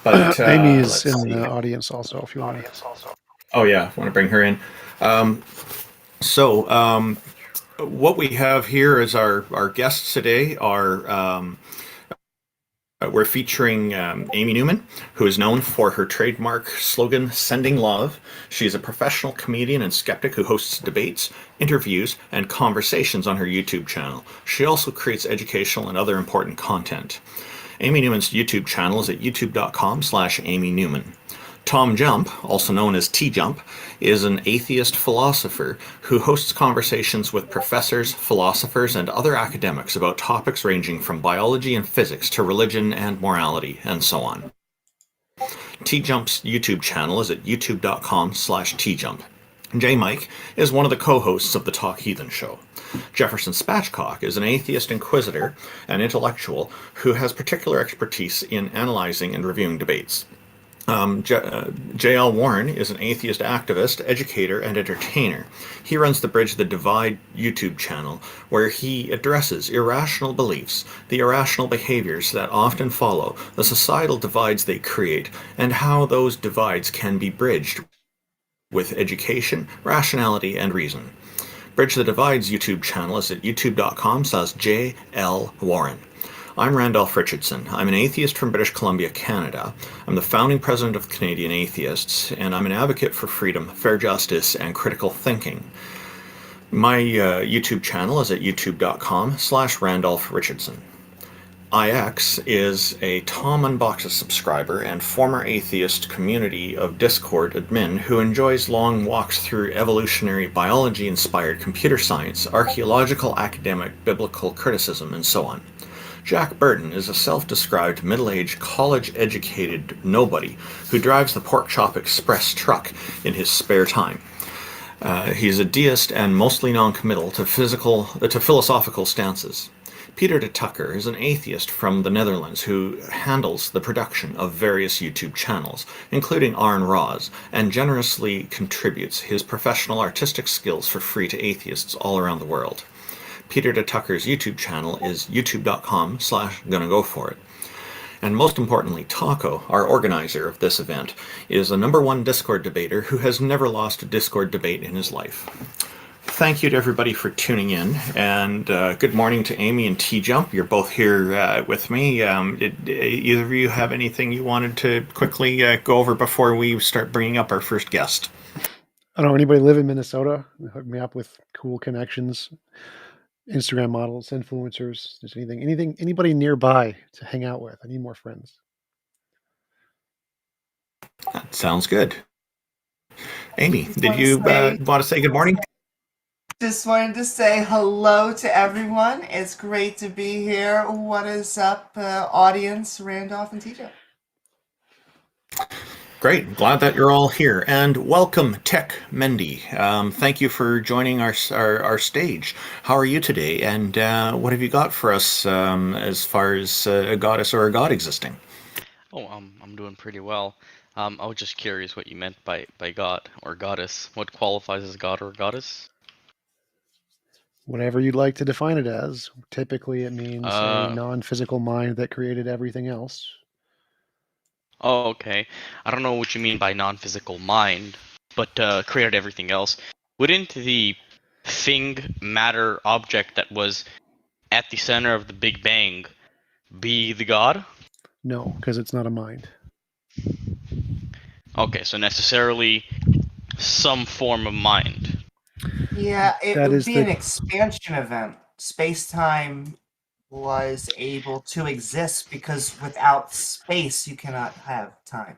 Amy is in the audience also, if you want to. Oh yeah, I want to bring her in. What we have here is our guests today are we're featuring Amy Newman, who is known for her trademark slogan, Sending Love. She is a professional comedian and skeptic who hosts debates, interviews, and conversations on her YouTube channel. She also creates educational and other important content. Amy Newman's YouTube channel is at youtube.com/Amy Newman. TJump, also known as TJump, is an atheist philosopher who hosts conversations with professors, philosophers, and other academics about topics ranging from biology and physics to religion and morality, and so on. TJump's YouTube channel is at youtube.com/TJump. J. Mike is one of the co-hosts of the Talk Heathen show. Jefferson Spatchcock is an atheist inquisitor and intellectual who has particular expertise in analyzing and reviewing debates. J.L. Warren is an atheist activist, educator, and entertainer. He runs the Bridge the Divide YouTube channel, where he addresses irrational beliefs, the irrational behaviors that often follow, the societal divides they create, and how those divides can be bridged with education, rationality, and reason. Bridge the Divide's YouTube channel is at youtube.com/JL Warren. I'm Randolph Richardson. I'm an atheist from British Columbia, Canada. I'm the founding president of Canadian Atheists, and I'm an advocate for freedom, fair justice, and critical thinking. My YouTube channel is at youtube.com/Randolph Richardson. IX is a Tom Unboxes subscriber and former atheist community of Discord admin who enjoys long walks through evolutionary biology-inspired computer science, archaeological, academic, biblical criticism, and so on. Jack Burton is a self-described middle-aged, college-educated nobody who drives the Pork Chop Express truck in his spare time. He's a deist and mostly non-committal to philosophical stances. Peter de Tucker is an atheist from the Netherlands who handles the production of various YouTube channels, including Arn Roz, and generously contributes his professional artistic skills for free to atheists all around the world. Peter de Tucker's YouTube channel is youtube.com/GonnaGoForIt. And most importantly, Taco, our organizer of this event, is a #1 Discord debater who has never lost a Discord debate in his life. Thank you to everybody for tuning in, and good morning to Amy and TJump. You're both here with me. Did either of you have anything you wanted to quickly go over before we start bringing up our first guest? I don't know, anybody live in Minnesota? Hook me up with cool connections. Instagram models, influencers, just anybody nearby to hang out with. I need more friends. That sounds good. Amy, did you want to say good morning? Just wanted to say hello to everyone. It's great to be here. What is up, audience, Randolph and TJ? Great. Glad that you're all here. And welcome, Tech Mendy. Thank you for joining our stage. How are you today? And what have you got for us as far as a goddess or a god existing? Oh, I'm doing pretty well. I was just curious what you meant by god or goddess. What qualifies as god or goddess? Whatever you'd like to define it as. Typically, it means a non-physical mind that created everything else. Oh, okay. I don't know what you mean by non-physical mind, but created everything else. Wouldn't the thing, matter, object that was at the center of the Big Bang be the god? No, because it's not a mind. Okay, so necessarily some form of mind. Yeah, it would be an expansion event. Space-time was able to exist because without space you cannot have time.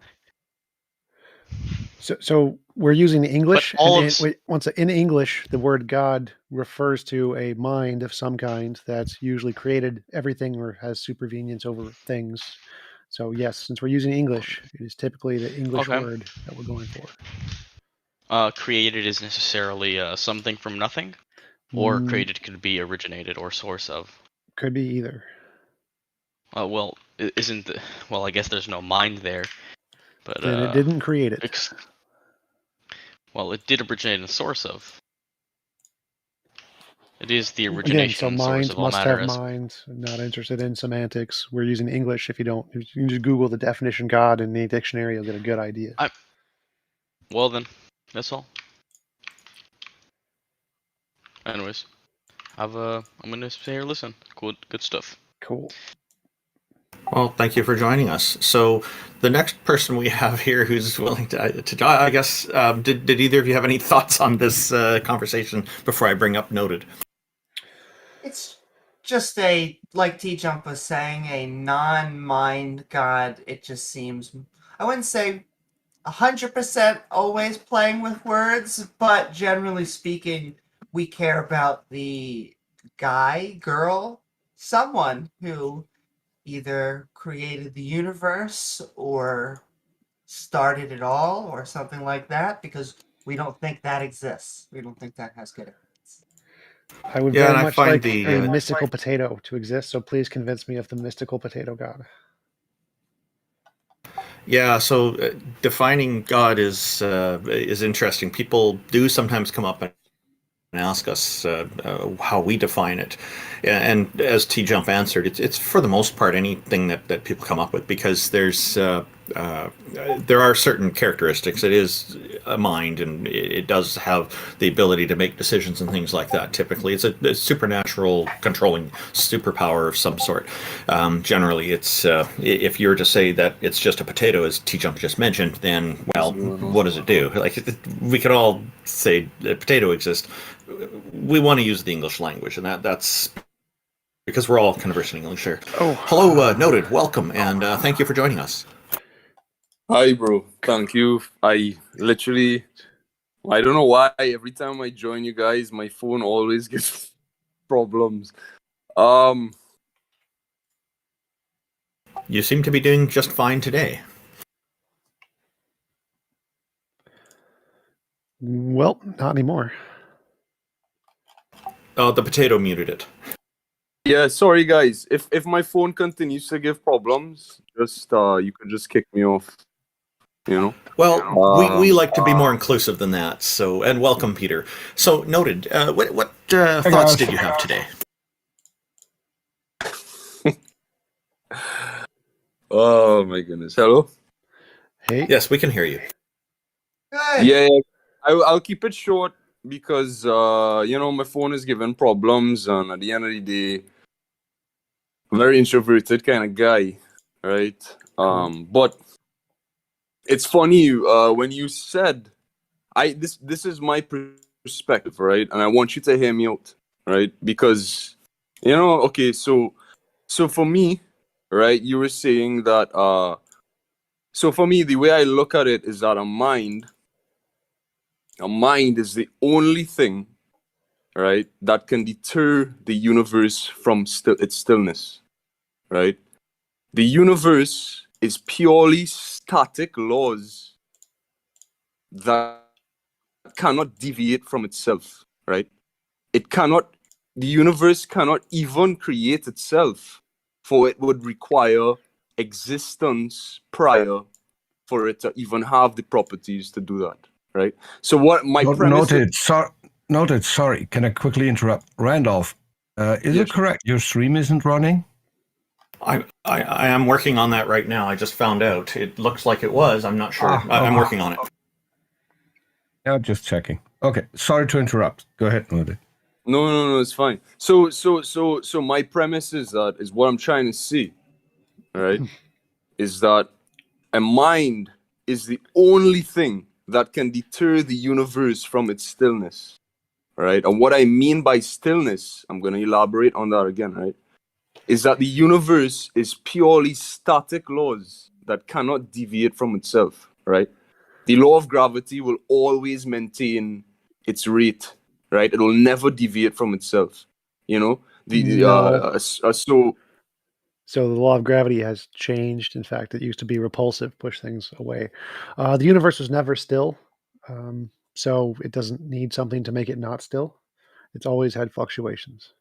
So we're using English. In English, the word God refers to a mind of some kind that's usually created everything or has supervenience over things. So yes, since we're using English, it is typically the English word that we're going for. Created is necessarily something from nothing, or created could be originated or source of. Could be either. Well, I guess there's no mind there, but then it didn't create it. Well, it did originate in the source of. It is the origination Again, so source mind of all must matter. have mind. I'm not interested in semantics. We're using English. If you can just Google the definition God in any dictionary, you'll get a good idea. Well then, that's all. Anyways, I'm gonna stay here, listen. Good stuff. Cool. Well, thank you for joining us. So the next person we have here who's willing to I guess, did either of you have any thoughts on this conversation before I bring up Noted? It's just like TJump was saying, a non-mind God. It just seems, I wouldn't say 100% always playing with words, but generally speaking, we care about the guy, girl, someone who either created the universe or started it all or something like that, because we don't think that exists. We don't think that has good evidence. I would very much like a mystical potato to exist, so please convince me of the mystical potato God. Yeah, so defining God is interesting. People do sometimes come up and ask us how we define it. And as TJump answered, it's for the most part anything that people come up with, because there are certain characteristics. It is a mind, and it does have the ability to make decisions and things like that. Typically, it's a supernatural controlling superpower of some sort. Generally, it's if you were to say that it's just a potato, as TJump just mentioned, then, well, what does it do? Like, we could all say a potato exists. We want to use the English language, and that's because we're all conversing English here. Oh, hello, Noted. Welcome, and thank you for joining us. Hi, bro. Thank you. I don't know why every time I join you guys, my phone always gets problems. You seem to be doing just fine today. Well, not anymore. Oh, the potato muted it. Yeah, sorry guys. If my phone continues to give problems, just you could just kick me off. You know. Well, we like to be more inclusive than that. So, and welcome, Peter. So, Noted. What thoughts did you have today? Oh my goodness. Hello. Hey. Yes, we can hear you. Good. Yeah. I'll keep it short because my phone is giving problems, and at the end of the day, very introverted kind of guy, right? But it's funny when you said, this is my perspective, right? And I want you to hear me out, right? Because okay, so for me, right, you were saying that so for me, the way I look at it is that a mind is the only thing, right, that can deter the universe from its stillness, right? The universe is purely static laws that cannot deviate from itself, right? The universe cannot even create itself, for it would require existence prior for it to even have the properties to do that, right? So what my premise Noted, sorry, can I quickly interrupt? Randolph, is it correct your stream isn't running? I am working on that right now. I just found out. It looks like it was. I'm not sure. I'm working on it. Yeah, just checking. Okay, sorry to interrupt. Go ahead, Noted. No, it's fine. So my premise is what I'm trying to see, right? Is that a mind is the only thing that can deter the universe from its stillness, right? And what I mean by stillness, I'm going to elaborate on that again, right? Is that the universe is purely static laws that cannot deviate from itself, right? The law of gravity will always maintain its rate, right? It will never deviate from itself, So the law of gravity has changed. In fact, it used to be repulsive, push things away. The universe was never still, so it doesn't need something to make it not still. It's always had fluctuations.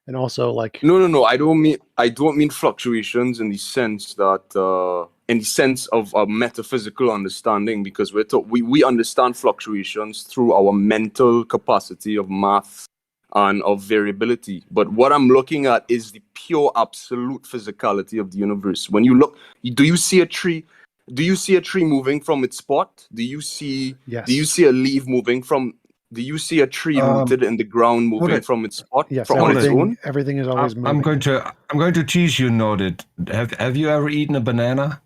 And also, like, no, I don't mean fluctuations in the sense that in the sense of a metaphysical understanding, because we understand fluctuations through our mental capacity of math and of variability. But what I'm looking at is the pure absolute physicality of the universe. When you look, do you see a tree? Do you see a tree moving from its spot? Do you see a leaf moving from? Do you see a tree rooted in the ground moving from its spot? Yes, on its own? everything is always moving. I'm going to tease you, Noted. Have you ever eaten a banana?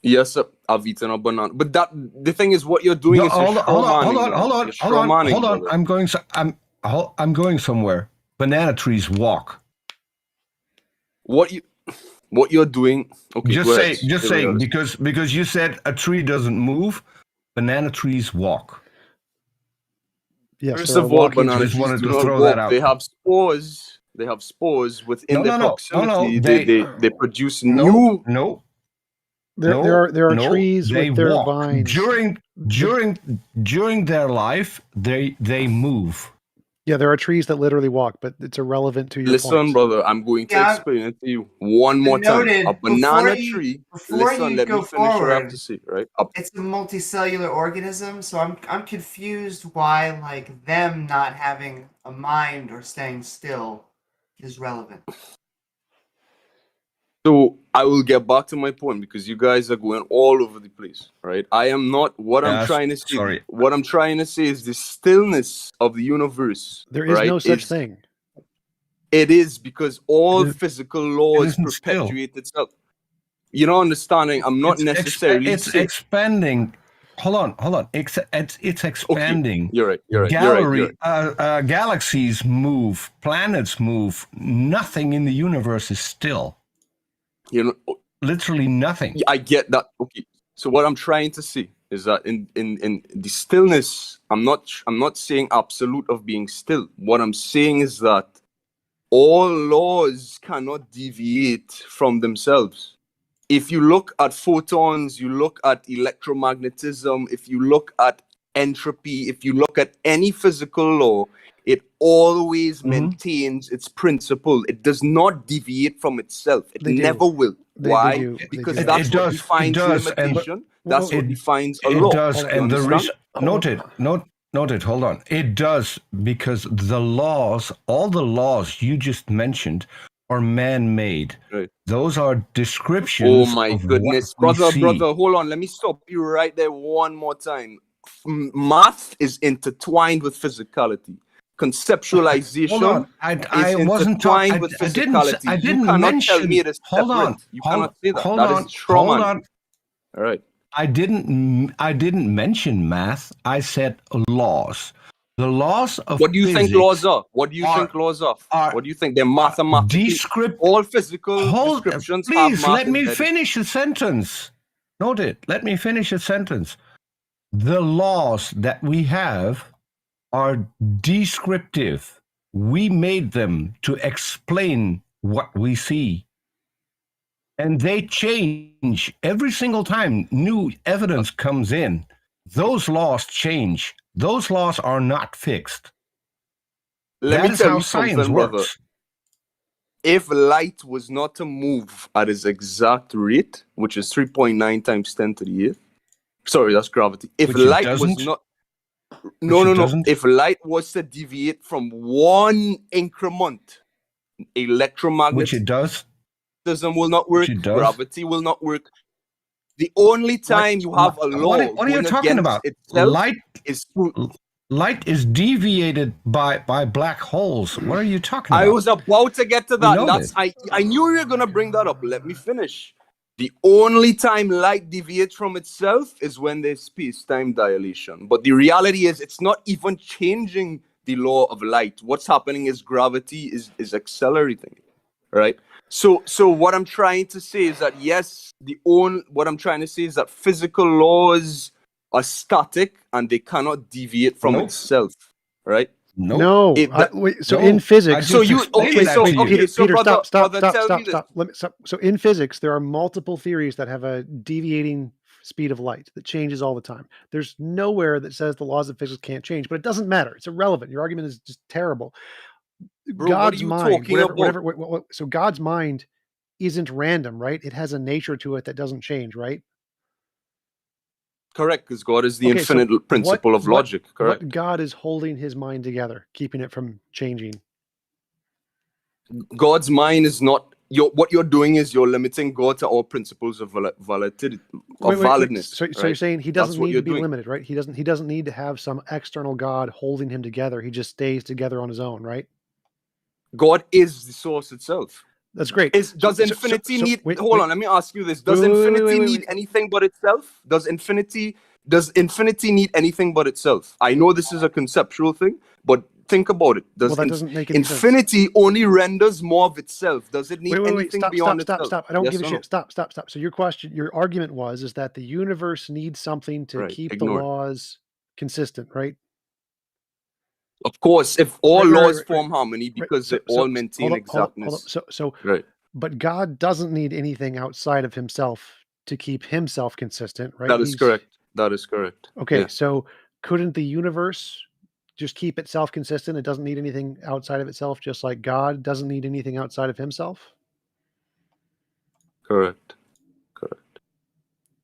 Yes, sir. I've eaten a banana. But the thing is, what you're doing is hold on. I'm going somewhere. Banana trees walk. What you're doing? Okay, just say because you said a tree doesn't move, banana trees walk. Yes, first of all, banana trees wanted do to not throw walk. that out. They have spores. They have spores within their proximity. They produce new. No. There are trees they with their walk. vines. During their life, they move. Yeah, there are trees that literally walk, but it's irrelevant to your Listen, brother, I'm going to explain it to you one more time. A banana tree. Listen, let me finish what I have to say, right? It's a multicellular organism, so I'm confused why like them not having a mind or staying still is relevant. So I will get back to my point because you guys are going all over the place, right? I am not. What I'm trying to say. Sorry. What I'm trying to say is the stillness of the universe. There is no such thing. It is because all physical laws perpetuate itself. You're not understanding. I'm not necessarily. It's expanding. Hold on. It's expanding. Okay. You're right. Galaxies move. Planets move. Nothing in the universe is still. Literally nothing. I get that. Okay. So what I'm trying to say is that in the stillness, I'm not saying absolute of being still. What I'm saying is that all laws cannot deviate from themselves. If you look at photons, you look at electromagnetism, if you look at entropy, if you look at any physical law, it always maintains its principle. It does not deviate from itself. It never will. Why? Because that's what defines limitation. That's what defines a law. It does, and noted. Hold on. It does because all the laws you just mentioned, are man-made. Right. Those are descriptions. Oh my goodness, brother, hold on. Let me stop you right there one more time. Math is intertwined with physicality. Conceptualization is intertwined with physicality. I didn't you cannot mention, tell me it is separate. Hold on. You cannot say that. Hold that on. is trauma. Hold on. All right. I didn't mention math. I said laws. The laws of what do you physics think laws are? What do you think laws are? What do you think? They're mathematical. All physical descriptions have math. Please let me finish a sentence. Note it. Let me finish a sentence. The laws that we have are descriptive. We made them to explain what we see. And they change every single time new evidence comes in. Those laws change. Those laws are not fixed. Let me tell you something, brother. If light was not to move at its exact rate, which is 3.9 times 10 to the 8th, sorry, that's gravity. If light was not... No. If light was to deviate from one increment, electromagnetism which it does, will not work, gravity will not work. The only time you have a law what are you talking about? Light is deviated by black holes. What are you talking about? I was about to get to that. I knew you were going to bring that up. Let me finish. The only time light deviates from itself is when there's space-time dilation. But the reality is it's not even changing the law of light. What's happening is gravity is accelerating it, right? So what I'm trying to say is that, yes, what I'm trying to say is that physical laws are static and they cannot deviate from itself, right? No. In physics, Peter, stop. So in physics, there are multiple theories that have a deviating speed of light that changes all the time. There's nowhere that says the laws of physics can't change, but it doesn't matter. It's irrelevant. Your argument is just terrible. Bro, God's what are you talking about? So God's mind isn't random, right? It has a nature to it that doesn't change, right? Correct, because God is the infinite principle of logic. Correct. What God is holding his mind together, keeping it from changing? God's mind is not what you're doing is you're limiting God to all principles of validity, of validness. So you're saying he doesn't need to be limited, right? He doesn't need to have some external God holding him together. He just stays together on his own, right? God is the source itself. That's great. Does infinity need? Hold on, let me ask you this: does infinity need anything but itself? Does infinity need anything but itself? I know this is a conceptual thing, but think about it. That doesn't make any infinity sense. Only renders more of itself. Does it need anything beyond itself? Stop. I don't give a shit. Stop. So your argument is that the universe needs something to keep the laws consistent, right? Of course, if all laws form harmony because they all maintain exactness. But God doesn't need anything outside of himself to keep himself consistent, right? That is correct. That is correct. Okay, so couldn't the universe just keep itself consistent? It doesn't need anything outside of itself, just like God doesn't need anything outside of himself? Correct.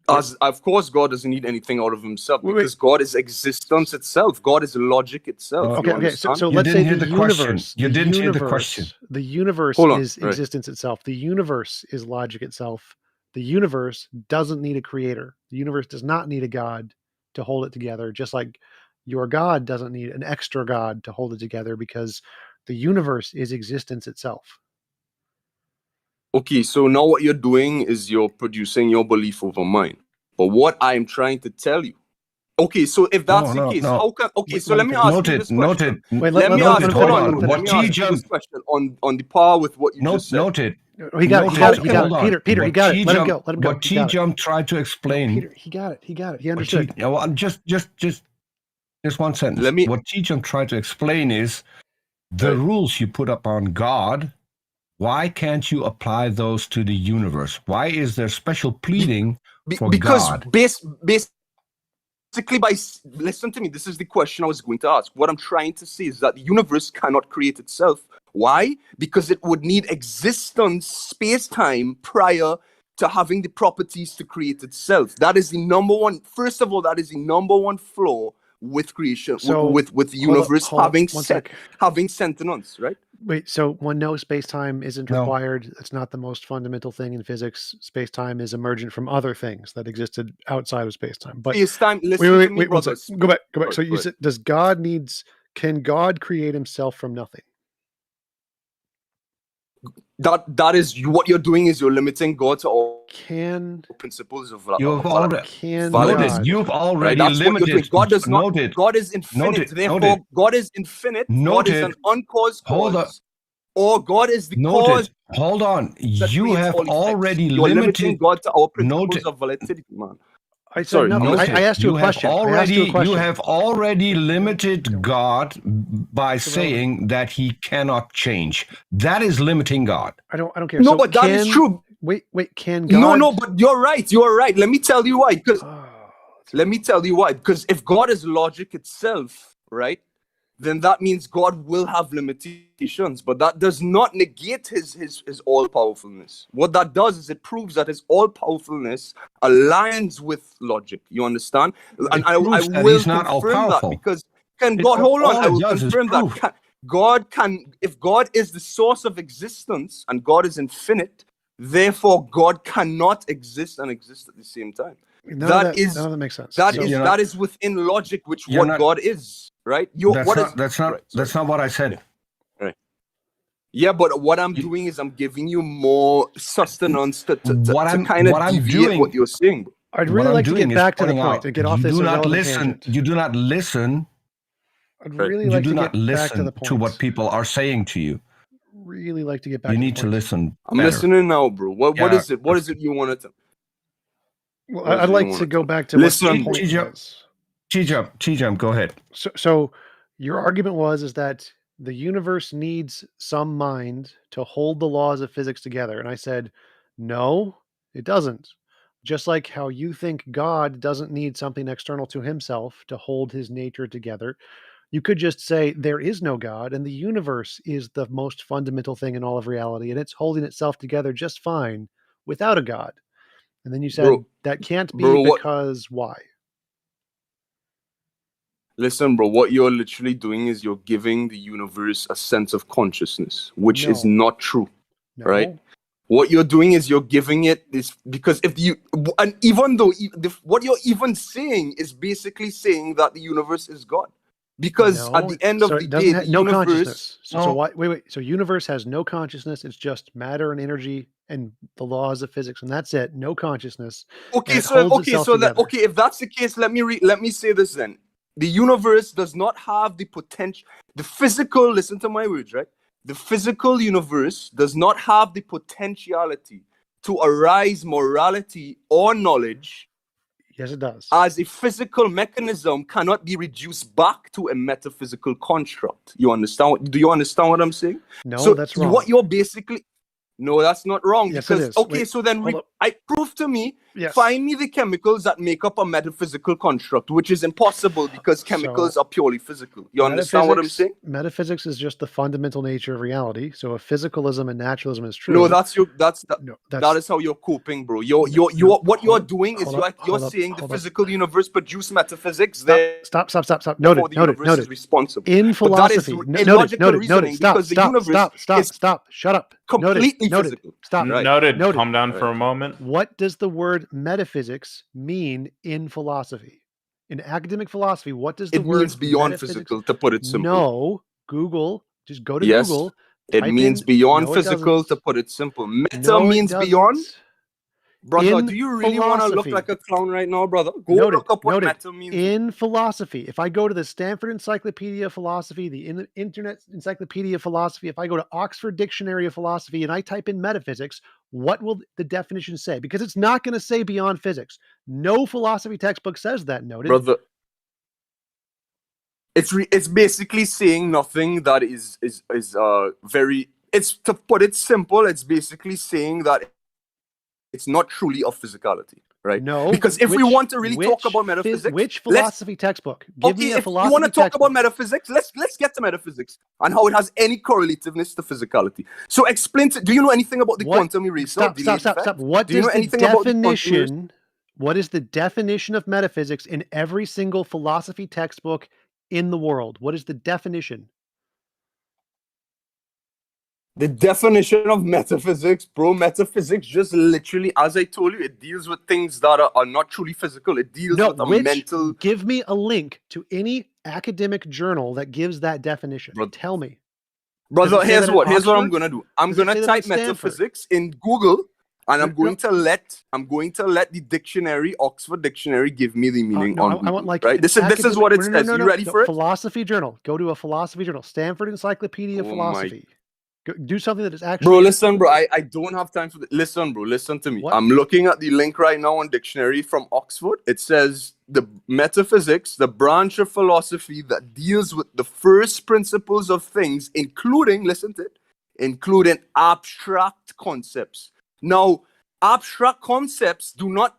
Of course, God doesn't need anything out of himself because God is existence itself. God is logic itself. Okay. So let's say the universe. You didn't hear the question. The universe is existence itself. The universe is logic itself. The universe doesn't need a creator. The universe does not need a God to hold it together, just like your God doesn't need an extra God to hold it together because the universe is existence itself. Okay, so now what you're doing is you're producing your belief over mine. But what I'm trying to tell you, okay, so if that's the case, how can? Okay, so let me ask you this question. Let me ask you this question on the par with what you just said. Noted. He got it. Peter, he got it. Let him go. What TJump tried to explain. Peter, he got it. He understood. Just one sentence. What TJump tried to explain is the rules you put up on God. Why can't you apply those to the universe? Why is there special pleading for God? Because basically, listen to me, this is the question I was going to ask. What I'm trying to say is that the universe cannot create itself. Why? Because it would need existence, space-time, prior to having the properties to create itself. That is the number one, first of all, that is the number one flaw with creation, with the universe having sentience, right? Wait, so when no space-time isn't required, it's not the most fundamental thing in physics. Space-time is emergent from other things that existed outside of space-time. But space-time, listen to me, brothers. Go back. So you said, can God create himself from nothing? That is what you're doing is you're limiting God to all principles of you've already limited. God does not. God is infinite. Therefore, God is infinite. God is an uncaused cause. Or God is the cause. Hold on. You have already limited God to our principles of validity, man. I asked you a question. You have already limited God by saying that he cannot change. That is limiting God. I don't care. No, but that is true. Wait, can God? No, but you're right. Let me tell you why. Because if God is logic itself, right, then that means God will have limitations, but that does not negate his all-powerfulness. What that does is it proves that his all-powerfulness aligns with logic. You understand? And I will confirm that because God, hold on, I will confirm that God can, if God is the source of existence and God is infinite, therefore God cannot exist and exist at the same time. None of that makes sense. That is within logic, God is. Right? That's not what I said. Right. Yeah, but what I'm doing is I'm giving you more sustenance to kind of deviate what you're saying. I'd really like to get back to the point and get off this irrelevant tangent. You do not listen. I'd really like to get back to the point. To what people are saying to you. Really like to get back. You need to listen. I'm listening now, bro. What is it? What is it you want to? Well, I'd like to go back to what the point was. TJump, go ahead. So your argument is that the universe needs some mind to hold the laws of physics together. And I said, no, it doesn't. Just like how you think God doesn't need something external to himself to hold his nature together, you could just say there is no God and the universe is the most fundamental thing in all of reality and it's holding itself together just fine without a God. And then you said that can't be because why? Listen, bro, what you're literally doing is you're giving the universe a sense of consciousness, which is not true, right? What you're doing is you're giving it this, because if you, and even though what you're even saying is basically saying that the universe is God, because at the end of the day, the no universe, consciousness. So wait. So universe has no consciousness. It's just matter and energy and the laws of physics, and that's it. No consciousness. Okay, if that's the case, let me say this then. The universe does not have the potential, the physical, listen to my words, right? The physical universe does not have the potentiality to arise morality or knowledge. Yes, it does. As a physical mechanism cannot be reduced back to a metaphysical construct. You understand? Do you understand what I'm saying? No, that's wrong. What you're basically... No, that's not wrong. Yes, because, it is. okay, Wait, so then prove to me, yes. Find me the chemicals that make up a metaphysical construct, which is impossible because chemicals are purely physical. You understand what I'm saying? Metaphysics is just the fundamental nature of reality. So if physicalism and naturalism is true... No, that is how you're coping, bro. What you're doing is you're saying the physical universe produced metaphysics. Stop. Noted. Responsible. In philosophy, noted. Stop. Shut up. Completely physical. Stop. Noted. Calm down for a moment. What does the word metaphysics mean in philosophy? In academic philosophy, what does the word... It means beyond physical, to put it simple. No. Google. Just go to Google. It means beyond physical, to put it simple. Meta means beyond. Brother, do you really want to look like a clown right now, brother? Go look up what meta means. In philosophy, if I go to the Stanford Encyclopedia of Philosophy, the Internet Encyclopedia of Philosophy, if I go to Oxford Dictionary of Philosophy and I type in metaphysics, what will the definition say? Because it's not going to say beyond physics. No philosophy textbook says that, noted. Brother, it's basically saying nothing that is very... It's, to put it simple, it's basically saying that it's not truly of physicality, right? No. Because if we want to really talk about metaphysics... Which philosophy textbook? Give me a philosophy you want to talk textbook. about metaphysics, let's get to metaphysics and how it has any correlativeness to physicality. So explain do you know anything about the quantum eraser? Stop. What is the definition? What is the definition of metaphysics in every single philosophy textbook in the world? What is the definition? The definition of metaphysics, bro, metaphysics just literally, as I told you, it deals with things that are not truly physical. It deals with a mental... Give me a link to any academic journal that gives that definition. Tell me. Brother, here's what I'm going to do. I'm going to type metaphysics in Google, and I'm going to let the dictionary, Oxford Dictionary, give me the meaning on Google, I want like right? This is what it says. You ready for it? Philosophy journal. Go to a philosophy journal. Stanford Encyclopedia of Philosophy. Do something that is actually... Bro, listen, bro. I don't have time for this. Listen, bro. Listen to me. What? I'm looking at the link right now on dictionary from Oxford. It says the metaphysics, the branch of philosophy that deals with the first principles of things, including, listen to it, including abstract concepts. Now, abstract concepts do not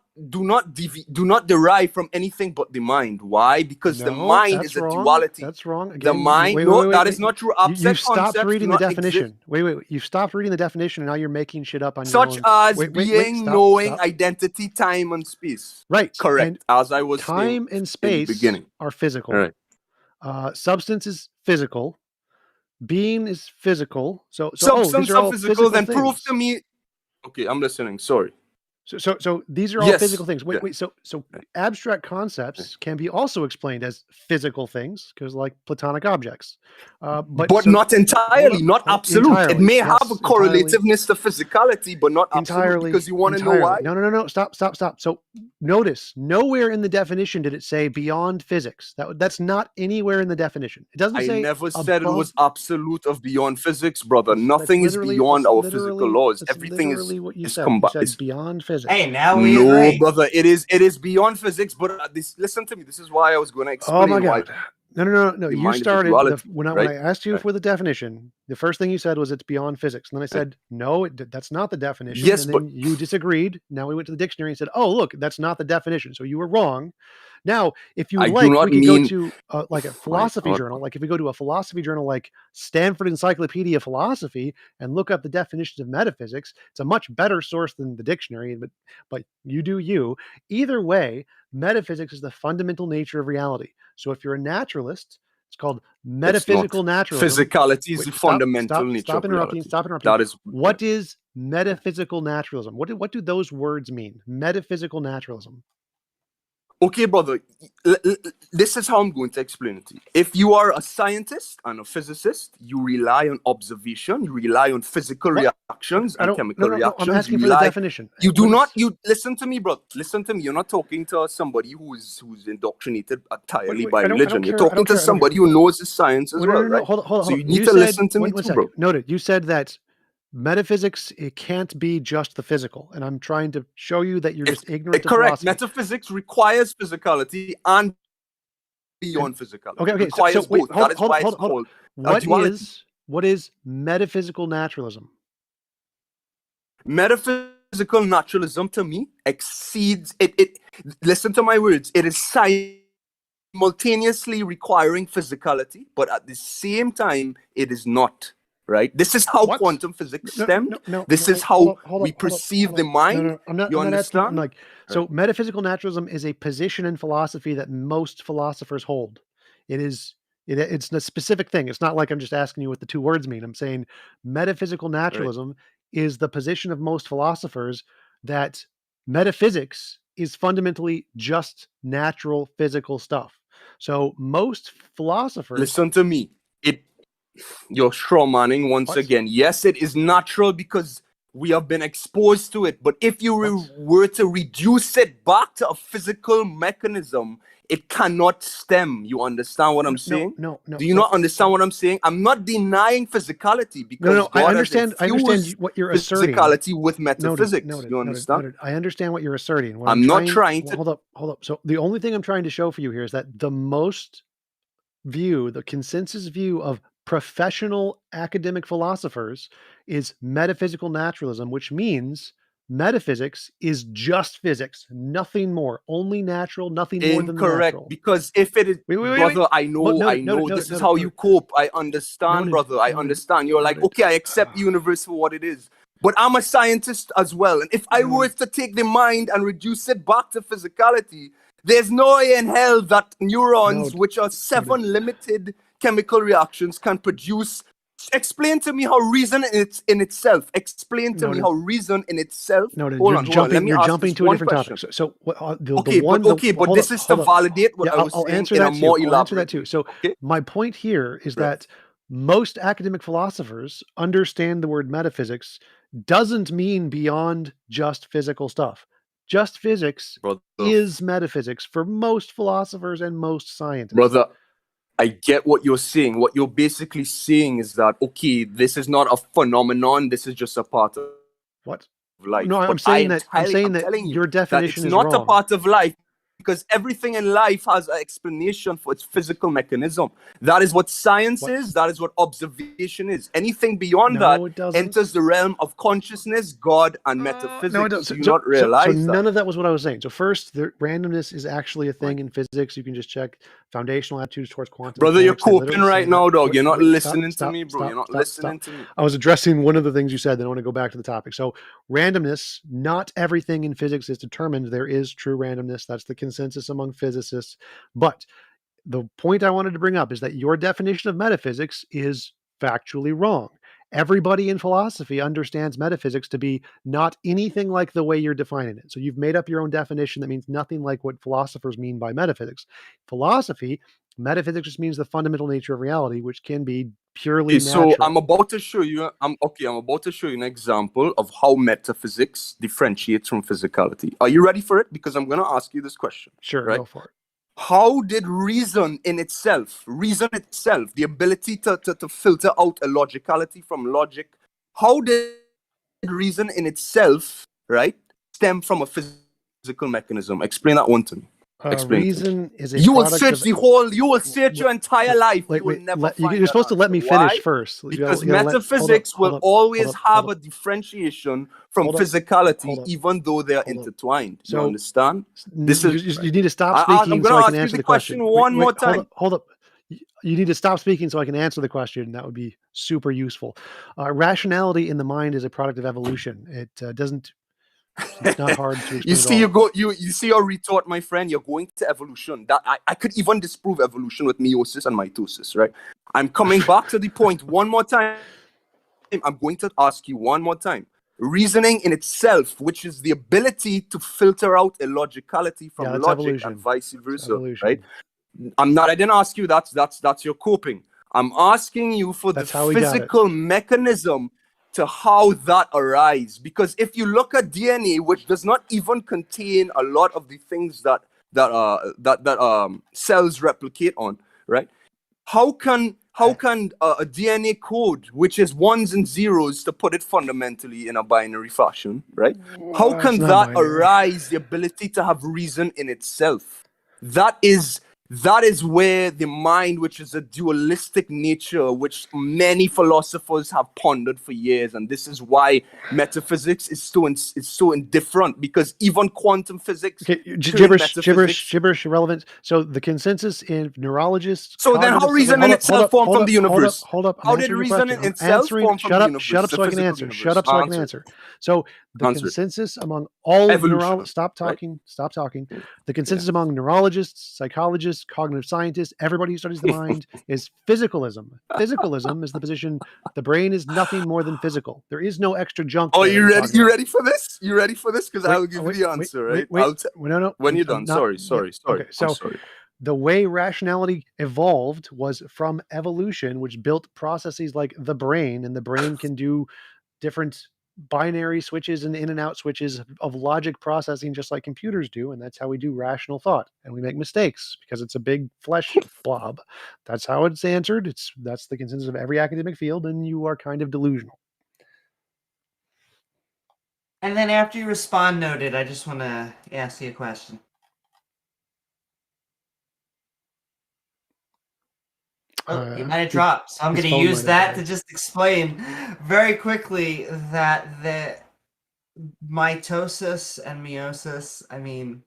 derive from anything but the mind. Why? Because the mind is a duality. That's wrong. Again, the mind, that is not true. You've stopped reading the definition. Wait. You've stopped reading the definition, and now you're making shit up on your own. Such as being, knowing, identity, time, and space. Right. Correct. And as I was time and space are physical. Right. Substance is physical. Being is physical. So substance these are all physical. Then things. prove to me. Okay, I'm listening. Sorry. So these are all physical things. Wait. So abstract concepts can be also explained as physical things, because like Platonic objects, but not entirely, not absolute. Entirely, it may have a correlativeness to physicality, but not entirely. Because you want to know why? No. Stop. So notice nowhere in the definition did it say beyond physics. That's not anywhere in the definition. It doesn't say. I never said it was absolute of beyond physics, brother. Nothing is beyond our physical laws. Everything is combined. It's beyond physics. Hey, now we agree. Brother, it is beyond physics. But listen to me. This is why I was going to explain. Oh my God! No. You started when I asked you for the definition. The first thing you said was it's beyond physics, and then I said no, that's not the definition. Yes, and then you disagreed. Now we went to the dictionary and said, oh look, that's not the definition. So you were wrong. Now, if you I like, do not we could mean... go to like a philosophy God. journal. Like if we go to a philosophy journal like Stanford Encyclopedia of Philosophy and look up the definitions of metaphysics, it's a much better source than the dictionary, but you do you. Either way, metaphysics is the fundamental nature of reality. So if you're a naturalist, it's called metaphysical naturalism. Physicality is the fundamental nature Stop of interrupting. reality. Stop interrupting. That is... What is metaphysical naturalism? What do those words mean? Metaphysical naturalism. Okay, brother, this is how I'm going to explain it to you. If you are a scientist and a physicist, you rely on observation, you rely on physical reactions and chemical reactions. I'm asking for the definition. You do not, listen to me, bro. Listen to me. You're not talking to somebody who's indoctrinated entirely by religion. You're talking to somebody who knows the science as well, right? Hold on. So you need to listen to me too, bro. Noted. You said that metaphysics, it can't be just the physical, and I'm trying to show you that you're just ignorant of correct. philosophy. Metaphysics requires physicality and beyond physicality. Okay. Requires both. That is why it's called. What is metaphysical naturalism? Metaphysical naturalism to me exceeds it. Listen to my words. It is simultaneously requiring physicality, but at the same time, it is not. Right. This is how quantum physics stemmed. This is how we perceive the mind. You understand? So metaphysical naturalism is a position in philosophy that most philosophers hold. It's a specific thing. It's not like I'm just asking you what the two words mean. I'm saying metaphysical naturalism is the position of most philosophers that metaphysics is fundamentally just natural physical stuff. So most philosophers... Listen to me. You're strawmanning once again. Yes, it is natural because we have been exposed to it. But if you were to reduce it back to a physical mechanism, it cannot stem. You understand what I'm saying? No. Do you not understand what I'm saying? I'm not denying physicality because I understand what you're asserting. Physicality with metaphysics. You understand? Noted. I understand what you're asserting. I'm not trying to... Hold up. So the only thing I'm trying to show for you here is that the consensus view of professional academic philosophers is metaphysical naturalism, which means metaphysics is just physics, nothing more, only natural, nothing more than natural. Incorrect, because if it is... Brother, I know this is how you cope. I understand, brother. I understand. You're like, okay, I accept the universe for what it is. But I'm a scientist as well. And if I were to take the mind and reduce it back to physicality, there's no way in hell that neurons, which are 7 limited chemical reactions, can produce... Explain to me how reason in itself. Explain to me how reason in itself... Hold on. Let me ask jumping to a different topic. So but this is to validate what I was saying in a more elaborate... I'll answer that too. So my point here is that most academic philosophers understand the word metaphysics doesn't mean beyond just physical stuff. Just physics is metaphysics for most philosophers and most scientists. Brother, I get what you're saying. What you're basically saying is that, okay, this is not a phenomenon. This is just a part of life. No, I'm saying that your definition is wrong. It's not a part of life because everything in life has an explanation for its physical mechanism. That is what science is. That is what observation is. Anything beyond that enters the realm of consciousness, God, and metaphysics. No, it doesn't. Do you not realize that? None of that was what I was saying. So first, the randomness is actually a thing in physics. You can just check foundational attitudes towards quantum Brother, mechanics. You're coping right now, dog. You're not listening to me, bro. You're not listening to me. I was addressing one of the things you said, then I want to go back to the topic. So randomness, not everything in physics is determined. There is true randomness. That's the consensus among physicists. But the point I wanted to bring up is that your definition of metaphysics is factually wrong. Everybody in philosophy understands metaphysics to be not anything like the way you're defining it. So you've made up your own definition that means nothing like what philosophers mean by metaphysics. Metaphysics just means the fundamental nature of reality, which can be purely natural. So I'm about to show you an example of how metaphysics differentiates from physicality. Are you ready for it? Because I'm going to ask you this question. Sure, right? Go for it. How did reason itself, the ability to filter out illogicality from logic, how did reason in itself, right, stem from a physical mechanism? Explain that one to me. Explain to me. Reason is a You will product search of... you will search your entire life. You will never find you're supposed to let me finish Why? first. Because metaphysics will always have a differentiation from physicality, even though they are intertwined. You understand? You need to stop speaking so I can answer the question. One more time. Hold up. You need to stop speaking so I can answer the question. That would be super useful. Rationality in the mind is a product of evolution. It doesn't... It's not hard to explain. You see your retort, my friend. You're going to evolution. That I could even disprove evolution with meiosis and mitosis, right? I'm coming back to the point one more time. I'm going to ask you one more time. Reasoning in itself, which is the ability to filter out illogicality from logic evolution. And vice versa, right? I didn't ask you that's your coping. I'm asking you for the physical mechanism to how that arises. Because if you look at DNA, which does not even contain a lot of the things that cells replicate on, right? How can a DNA code, which is ones and zeros, to put it fundamentally in a binary fashion, right? How can that arise the ability to have reason in itself? That is where the mind, which is a dualistic nature, which many philosophers have pondered for years, and this is why metaphysics is so indifferent, because even quantum physics, gibberish, irrelevant. So the consensus in neurologists. So then, how reason in itself formed from the universe? Hold up. How did reason in itself form from the universe? Shut up, so I can answer. Shut up, so I can answer. So the consensus among all neurologists. Stop talking. Stop talking. The consensus among neurologists, psychologists, cognitive scientists, everybody who studies the mind, is physicalism. Physicalism is the position the brain is nothing more than physical. There is no extra junk. Oh, you ready? You ready for this? You ready for this? Because I will give you the answer, right? No. When you're done. Sorry. Okay, so the way rationality evolved was from evolution, which built processes like the brain, and the brain can do different binary switches and in and out switches of logic processing, just like computers do. And that's how we do rational thought. And we make mistakes because it's a big flesh blob. That's how it's answered. That's the consensus of every academic field, and you are kind of delusional. And then after you respond, noted, I just want to ask you a question. Oh, you might have dropped. So I'm going to use that to just explain very quickly that the mitosis and meiosis, I mean,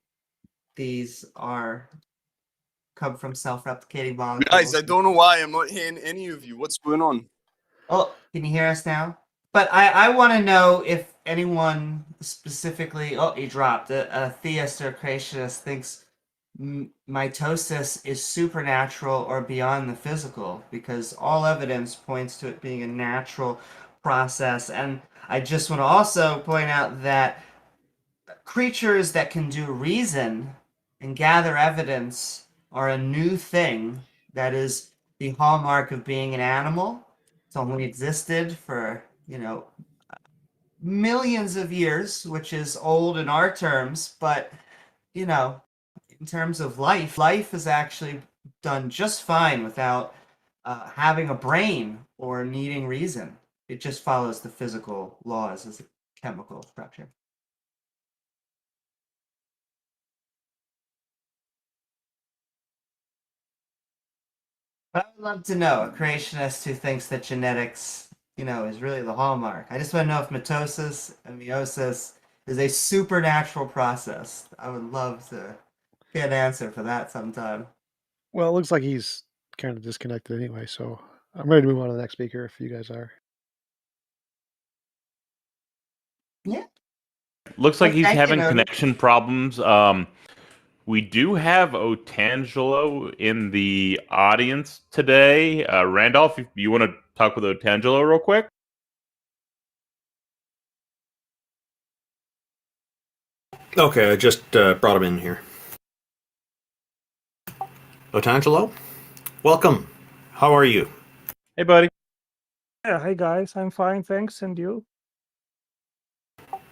these come from self-replicating molecules. Guys, I don't know why I'm not hearing any of you. What's going on? Oh, can you hear us now? But I want to know if anyone specifically, he dropped, a theist or creationist thinks mitosis is supernatural or beyond the physical, because all evidence points to it being a natural process. And I just want to also point out that creatures that can do reason and gather evidence are a new thing that is the hallmark of being an animal. It's only existed for, millions of years, which is old in our terms, but, in terms of life is actually done just fine without having a brain or needing reason. It just follows the physical laws as a chemical structure. But I would love to know a creationist who thinks that genetics, is really the hallmark. I just want to know if mitosis and meiosis is a supernatural process. I would love to get an answer for that sometime. Well, it looks like he's kind of disconnected anyway, so I'm ready to move on to the next speaker if you guys are. Yeah. Looks like he's having connection problems. We do have Otangelo in the audience today. Randolph, if you want to talk with Otangelo real quick. Okay, I just brought him in here. Otangelo, welcome. How are you? Hey, buddy. Yeah, hi guys. I'm fine, thanks. And you?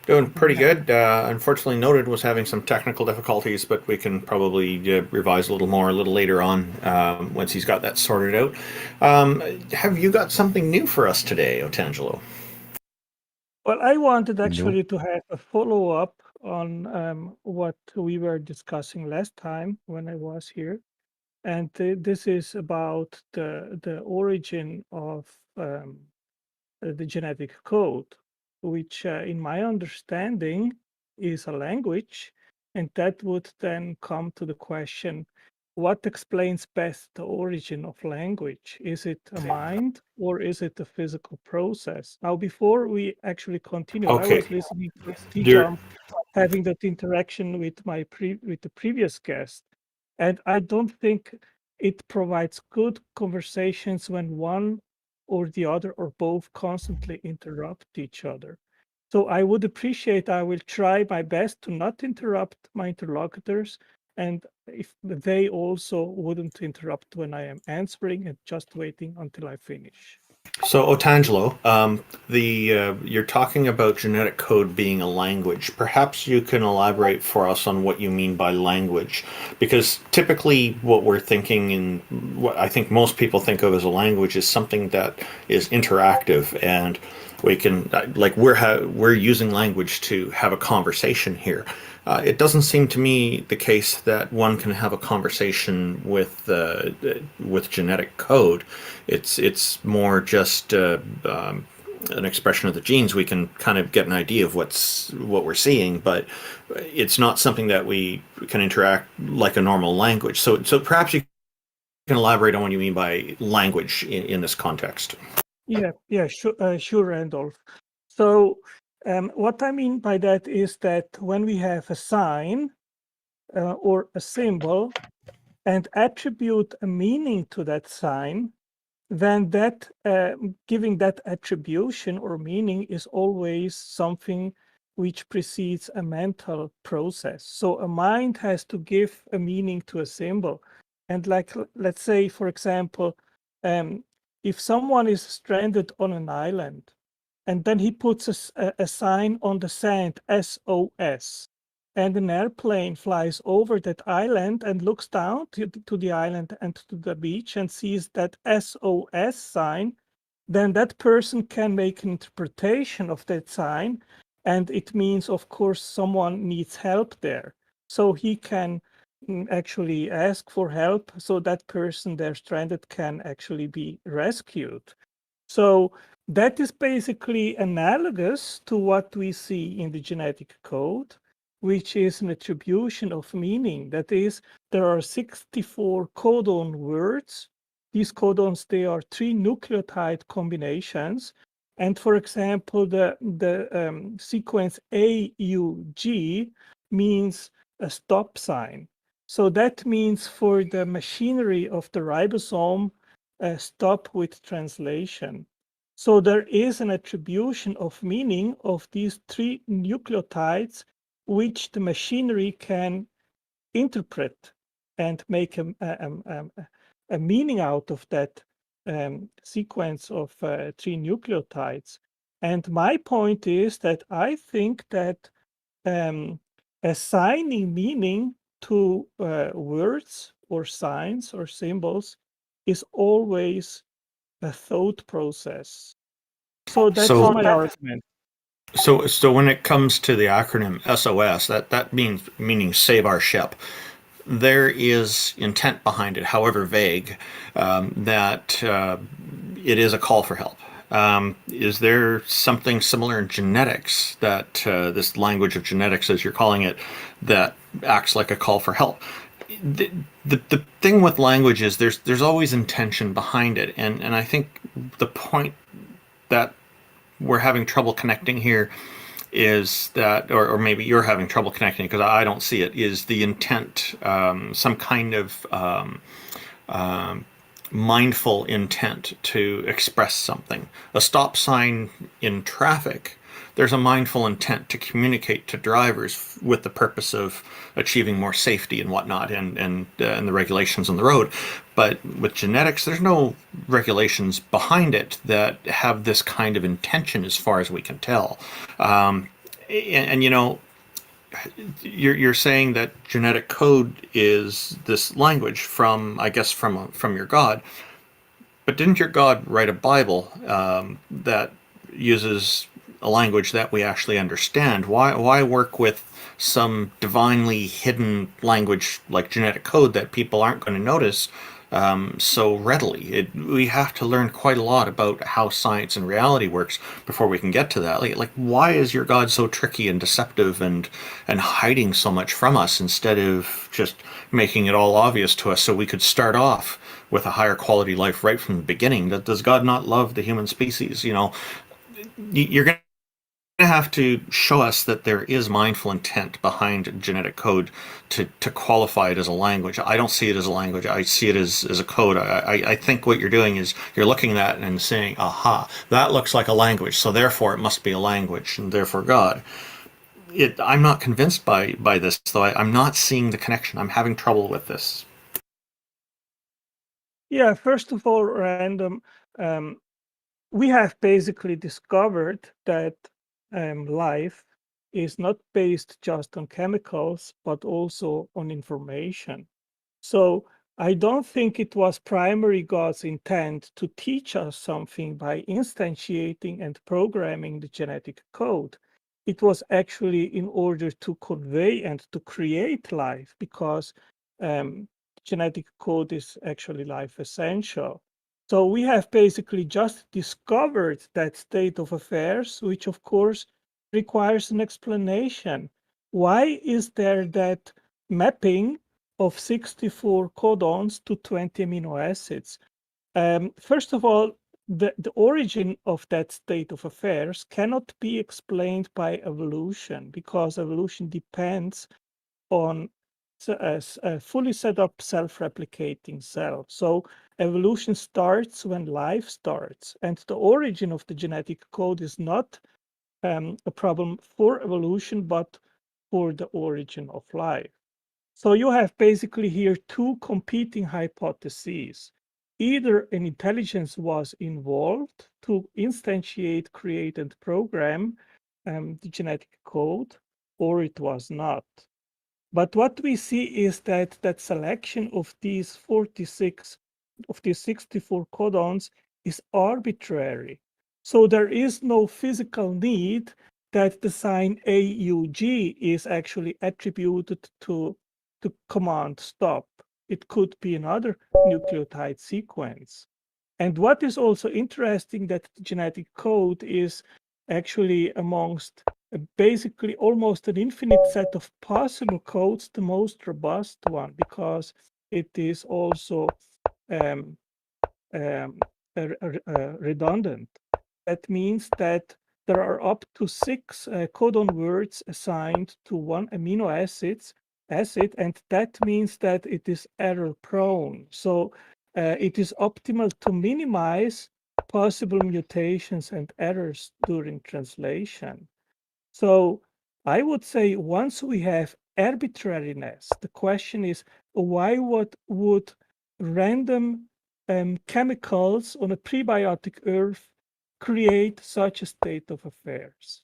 Doing pretty good. Unfortunately, Noted was having some technical difficulties, but we can probably revise a little more a little later on once he's got that sorted out. Have you got something new for us today, Otangelo? Well, I wanted actually to have a follow-up on what we were discussing last time when I was here, and this is about the origin of the genetic code, which, in my understanding, is a language, and that would then come to the question: what explains best the origin of language? Is it a mind or is it a physical process? Now, before we actually continue, I was listening to TJump having that interaction with with the previous guest, and I don't think it provides good conversations when one or the other or both constantly interrupt each other. So I would appreciate, I will try my best to not interrupt my interlocutors, and if they also wouldn't interrupt when I am answering and just waiting until I finish. So, Otangelo, you're talking about genetic code being a language. Perhaps you can elaborate for us on what you mean by language, because typically what we're thinking and what I think most people think of as a language is something that is interactive, and we can we're using language to have a conversation here. It doesn't seem to me the case that one can have a conversation with genetic code. It's more just an expression of the genes. We can kind of get an idea of what we're seeing, but it's not something that we can interact like a normal language. So perhaps you can elaborate on what you mean by language in this context. Yeah, sure, Randolph. So what I mean by that is that when we have a sign or a symbol and attribute a meaning to that sign, then that giving that attribution or meaning is always something which precedes a mental process. So a mind has to give a meaning to a symbol. And let's say, for example, if someone is stranded on an island, and then he puts a sign on the sand, SOS, and an airplane flies over that island and looks down to the island and to the beach and sees that SOS sign, then that person can make an interpretation of that sign, and it means, of course, someone needs help there. So he can actually ask for help so that person there stranded can actually be rescued. So that is basically analogous to what we see in the genetic code, which is an attribution of meaning. That is, there are 64 codon words. These codons, they are 3 nucleotide combinations. And for example, the sequence AUG means a stop sign. So that means for the machinery of the ribosome, stop with translation. So there is an attribution of meaning of these 3 nucleotides, which the machinery can interpret and make a meaning out of that sequence of 3 nucleotides. And my point is that I think that assigning meaning to words or signs or symbols is always a thought process. So that's my argument. So when it comes to the acronym SOS, that meaning save our ship, there is intent behind it, however vague, that it is a call for help. Is there something similar in genetics that this language of genetics, as you're calling it, that acts like a call for help? The thing with language is there's always intention behind it, and I think the point that we're having trouble connecting here is that, or maybe you're having trouble connecting because I don't see it, is the intent, some kind of mindful intent to express something. A stop sign in traffic, there's a mindful intent to communicate to drivers with the purpose of achieving more safety and whatnot, and the regulations on the road. But with genetics, there's no regulations behind it that have this kind of intention, as far as we can tell. And you know, you're saying that genetic code is this language from, I guess, from your God. But didn't your God write a Bible that uses a language that we actually understand. Why work with some divinely hidden language like genetic code that people aren't going to notice so readily? We have to learn quite a lot about how science and reality works before we can get to that. Like why is your God so tricky and deceptive and hiding so much from us instead of just making it all obvious to us so we could start off with a higher quality life right from the beginning? Does God not love the human species? You know, you're going to have to show us that there is mindful intent behind genetic code to qualify it as a language. I don't see it as a language. I see it as a code. I think what you're doing is you're looking at it and saying, aha, that looks like a language, so therefore it must be a language, and therefore God. I'm not convinced by this, though. I'm not seeing the connection. I'm having trouble with this. Yeah, first of all, Random, we have basically discovered that life is not based just on chemicals, but also on information. So I don't think it was primary God's intent to teach us something by instantiating and programming the genetic code. It was actually in order to convey and to create life, because genetic code is actually life essential. So we have basically just discovered that state of affairs, which of course requires an explanation. Why is there that mapping of 64 codons to 20 amino acids? First of all, the origin of that state of affairs cannot be explained by evolution, because evolution depends on a fully set up self-replicating cell. So evolution starts when life starts, and the origin of the genetic code is not a problem for evolution, but for the origin of life. So you have basically here two competing hypotheses. Either an intelligence was involved to instantiate, create, and program the genetic code, or it was not. But what we see is that selection of these 64 codons is arbitrary. So there is no physical need that the sign AUG is actually attributed to command stop. It could be another nucleotide sequence. And what is also interesting, that the genetic code is actually amongst basically almost an infinite set of possible codes, the most robust one, because it is also redundant. That means that there are up to 6 codon words assigned to one amino acid, and that means that it is error prone. So it is optimal to minimize possible mutations and errors during translation. So I would say once we have arbitrariness, the question is, why would random chemicals on a prebiotic earth create such a state of affairs?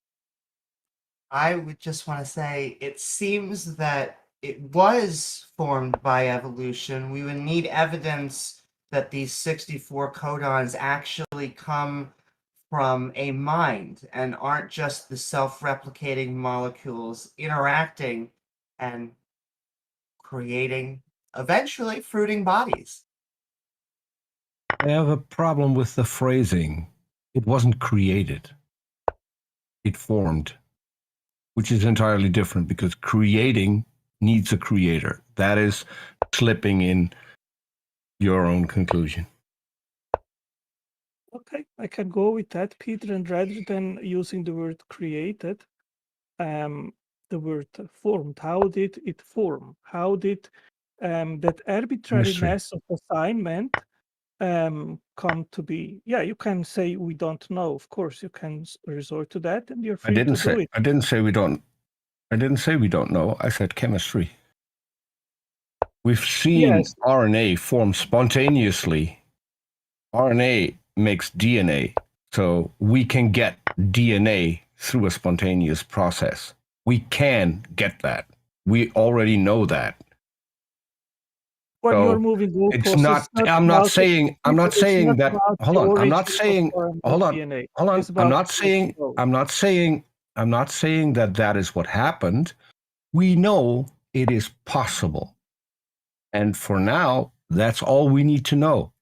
I would just want to say it seems that it was formed by evolution. We would need evidence that these 64 codons actually come from a mind and aren't just the self-replicating molecules interacting and creating, eventually, fruiting bodies. I have a problem with the phrasing. It wasn't created. It formed, which is entirely different, because creating needs a creator. That is slipping in your own conclusion. Okay, I can go with that, Peter, and rather than using the word created, the word formed. How did it form? How did that arbitrariness of assignment come to be? Yeah, you can say we don't know. Of course, you can resort to that, and you're free to do it. I didn't say we don't know. I said chemistry. We've seen RNA form spontaneously. RNA makes DNA, so we can get DNA through a spontaneous process. We can get that. We already know that. When So you're moving goalposts, it's not. I'm not saying. I'm not saying that. Hold on. I'm not saying. Hold on. DNA. Hold on. I'm not It's saying. about I'm not saying. I'm not saying that that is what happened. We know it is possible, and for now, that's all we need to know.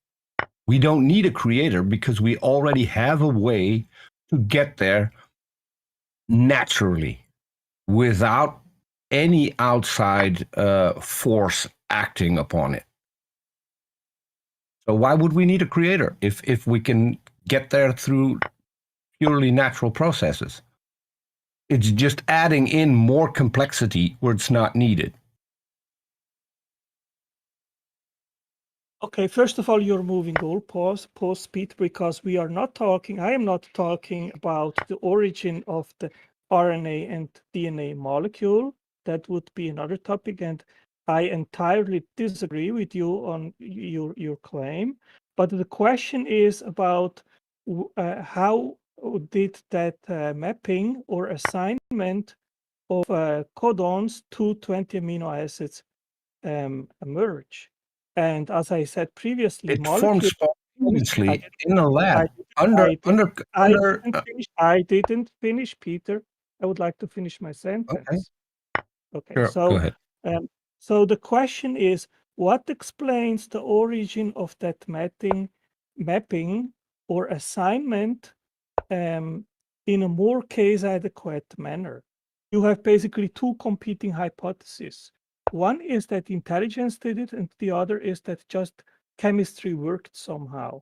We don't need a creator because we already have a way to get there naturally without any outside force acting upon it. So why would we need a creator if we can get there through purely natural processes? It's just adding in more complexity where it's not needed. Okay, first of all, you're moving goalposts, Pete, because we are not talking, I am not talking about the origin of the RNA and DNA molecule. That would be another topic, and I entirely disagree with you on your claim. But the question is about how did that mapping or assignment of codons to 20 amino acids emerge? And as I said previously, It forms spontaneously in a lab I didn't finish, Peter. I would like to finish my sentence. Okay. Sure, go ahead. So the question is, what explains the origin of that mapping or assignment in a more case-adequate manner? You have basically two competing hypotheses. One is that intelligence did it, and the other is that just chemistry worked somehow.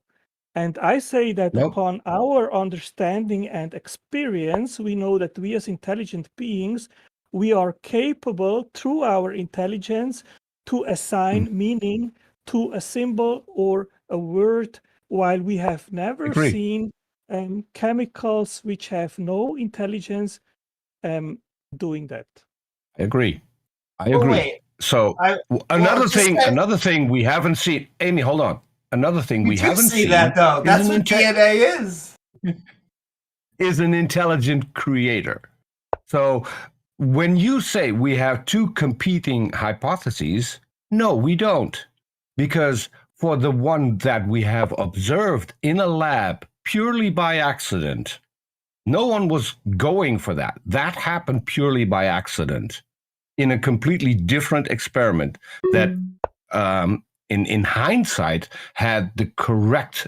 And I say that upon our understanding and experience, we know that we as intelligent beings, we are capable through our intelligence to assign meaning to a symbol or a word, while we have never seen chemicals which have no intelligence doing that. I agree. So another thing we haven't seen. Amy, hold on. Another thing we haven't seen. That though. That's what DNA is. Is an intelligent creator. So when you say we have two competing hypotheses, no, we don't. Because for the one that we have observed in a lab purely by accident, no one was going for that. That happened purely by accident in a completely different experiment that, in hindsight, had the correct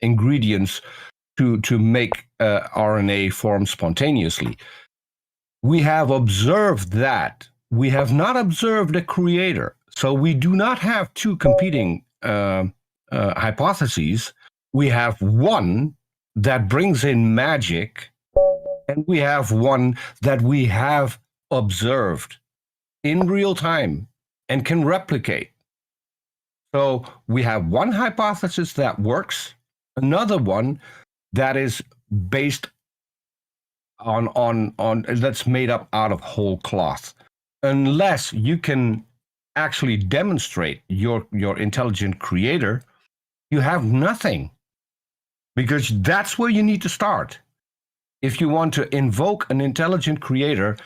ingredients to make RNA form spontaneously. We have observed that. We have not observed a creator. So we do not have two competing hypotheses. We have one that brings in magic, and we have one that we have observed in real time and can replicate. So we have one hypothesis that works, another one that is based on that's made up out of whole cloth. Unless you can actually demonstrate your intelligent creator, you have nothing, because that's where you need to start. If you want to invoke an intelligent creator,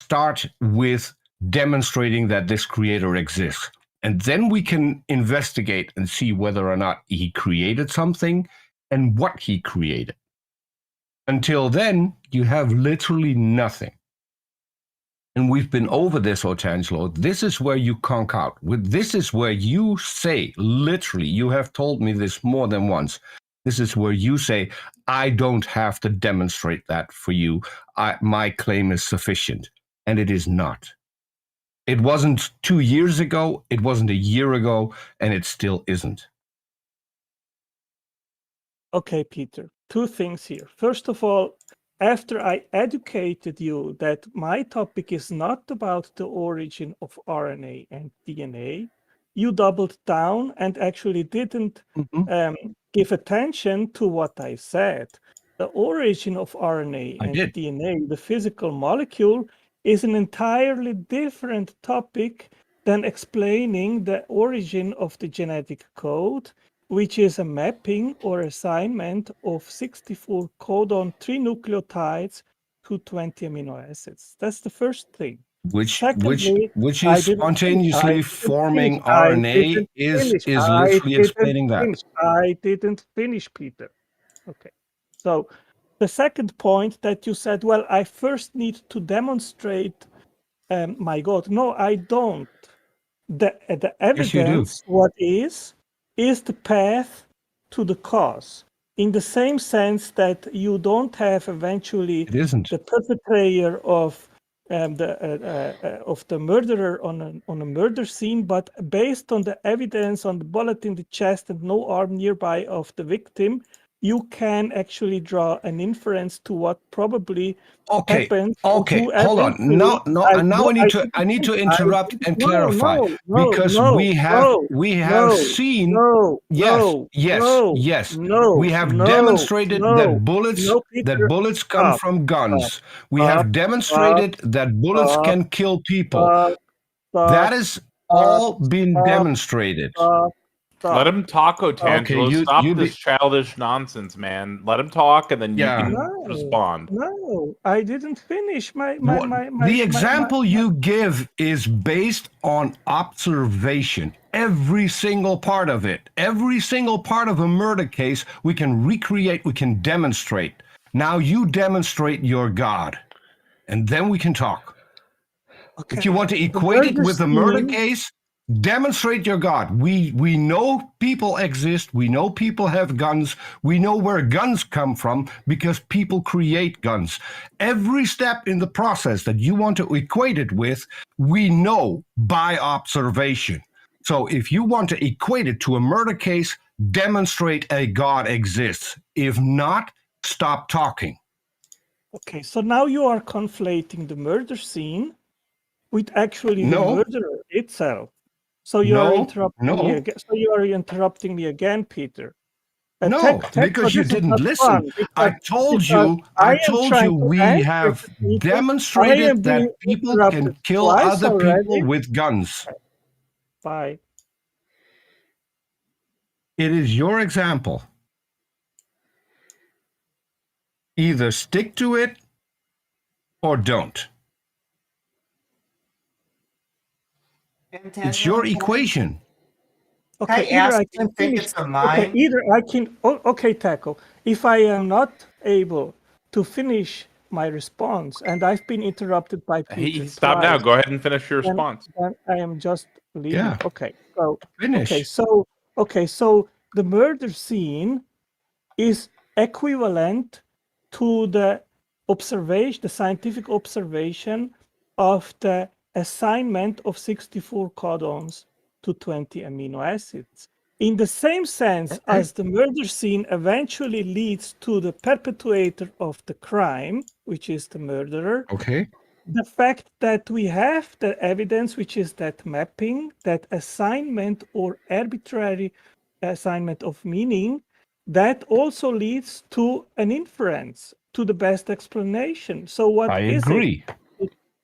start with demonstrating that this creator exists. And then we can investigate and see whether or not he created something and what he created. Until then, you have literally nothing. And we've been over this, Otangelo. This is where you conk out. This is where you say, literally, you have told me this more than once. This is where you say, I don't have to demonstrate that for you. My claim is sufficient. And it is not. It wasn't 2 years ago, it wasn't a year ago, and it still isn't. Okay, Peter, two things here. First of all, after I educated you that my topic is not about the origin of RNA and DNA, you doubled down and actually didn't give attention to what I said. The origin of RNA and DNA, the physical molecule, is an entirely different topic than explaining the origin of the genetic code, which is a mapping or assignment of 64 codon 3 nucleotides to 20 amino acids. That's the first thing. which Secondly, is spontaneously forming I RNA is I literally didn't explaining that. finish. I didn't finish, Peter. Okay. So the second point that you said, well, I first need to demonstrate my God. No, I don't. The evidence, what is the path to the cause. In the same sense that you don't have eventually the perpetrator of the murderer on a murder scene, but based on the evidence on the bullet in the chest and no arm nearby of the victim, you can actually draw an inference to what probably happened. Okay, hold on. Now I need to interrupt and clarify because we have seen. Yes. We have demonstrated that bullets come from guns. We have demonstrated that bullets can kill people. That is all been demonstrated. Let him talk, Otangelo. Okay, Stop this childish nonsense, man. Let him talk, and then you can respond. No, I didn't finish the example you give is based on observation. Every single part of it, every single part of a murder case, we can recreate, we can demonstrate. Now you demonstrate your God, and then we can talk. Okay. If you want to equate it with a murder case, demonstrate your God. We know people exist. We know people have guns. We know where guns come from because people create guns. Every step in the process that you want to equate it with, we know by observation. So if you want to equate it to a murder case, demonstrate a God exists. If not, stop talking. Okay, so now you are conflating the murder scene with actually the murderer itself. So you are interrupting me again. So you are interrupting me again, Peter. Because you didn't listen. I told you we have demonstrated that people can kill other people with guns. Bye. It is your example. Either stick to it or don't. It's your equation. Okay, either I can finish. Okay, either I can. Okay, Taco. If I am not able to finish my response, and I've been interrupted by Peter. Stop now. Go ahead and finish your response. Then I am just leaving. Yeah. Okay. So finish. So the murder scene is equivalent to the observation, the scientific observation of the assignment of 64 codons to 20 amino acids. In the same sense as the murder scene eventually leads to the perpetrator of the crime, which is the murderer. Okay. The fact that we have the evidence, which is that mapping, that assignment or arbitrary assignment of meaning, that also leads to an inference, to the best explanation. So what I is agree.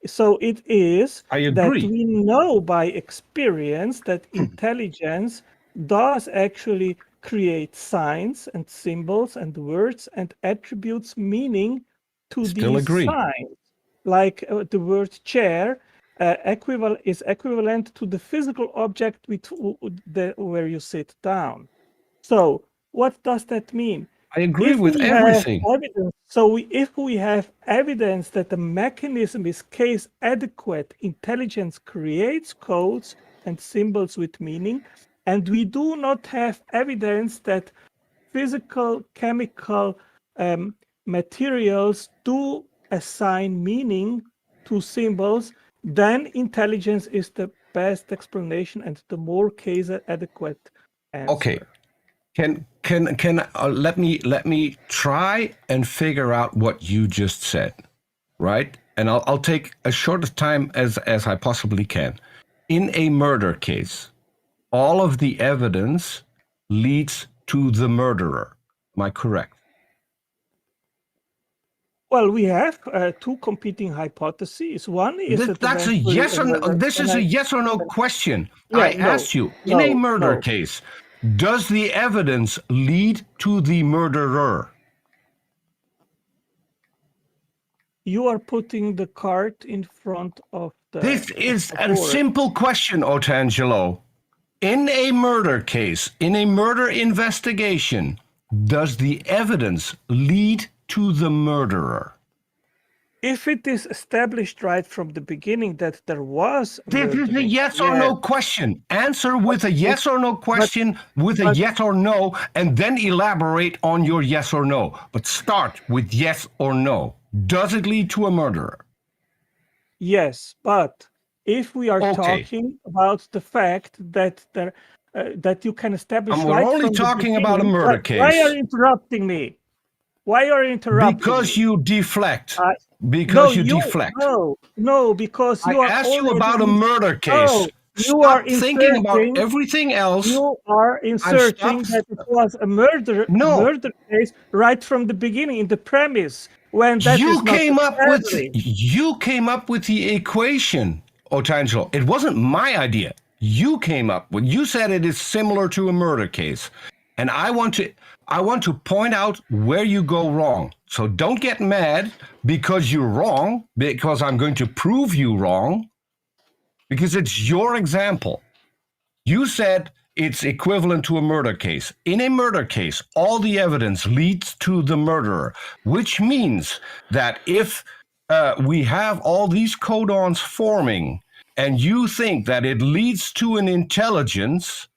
So it is that agree. we know by experience that intelligence does actually create signs and symbols and words and attributes meaning to these signs. Like the word chair is equivalent to the physical object where you sit down. So what does that mean? I agree with everything. If we have evidence that the mechanism is case adequate, intelligence creates codes and symbols with meaning, and we do not have evidence that physical, chemical materials do assign meaning to symbols, then intelligence is the best explanation and the more case adequate answer. Okay. Can let me try and figure out what you just said, right? And I'll take as short a time as I possibly can. In a murder case, all of the evidence leads to the murderer. Am I correct? Well, we have two competing hypotheses. One is that's a yes or no. This is a yes or no question. I asked you in a murder case. Does the evidence lead to the murderer? You are putting the cart in front of This is a simple question, Otangelo. In a murder case, in a murder investigation, does the evidence lead to the murderer? If it is established right from the beginning that there was this is a yes or no question. Answer with a yes or no question with a yes or no, and then elaborate on your yes or no. But start with yes or no. Does it lead to a murderer? Yes, but if we are talking about the fact that there that you can establish we're only talking about a murder case. Why are you interrupting me? Why are you interrupting because me? You deflect. Because you deflect. No, because you I asked you about a murder case. No, you Stop are thinking about everything else. You are inserting that it was a murder case right from the beginning in the premise when that you is not came up with you came up with the equation, Otangelo. It wasn't my idea. You came up with. You said it is similar to a murder case, and I want to point out where you go wrong. So don't get mad because you're wrong, because I'm going to prove you wrong, because it's your example. You said it's equivalent to a murder case. In a murder case, all the evidence leads to the murderer, which means that if we have all these codons forming and you think that it leads to an intelligence,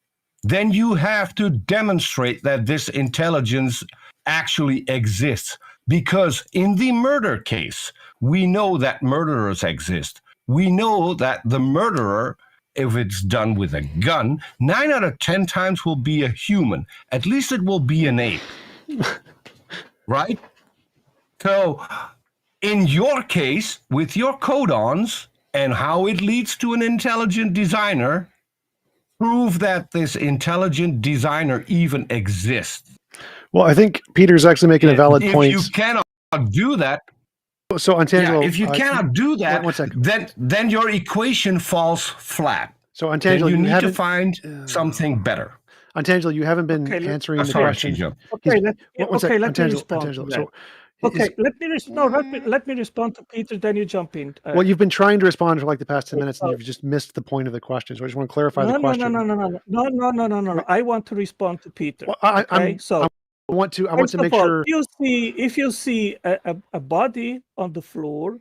then you have to demonstrate that this intelligence actually exists. Because in the murder case, we know that murderers exist. We know that the murderer, if it's done with a gun, 9 out of 10 times will be a human. At least it will be an ape. Right? So, in your case, with your codons and how it leads to an intelligent designer, prove that this intelligent designer even exists. Well, I think Peter's actually making a valid point. If you cannot do that, so Antangelo, if you cannot do that, then your equation falls flat. So Antangelo, you need to find something better. Antangelo, you haven't been answering the question. Let me respond. Let me respond to Peter, then you jump in. Well, you've been trying to respond for like the past 10 minutes, and you've just missed the point of the question. So I just want to clarify the question. No. I want to respond to Peter. Well, I want to make sure. If you see a body on the floor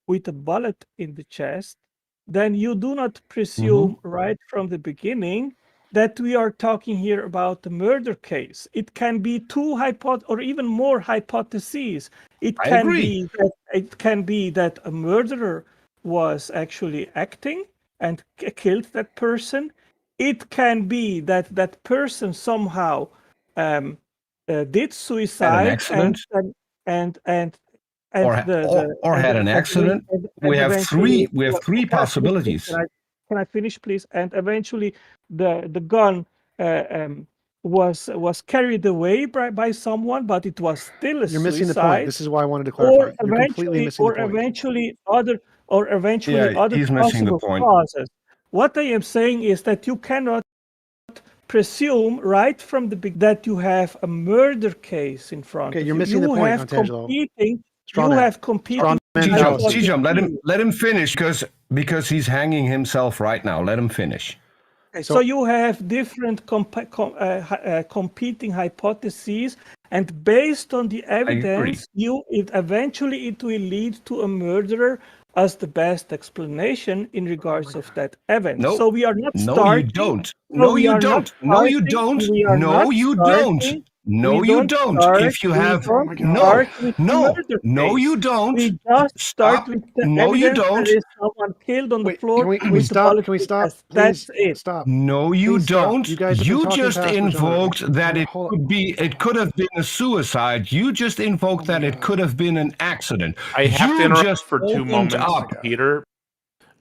with a bullet in the chest, then you do not presume right from the beginning that we are talking here about a murder case. It can be two or even more hypotheses. It can be that a murderer was actually acting and killed that person. It can be that that person somehow did suicide and had an accident. We have three possibilities. Can I finish, please? And eventually, the gun was carried away by someone, but it was still a suicide. You're missing the point. This is why I wanted to clarify. You're completely missing the point. Eventually other possible causes. What I am saying is that you cannot presume right from the beginning that you have a murder case in front of you. You're missing the point, Antangelo. You have competing. TJump, let him finish because he's hanging himself right now. Let him finish. Okay, so you have different competing hypotheses, and based on the evidence, it will lead to a murderer as the best explanation in regards of that event. No, so we are not starting. No, you don't. No, you don't. No, you don't. No, you don't. No, you don't. If you have no, you don't. We just start with the evidence you don't. There is someone killed on the floor. Can we stop? Can we stop? That's it. Stop. No, you don't. You just invoked that it could have been a suicide. You just invoked that it could have been an accident. I have to interrupt for 2 moments, Peter.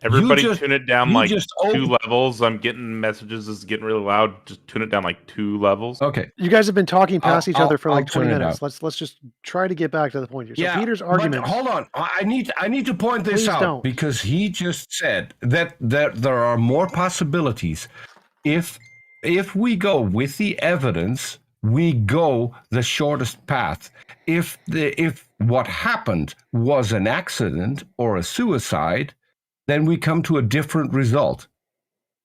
Everybody tune it down like 2 levels. I'm getting messages. This is getting really loud. Just tune it down like 2 levels. Okay. You guys have been talking past each other for like 20 minutes. Let's just try to get back to the point here. So Peter's argument. Hold on. I need to point this out because he just said that there are more possibilities. If we go with the evidence, we go the shortest path. If what happened was an accident or a suicide, then we come to a different result.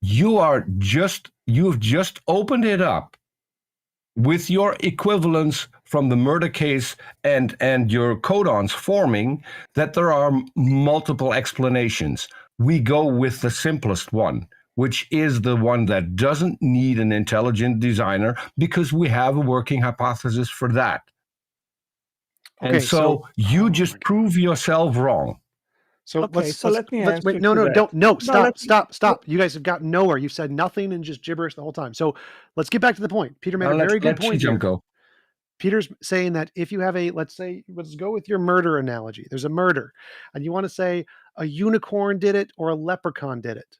You've just opened it up with your equivalence from the murder case and your codons forming that there are multiple explanations. We go with the simplest one, which is the one that doesn't need an intelligent designer, because we have a working hypothesis for that. Okay, and so you just prove yourself wrong. So okay, let me answer. Wait, stop. You guys have gotten nowhere. You've said nothing and just gibberish the whole time. So let's get back to the point. Peter made a very good point here. Go. Peter's saying that if you have let's go with your murder analogy. There's a murder, and you want to say a unicorn did it or a leprechaun did it.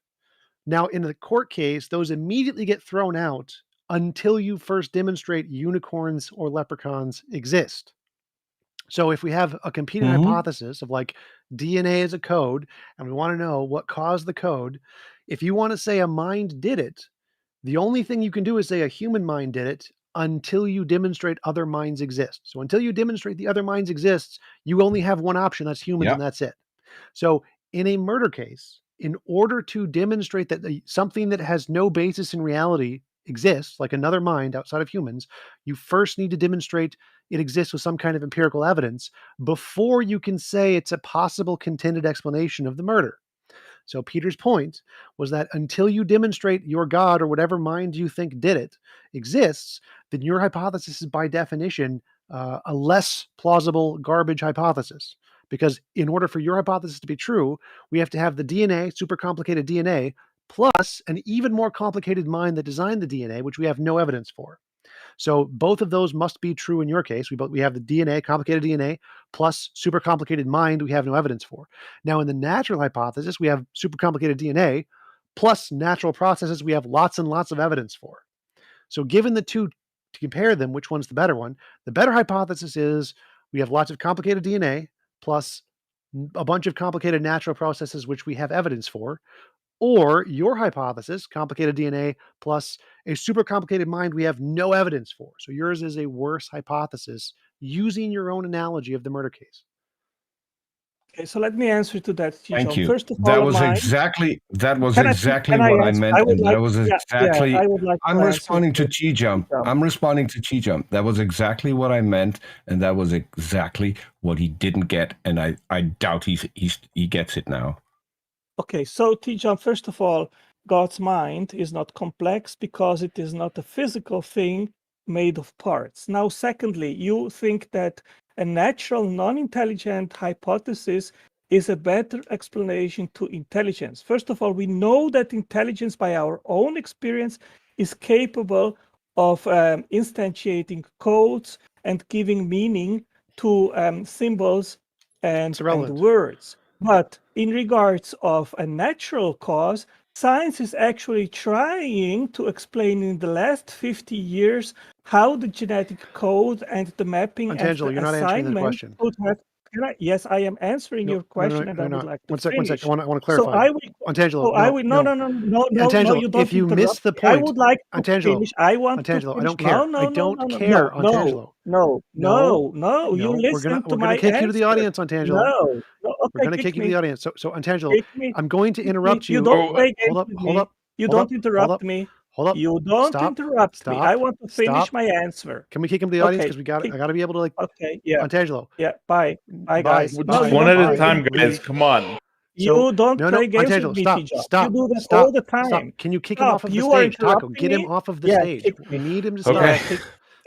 Now, in the court case, those immediately get thrown out until you first demonstrate unicorns or leprechauns exist. So if we have a competing hypothesis of like DNA is a code, and we want to know what caused the code, if you want to say a mind did it, the only thing you can do is say a human mind did it until you demonstrate other minds exist. So until you demonstrate the other minds exists, you only have one option, that's humans, and that's it. So in a murder case, in order to demonstrate that something that has no basis in reality exists, like another mind outside of humans, you first need to demonstrate it exists with some kind of empirical evidence before you can say it's a possible contended explanation of the murder. So Peter's point was that until you demonstrate your God or whatever mind you think did it exists, then your hypothesis is by definition a less plausible garbage hypothesis. Because in order for your hypothesis to be true, we have to have the DNA, super complicated DNA, plus an even more complicated mind that designed the DNA, which we have no evidence for. So both of those must be true in your case. We have the DNA, complicated DNA, plus super complicated mind we have no evidence for. Now, in the natural hypothesis, we have super complicated DNA, plus natural processes we have lots and lots of evidence for. So given the two, to compare them, which one's the better one? The better hypothesis is we have lots of complicated DNA, plus a bunch of complicated natural processes which we have evidence for. Or your hypothesis, complicated DNA plus a super complicated mind we have no evidence for. So yours is a worse hypothesis using your own analogy of the murder case. Okay, so let me answer to that. Thank you. First of all, that was exactly what I meant. I'm responding to TJump. I'm responding to TJump. That was exactly what I meant, and that was exactly what he didn't get, and I doubt he gets it now. Okay, so TJump, first of all, God's mind is not complex because it is not a physical thing made of parts. Now, secondly, you think that a natural non-intelligent hypothesis is a better explanation to intelligence. First of all, we know that intelligence, by our own experience, is capable of instantiating codes and giving meaning to symbols and words. But in regards of a natural cause, science is actually trying to explain in the last 50 years how the genetic code and the mapping and Angelo, the you're not answering the question. Yes, I am answering your question, and I would like to finish. One sec. I want to clarify. So I will, Angelo, no, you don't if you miss the point, I would like to finish. I want to finish. I don't care. I don't care, Angelo. No, you listen to my answer. We're going to kick you to the audience, Angelo. No, okay, we're going to kick you to the audience. So Angelo, I'm going to interrupt you. You don't play games hold with me. You don't interrupt me. Hold up. You don't interrupt me. I want to finish my answer. Can we kick him to the audience? Because I got to be able to Okay, yeah. Angelo. Yeah, bye, guys. One at a time, guys. Come on. You don't play games with me, TJump. Stop. You do that all the time. Stop. Can you kick him off of the stage, Taco? Get him off of the stage. We need him to stop.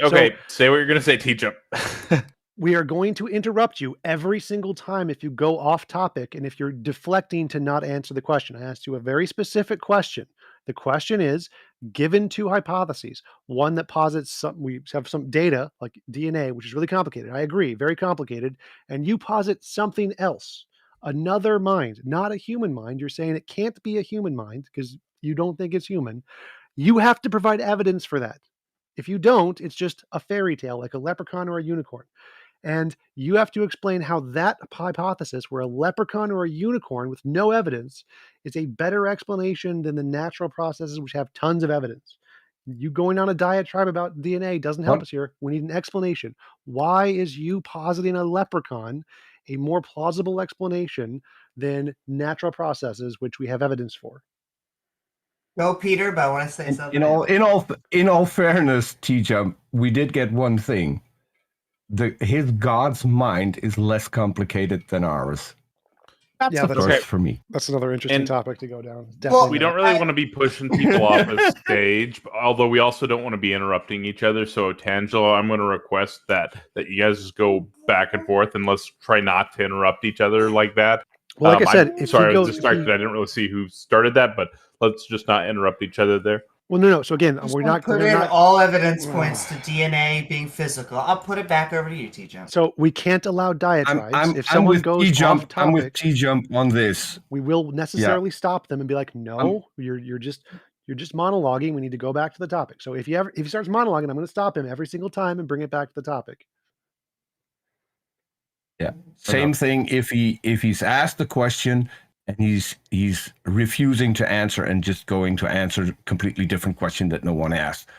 Okay, say what you're going to say, TJump. We are going to interrupt you every single time if you go off topic and if you're deflecting to not answer the question. I asked you a very specific question. The question is, given two hypotheses, one that posits we have some data like DNA, which is really complicated. I agree, very complicated. And you posit something else, another mind, not a human mind. You're saying it can't be a human mind because you don't think it's human. You have to provide evidence for that. If you don't, it's just a fairy tale like a leprechaun or a unicorn. And you have to explain how that hypothesis, where a leprechaun or a unicorn with no evidence, is a better explanation than the natural processes which have tons of evidence. You going on a diatribe about DNA doesn't help us here. We need an explanation. Why is you positing a leprechaun a more plausible explanation than natural processes, which we have evidence for. Go, Peter, but I want to say something. In all fairness, TJump, we did get one thing. His God's mind is less complicated than ours. That's the first for me. That's another interesting topic to go down. Definitely we don't really want to be pushing people off the stage, although we also don't want to be interrupting each other. So, Tangelo, I'm going to request that you guys just go back and forth, and let's try not to interrupt each other like that. Well, like I said, I was distracted. I didn't really see who started that, but let's just not interrupt each other there. Well, no. So again, we're not put in all evidence points to DNA being physical. I'll put it back over to you, TJump. So we can't allow diatribes. If someone goes off topic, I'm with TJump on this. We will necessarily stop them and be like, "No, you're just monologuing. We need to go back to the topic." So if he starts monologuing, I'm going to stop him every single time and bring it back to the topic. Yeah. Same thing if he's asked the question and he's refusing to answer and just going to answer a completely different question that no one asked,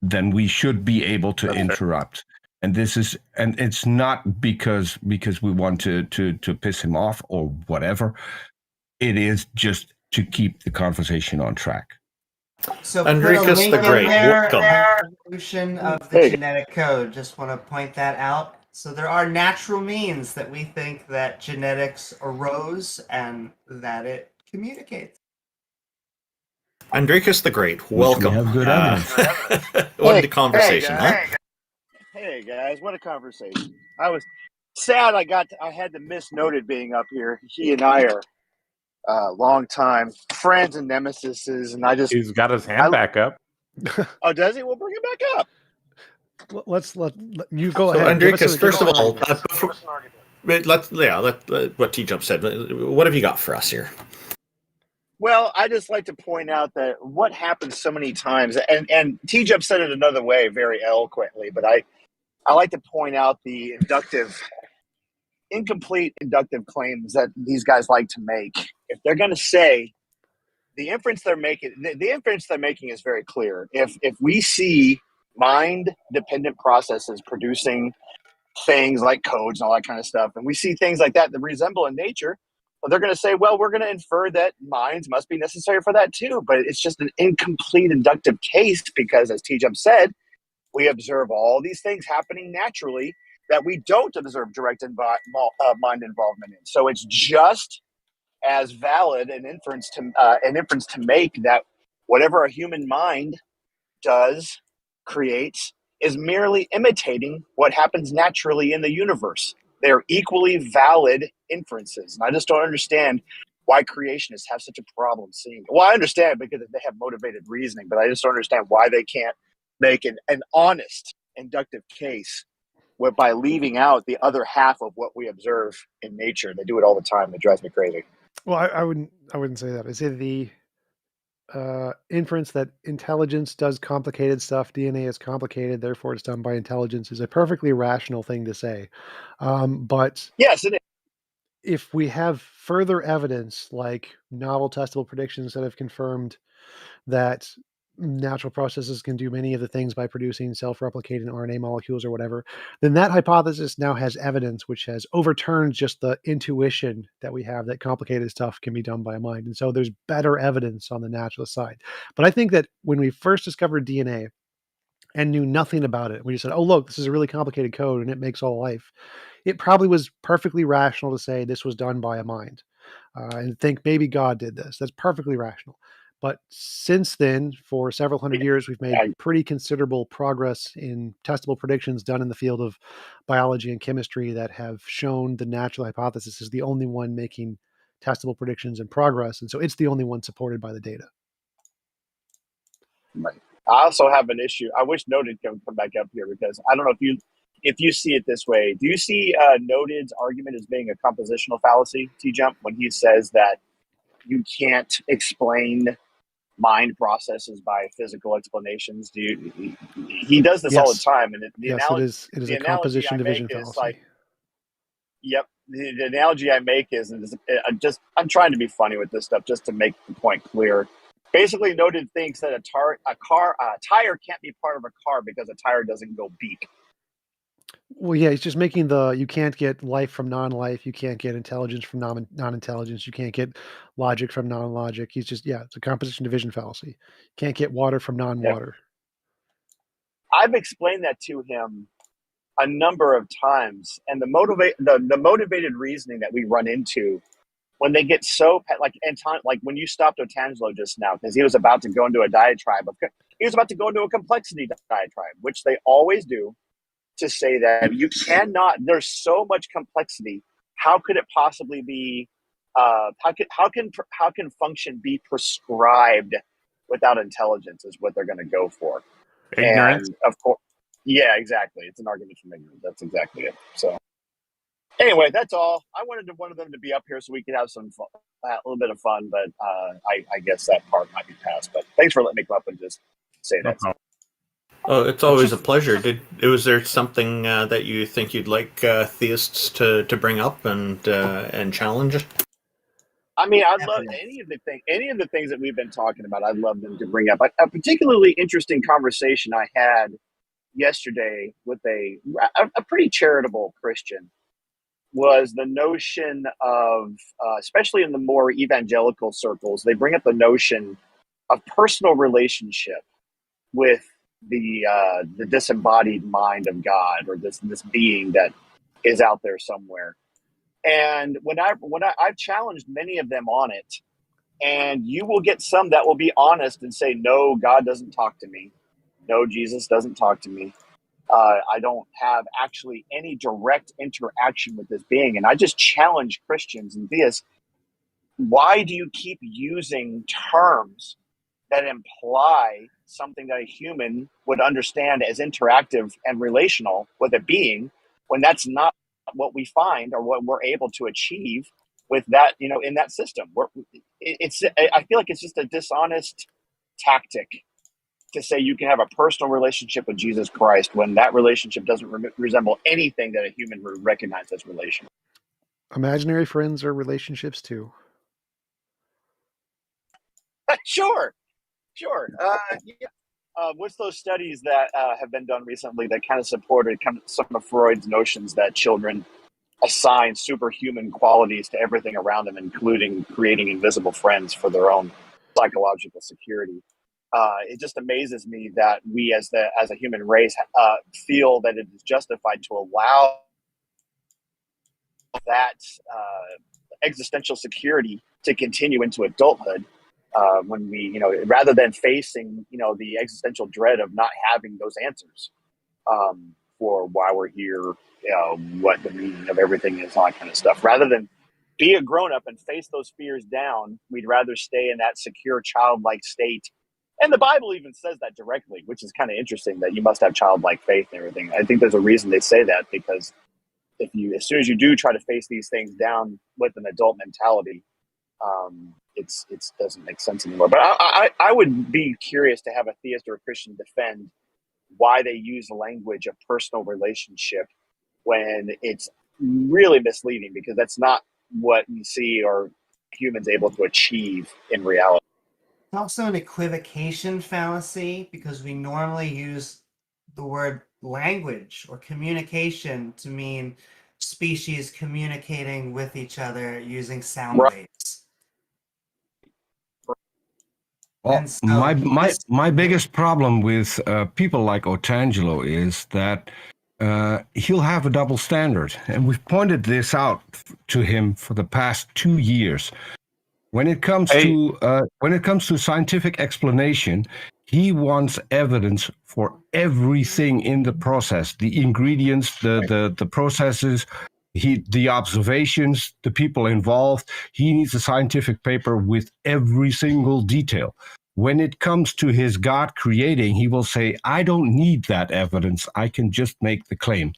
then we should be able to interrupt. And it's not because we want to piss him off or whatever. It is just to keep the conversation on track. So Enricus the Great, evolution of the genetic code. Just want to point that out. So there are natural means that we think that genetics arose and that it communicates. Andricus the Great, welcome. We have good evidence. What a conversation, huh? Hey guys, what a conversation. I was sad I had to miss Noted being up here. He and I are long time friends and nemesises, and he's got his hand back up. Oh, does he? We'll bring him back up. Let's let you go ahead. Andricus, first of all, let what TJump said. What have you got for us here? Well, I just like to point out that what happens so many times, and TJump said it another way very eloquently, but I like to point out the incomplete inductive claims that these guys like to make. If they're going to say the inference they're making is very clear. If we see mind-dependent processes producing things like codes and all that kind of stuff, and we see things like that resemble in nature, well, they're going to say, well, we're going to infer that minds must be necessary for that too. But it's just an incomplete inductive case because, as TJump said, we observe all these things happening naturally that we don't observe direct mind involvement in. So it's just as valid an inference to make that whatever a human mind does, creates, is merely imitating what happens naturally in the universe. They're equally valid inferences. And I just don't understand why creationists have such a problem seeing it. Well, I understand because they have motivated reasoning, but I just don't understand why they can't make an honest inductive case by leaving out the other half of what we observe in nature. They do it all the time. It drives me crazy. Well, I wouldn't say that. I say the inference that intelligence does complicated stuff, DNA is complicated, therefore it's done by intelligence, is a perfectly rational thing to say. But yes, it is. If we have further evidence, like novel testable predictions that have confirmed that natural processes can do many of the things by producing self-replicating RNA molecules or whatever, then that hypothesis now has evidence which has overturned just the intuition that we have that complicated stuff can be done by a mind. And so there's better evidence on the naturalist side. But I think that when we first discovered DNA and knew nothing about it, we just said, oh, look, this is a really complicated code and it makes all life. It probably was perfectly rational to say this was done by a mind and think maybe God did this. That's perfectly rational. But since then, for several hundred years, we've made pretty considerable progress in testable predictions done in the field of biology and chemistry that have shown the natural hypothesis is the only one making testable predictions in progress. And so it's the only one supported by the data. Right. I also have an issue. I wish Noted can come back up here because I don't know if you see it this way. Do you see Noted's argument as being a compositional fallacy, TJump, when he says that you can't explain mind processes by physical explanations? He does this all the time, and it is a composition division fallacy. Like, yep, the analogy I make is I'm trying to be funny with this stuff just to make the point clear. Basically, Noted thinks that a tire can't be part of a car because a tire doesn't go beep. Well, yeah, he's just making you can't get life from non-life, you can't get intelligence from non-intelligence, you can't get logic from non-logic. He's just, it's a composition division fallacy. Can't get water from non-water. I've explained that to him a number of times, and the motivated reasoning that we run into when they get so like when you stopped Otangelo just now, because he was about to go into a diatribe. He was about to go into a complexity diatribe, which they always do, to say that you cannot. There's so much complexity. How could it possibly be? How can function be prescribed without intelligence? Is what they're going to go for. Ignorance. And of course, yeah, exactly. It's an argument from ignorance. That's exactly it. So. Anyway, that's all. I wanted one of them to be up here so we could have some fun, a little bit of fun, but I guess that part might be past. But thanks for letting me come up and just say that. Oh, it's always a pleasure. Was there something that you think you'd like theists to bring up and challenge? I mean, I'd love any of the things that we've been talking about. I'd love them to bring up. A particularly interesting conversation I had yesterday with a pretty charitable Christian was the notion of, especially in the more evangelical circles, they bring up the notion of personal relationship with the disembodied mind of God, or this being that is out there somewhere. And when I've challenged many of them on it, and you will get some that will be honest and say, no, God doesn't talk to me. No, Jesus doesn't talk to me. I don't have actually any direct interaction with this being. And I just challenge Christians and theists. Why do you keep using terms that imply something that a human would understand as interactive and relational with a being, when that's not what we find or what we're able to achieve with that, in that system? I feel like it's just a dishonest tactic to say you can have a personal relationship with Jesus Christ when that relationship doesn't resemble anything that a human would recognize as relational. Imaginary friends are relationships too. Sure. Yeah. What's those studies that have been done recently that kind of supported some of Freud's notions that children assign superhuman qualities to everything around them, including creating invisible friends for their own psychological security? It just amazes me that we, as a human race, feel that it is justified to allow that existential security to continue into adulthood. When we, rather than facing, the existential dread of not having those answers for why we're here, what the meaning of everything is, all that kind of stuff. Rather than be a grown-up and face those fears down, we'd rather stay in that secure, childlike state. And the Bible even says that directly, which is kind of interesting, that you must have childlike faith and everything. I think there's a reason they say that, because as soon as you do try to face these things down with an adult mentality, it doesn't make sense anymore. But I would be curious to have a theist or a Christian defend why they use the language of personal relationship when it's really misleading, because that's not what we see or humans able to achieve in reality. It's also an equivocation fallacy, because we normally use the word language or communication to mean species communicating with each other using sound waves. Well, so my biggest problem with people like Otangelo is that he'll have a double standard, and we've pointed this out to him for the past 2 years. When it comes to scientific explanation, he wants evidence for everything in the process: the ingredients, the processes, the observations, the people involved. He needs a scientific paper with every single detail. When it comes to his God creating, he will say, I don't need that evidence. I can just make the claim.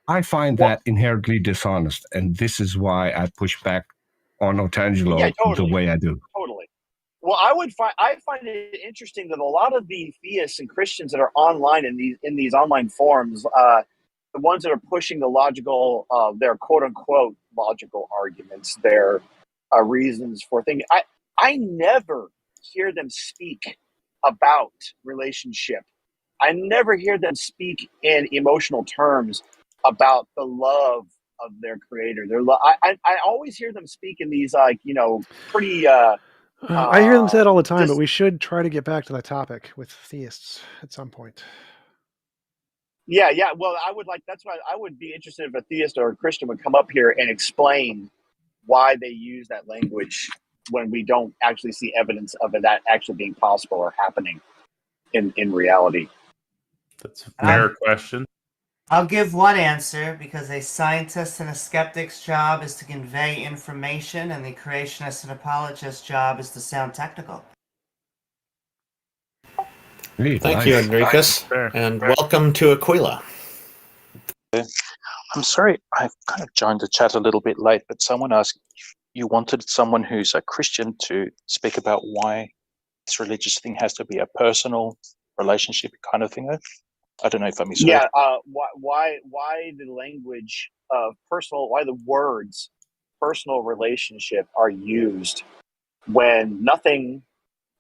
I find that inherently dishonest, and this is why I push back on Otangelo the way I do. Totally. Well, I find it interesting that a lot of the theists and Christians that are online in these online forums, the ones that are pushing the logical, their quote unquote logical arguments, their reasons for thinking, I never hear them speak about relationship. I never hear them speak in emotional terms about the love of their creator. I always hear them speak in these pretty. I hear them say it all the time, but we should try to get back to that topic with theists at some point. Yeah. Well, that's why I would be interested if a theist or a Christian would come up here and explain why they use that language when we don't actually see evidence of that actually being possible or happening in reality. That's a fair question. I'll give one answer, because a scientist and a skeptic's job is to convey information, and the creationist and apologist's job is to sound technical. Thank you, Enriquez, and welcome to Aquila. I'm sorry, I kind of joined the chat a little bit late, but someone asked you wanted someone who's a Christian to speak about why this religious thing has to be a personal relationship kind of thing. I don't know if I misheard. Yeah, why the language of personal, why the words personal relationship are used when nothing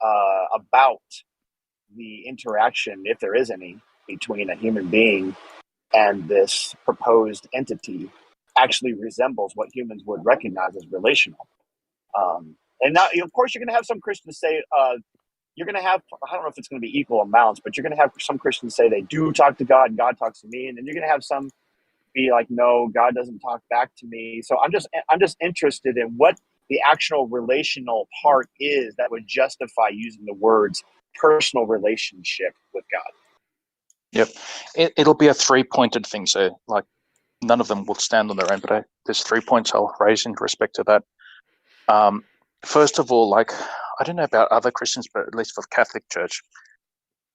about the interaction, if there is any, between a human being and this proposed entity actually resembles what humans would recognize as relational. And now, of course, you're going to have some Christians say, you're going to have, I don't know if it's going to be equal amounts, but you're going to have some Christians say they do talk to God and God talks to me. And then you're going to have some be like, no, God doesn't talk back to me. So I'm just interested in what the actual relational part is that would justify using the words personal relationship with God. Yep. It'll be a 3-pointed thing. So like none of them will stand on their own, but there's 3 points I'll raise in respect to that. First of all, like, I don't know about other Christians, but at least for the Catholic Church,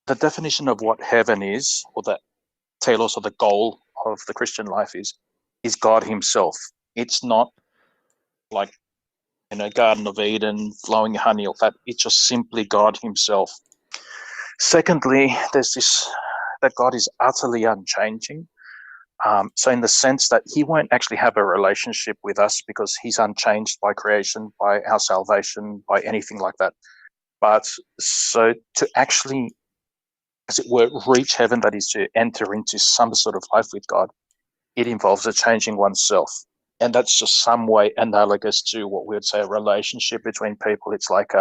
the definition of what heaven is, or the telos, or the goal of the Christian life is God himself. It's not like, Garden of Eden, flowing honey, or that. It's just simply God himself. Secondly, there's this, that God is utterly unchanging. So in the sense that he won't actually have a relationship with us because he's unchanged by creation, by our salvation, by anything like that. But so to actually, as it were, reach heaven, that is to enter into some sort of life with God, it involves a changing oneself. And that's just some way analogous to what we would say a relationship between people. It's like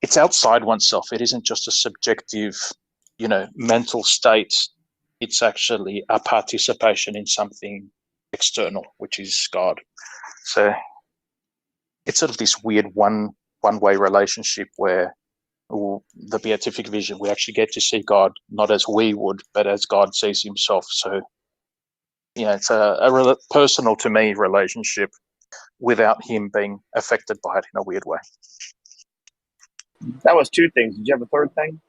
it's outside oneself. It isn't just a subjective, mental state. It's actually a participation in something external, which is God. So it's sort of this weird one-way relationship where the beatific vision, we actually get to see God not as we would, but as God sees himself. So, it's a personal to me relationship without him being affected by it in a weird way. That was 2 things. Did you have a third thing?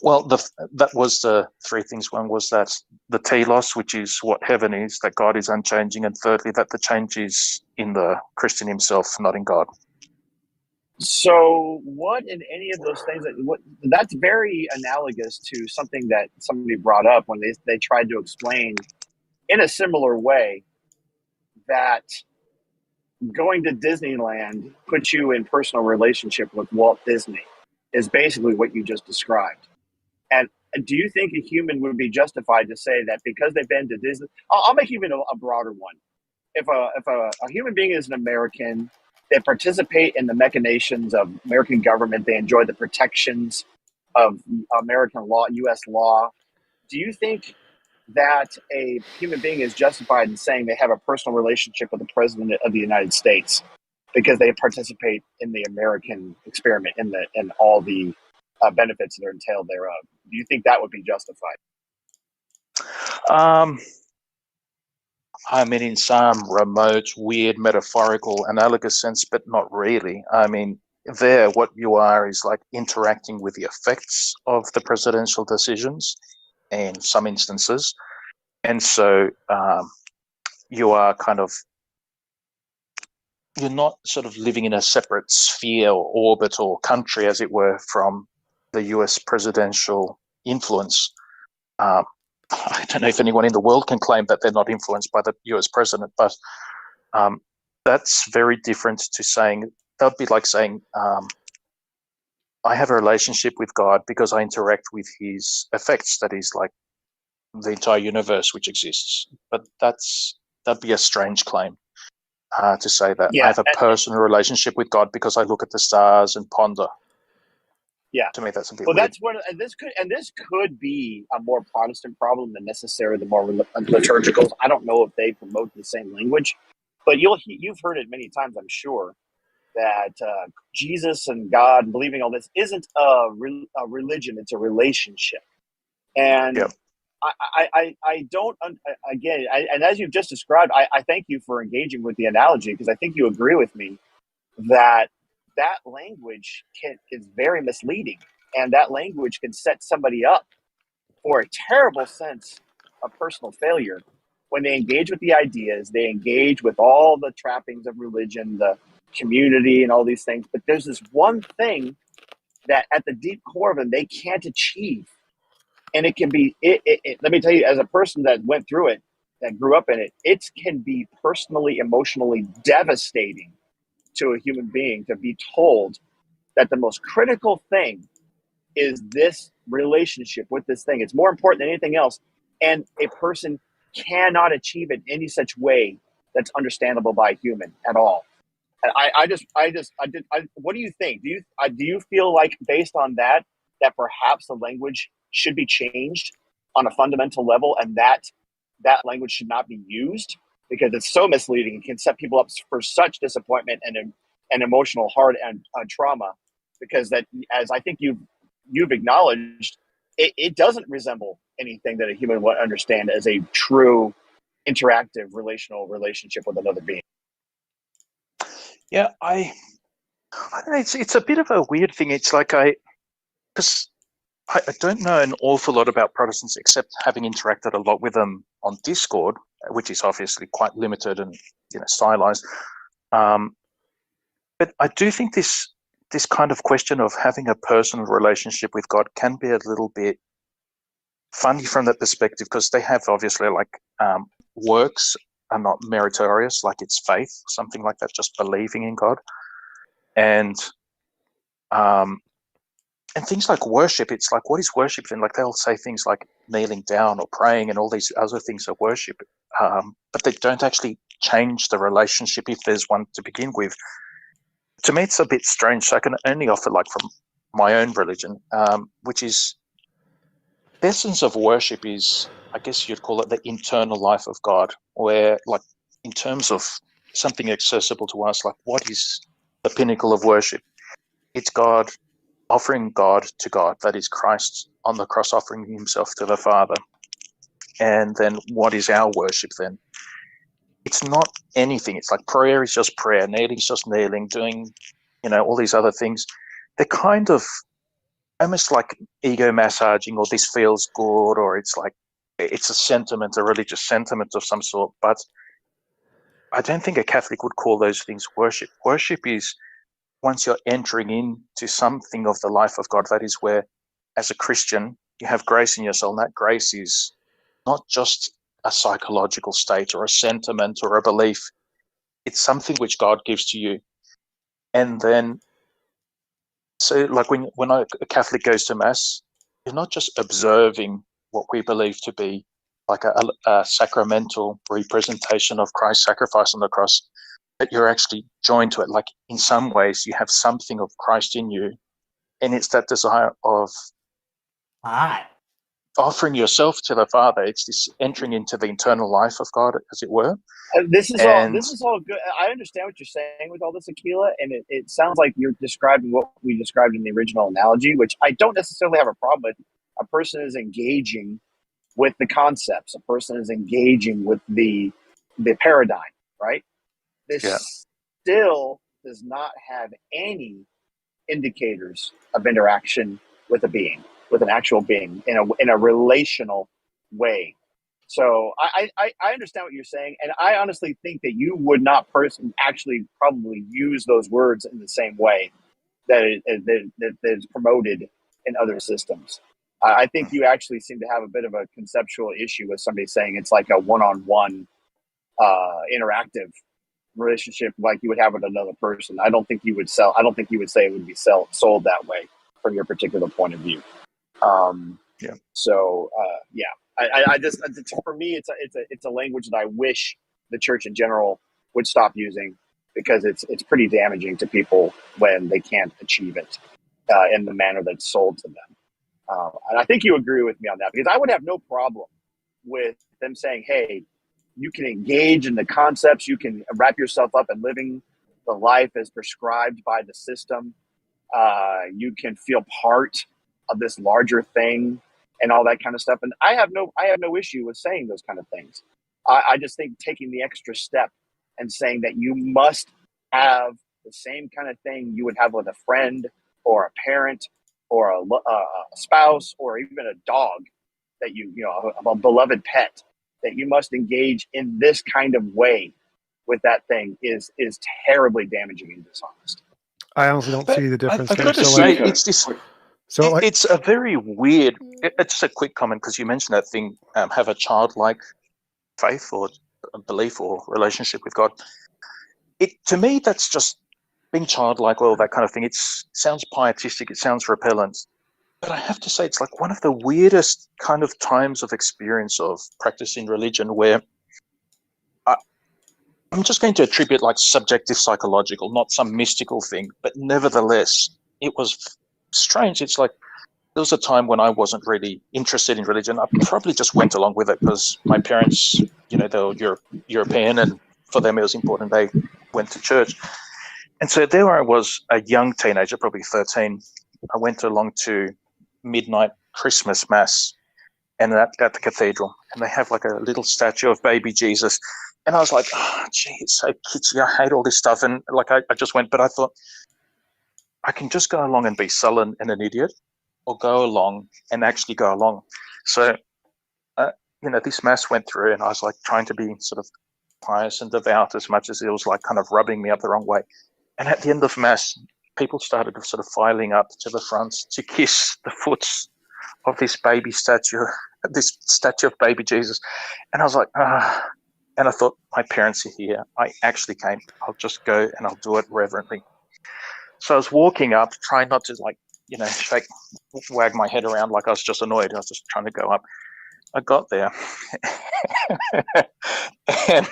Well, that was the 3 things. One was that the telos, which is what heaven is, that God is unchanging, and thirdly, that the change is in the Christian himself, not in God. So what in any of those things, that's very analogous to something that somebody brought up when they tried to explain in a similar way that going to Disneyland puts you in personal relationship with Walt Disney is basically what you just described. And do you think a human would be justified to say that because they've been to Disney? I'll make even a broader one. If a human being is an American, they participate in the machinations of American government, they enjoy the protections of American law, U.S. law. Do you think that a human being is justified in saying they have a personal relationship with the President of the United States because they participate in the American experiment and all the benefits that are entailed thereof? Do you think that would be justified? I mean, in some remote, weird, metaphorical, analogous sense, but not really. I mean, there, what you are is like interacting with the effects of the presidential decisions in some instances. And so you are kind of, you're not sort of living in a separate sphere or orbit or country, as it were, from the US presidential influence. I don't know if anyone in the world can claim that they're not influenced by the US president, but that's very different to saying, that would be like saying, I have a relationship with God because I interact with his effects, that is like the entire universe which exists. But that'd be a strange claim to say that I have a personal relationship with God because I look at the stars and ponder. Yeah, to me that's a bit well, weird. that's one, and this could be a more Protestant problem than necessarily the more liturgicals. I don't know if they promote the same language, but you've heard it many times, I'm sure, that Jesus and God, believing all this, isn't a religion; it's a relationship. And Yep. I don't again, and as you've just described, I thank you for engaging with the analogy, because I think you agree with me that language is very misleading, and that language can set somebody up for a terrible sense of personal failure when they engage with the ideas, they engage with all the trappings of religion, the community, and all these things. But there's this one thing that at the deep core of them they can't achieve, and it can be. Let me tell you, as a person that went through it, that grew up in it, it can be personally, emotionally devastating to a human being to be told that the most critical thing is this relationship with this thing. It's more important than anything else. And a person cannot achieve it in any such way that's understandable by a human at all. And what do you think? Do you feel like, based on that perhaps the language should be changed on a fundamental level, and that language should not be used because it's so misleading and can set people up for such disappointment and emotional heart and trauma? Because that, as I think you've acknowledged, it doesn't resemble anything that a human would understand as a true interactive relational relationship with another being. Yeah, I don't know, it's a bit of a weird thing. It's like because I don't know an awful lot about Protestants, except having interacted a lot with them on Discord, which is obviously quite limited and stylized. But I do think this kind of question of having a personal relationship with God can be a little bit funny from that perspective, because they have obviously works are not meritorious, like it's faith, something like that, just believing in God, and things like worship. It's like, what is worship? And like they'll say things like kneeling down or praying and all these other things are worship, but they don't actually change the relationship if there's one to begin with. To me, it's a bit strange. So I can only offer from my own religion, which is the essence of worship is, I guess you'd call it the internal life of God, where in terms of something accessible to us, what is the pinnacle of worship? It's God offering God to God, that is Christ on the cross offering himself to the Father. And then what is our worship then? It's not anything. It's like prayer is just prayer, kneeling is just kneeling, doing, all these other things. They're kind of almost like ego massaging, or this feels good, or it's like it's a sentiment, a religious sentiment of some sort. But I don't think a Catholic would call those things worship. Worship is once you're entering into something of the life of God, that is where, as a Christian, you have grace in your soul, and that grace is not just a psychological state or a sentiment or a belief. It's something which God gives to you. And then, so when a Catholic goes to Mass, you're not just observing what we believe to be like a sacramental representation of Christ's sacrifice on the cross, but you're actually joined to it. Like in some ways, you have something of Christ in you, and it's that desire of offering yourself to the Father. It's this entering into the eternal life of God, as it were. This is all good. I understand what you're saying with all this, Aquila, and it sounds like you're describing what we described in the original analogy, which I don't necessarily have a problem with. A person is engaging with the concepts. A person is engaging with the paradigm, right? This still does not have any indicators of interaction with a being, with an actual being in a relational way. So I understand what you're saying, and I honestly think that you would not actually probably use those words in the same way that is promoted in other systems. I think you actually seem to have a bit of a conceptual issue with somebody saying it's like a one-on-one interactive relationship like you would have with another person. I don't think you would say it would be sold that way from your particular point of view. So yeah. I just, for me, it's a language that I wish the church in general would stop using, because it's pretty damaging to people when they can't achieve it in the manner that's sold to them. And I think you agree with me on that, because I would have no problem with them saying, hey, you can engage in the concepts, you can wrap yourself up in living the life as prescribed by the system. You can feel part of this larger thing and all that kind of stuff. And I have no issue with saying those kind of things. I just think taking the extra step and saying that you must have the same kind of thing you would have with a friend or a parent or a spouse or even a dog, that you know, a beloved pet, that you must engage in this kind of way with that thing is terribly damaging and dishonest. I honestly don't see the difference. I've got to say, it's this. So like, it's a very weird. It's just a quick comment, because you mentioned that thing. Have a childlike faith or belief or relationship with God. To me, that's just being childlike, all that kind of thing. It sounds pietistic. It sounds repellent. But I have to say, it's like one of the weirdest kind of times of experience of practicing religion, where I'm just going to attribute like subjective psychological, not some mystical thing, but nevertheless, it was strange. It's like there was a time when I wasn't really interested in religion. I probably just went along with it because my parents, you know, they were European, and for them it was important they went to church. And so there I was, a young teenager, probably 13. I went along to midnight Christmas mass, and at the cathedral, and they have like a little statue of baby Jesus. And I was like, oh, gee, it's so kitschy. I hate all this stuff. And like, I just went, but I thought, I can just go along and be sullen and an idiot, or go along and actually go along. So, you know, this mass went through, and I was like trying to be sort of pious and devout as much as it was like kind of rubbing me up the wrong way. And at the end of mass, people started sort of filing up to the front to kiss the foots of this baby statue, this statue of baby Jesus. And I was like, and I thought, my parents are here. I actually came. I'll just go and I'll do it reverently. So I was walking up, trying not to like, you know, wag my head around like I was just annoyed. I was just trying to go up. I got there and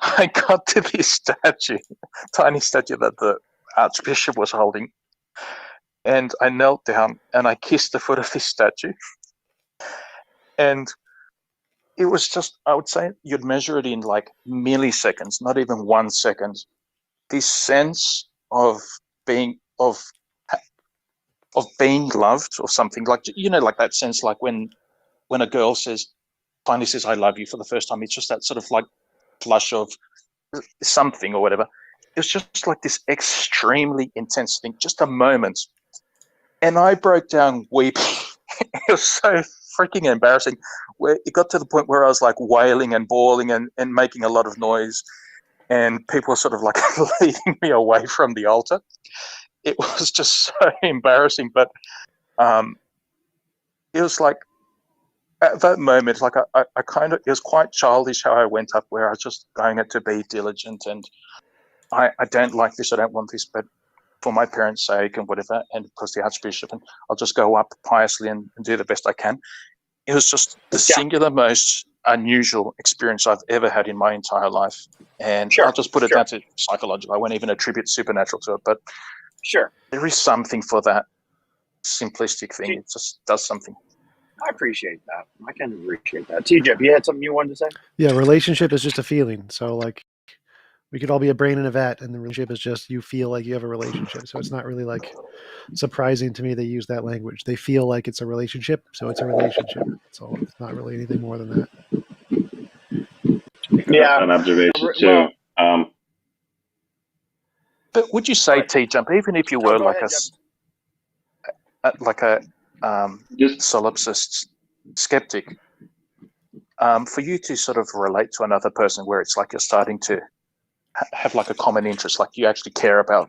I got to this statue, tiny statue that the Archbishop was holding. And I knelt down and I kissed the foot of this statue. And it was just, I would say you'd measure it in like milliseconds, not even 1 second. This sense of being loved or something, like, you know, like that sense, like when a girl finally says, I love you for the first time, it's just that sort of like flush of something or whatever. It was just like this extremely intense thing, just a moment. And I broke down weeping. It was so freaking embarrassing, where it got to the point where I was like wailing and bawling and making a lot of noise, and people were sort of like leading me away from the altar. It was just so embarrassing, but it was like at that moment, like I kind of, it was quite childish how I went up, where I was just going to be diligent, and I don't like this, I don't want this, but for my parents' sake and whatever, and because the Archbishop, and I'll just go up piously and do the best I can. It was just the singular most unusual experience I've ever had in my entire life. And I'll just put it down to psychological. I won't even attribute supernatural to it, but there is something for that simplistic thing. It just does something. I appreciate that. I can appreciate that. TJump, you had something you wanted to say? Yeah, relationship is just a feeling. So like, we could all be a brain in a vat, and the relationship is just you feel like you have a relationship. So it's not really like surprising to me they use that language. They feel like it's a relationship, so it's a relationship. So it's not really anything more than that. Yeah, an observation too. But would you say, TJump, even if you were like a solipsist skeptic, for you to sort of relate to another person, where it's like you're starting to have like a common interest, like you actually care about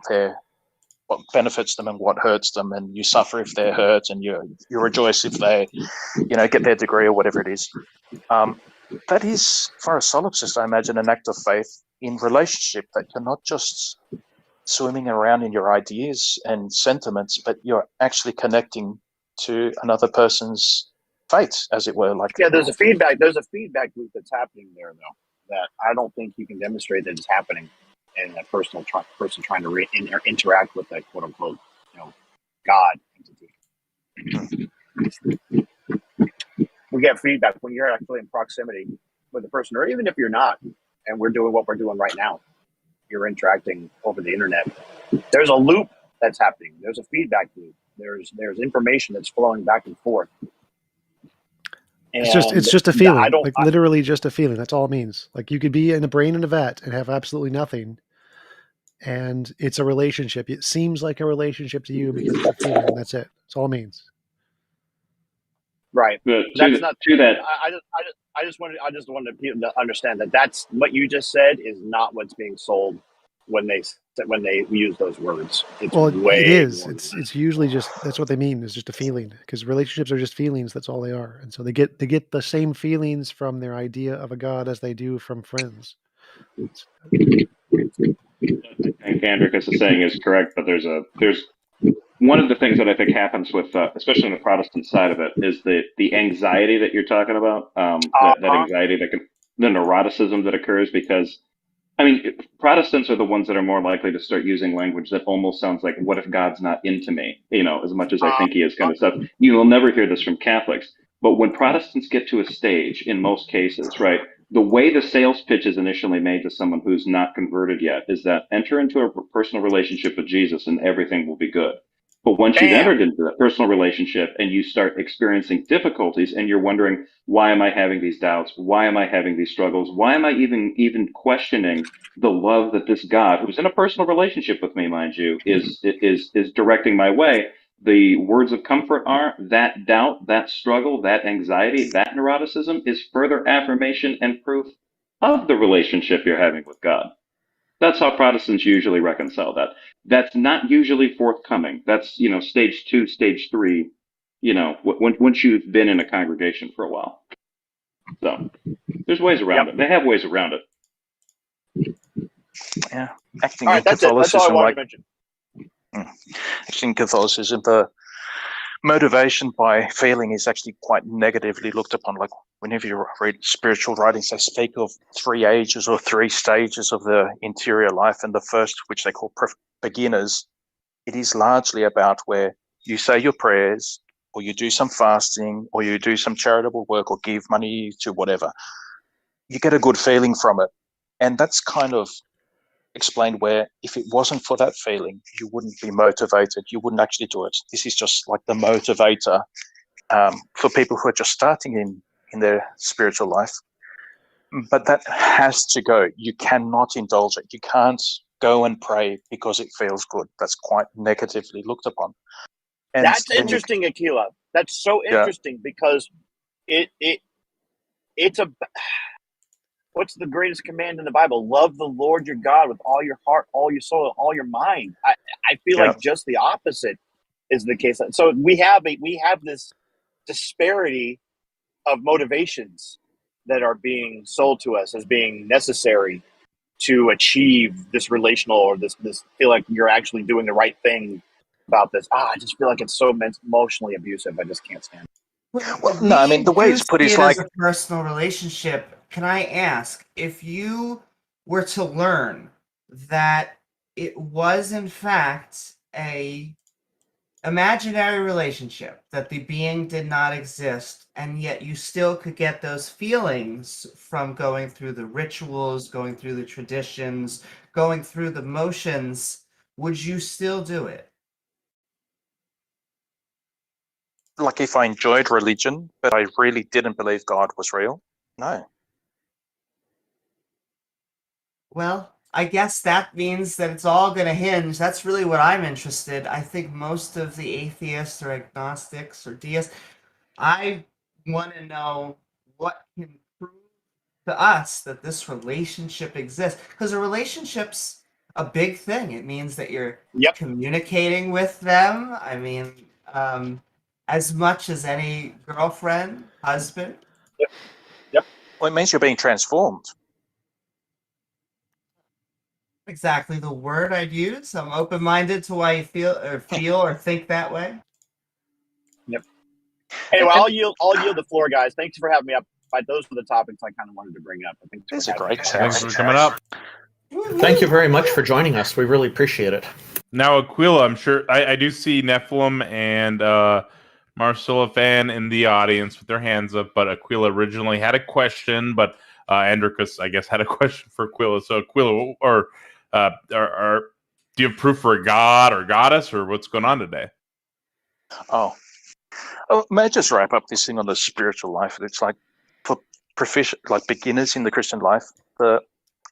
what benefits them and what hurts them, and you suffer if they're hurt, and you rejoice if they, you know, get their degree or whatever it is. That is, for a solipsist, I imagine, an act of faith in relationship, that you're not just swimming around in your ideas and sentiments, but you're actually connecting to another person's fates, as it were. Like, yeah, there's a feedback loop that's happening there, though, that I don't think you can demonstrate that it's happening in a person trying to interact with that quote unquote, God entity. We get feedback when you're actually in proximity with the person, or even if you're not, and we're doing what we're doing right now. You're interacting over the internet. There's a loop that's happening. There's a feedback loop. There's information that's flowing back and forth. And it's just a feeling, literally just a feeling. That's all it means. Like, you could be in a brain in a vat and have absolutely nothing, and it's a relationship. It seems like a relationship to you because it's a feeling, and that's it. That's all it means. Right. That's not true. That I just wanted people to understand that that's what you just said is not what's being sold when they use those words. It's it is. It's usually just, that's what they mean, is just a feeling, because relationships are just feelings. That's all they are. And so they get the same feelings from their idea of a God as they do from friends. I think Andricus is saying is correct, but there's one of the things that I think happens with, especially on the Protestant side of it, is the anxiety that you're talking about, that anxiety, the neuroticism that occurs, because, I mean, Protestants are the ones that are more likely to start using language that almost sounds like, what if God's not into me? As much as I think he is, kind of stuff. You will never hear this from Catholics. But when Protestants get to a stage, in most cases, right, the way the sales pitch is initially made to someone who's not converted yet is that enter into a personal relationship with Jesus and everything will be good. But once you've entered into that personal relationship and you start experiencing difficulties and you're wondering, why am I having these doubts? Why am I having these struggles? Why am I even questioning the love that this God, who's in a personal relationship with me, mind you, is directing my way? The words of comfort are that doubt, that struggle, that anxiety, that neuroticism is further affirmation and proof of the relationship you're having with God. That's how Protestants usually reconcile that. That's not usually forthcoming. That's, stage 2, stage 3, once you've been in a congregation for a while. So there's ways around it. They have ways around it. Yeah. Acting in Catholicism, that's all I wanted to mention. Actually, in Catholicism, the motivation by feeling is actually quite negatively looked upon. Like, whenever you read spiritual writings, they speak of 3 ages or 3 stages of the interior life, and the first, which they call beginners, it is largely about where you say your prayers, or you do some fasting, or you do some charitable work, or give money to whatever. You get a good feeling from it, and that's kind of explained where if it wasn't for that feeling, you wouldn't be motivated. You wouldn't actually do it. This is just like the motivator for people who are just starting in their spiritual life. But that has to go. You cannot indulge it. You can't go and pray because it feels good. That's quite negatively looked upon. And that's interesting, Aquila. That's so interesting because it's a... What's the greatest command in the Bible? Love the Lord your God with all your heart, all your soul, all your mind. I feel like just the opposite is the case. So we have this disparity of motivations that are being sold to us as being necessary to achieve this relational or this feel like you're actually doing the right thing about this. I just feel like it's so emotionally abusive. I just can't stand it. Well, no, I mean, the way it's put is like a personal relationship. Can I ask, if you were to learn that it was in fact a imaginary relationship, that the being did not exist, and yet you still could get those feelings from going through the rituals, going through the traditions, going through the motions, would you still do it? Like, if I enjoyed religion, but I really didn't believe God was real? No. Well, I guess that means that it's all going to hinge. That's really what I'm interested. I think most of the atheists or agnostics or deists, I want to know what can prove to us that this relationship exists. Because a relationship's a big thing. It means that you're communicating with them. I mean, as much as any girlfriend, husband. Yep. Well, it means you're being transformed. Exactly the word I'd use. I'm open-minded to why you feel or think that way. Yep. Anyway, I'll yield the floor, guys. Thanks for having me up. Those were the topics I kind of wanted to bring up. I think It's a great Thanks for coming up. Thank you very much for joining us. We really appreciate it. Now, Aquila, I'm sure I do see Nephilim and Marcella Fan in the audience with their hands up, but Aquila originally had a question, but Andricus, I guess, had a question for Aquila. So, Aquila, do you have proof for a god or goddess, or what's going on today? Oh, may I just wrap up this thing on the spiritual life? It's like for like beginners in the Christian life,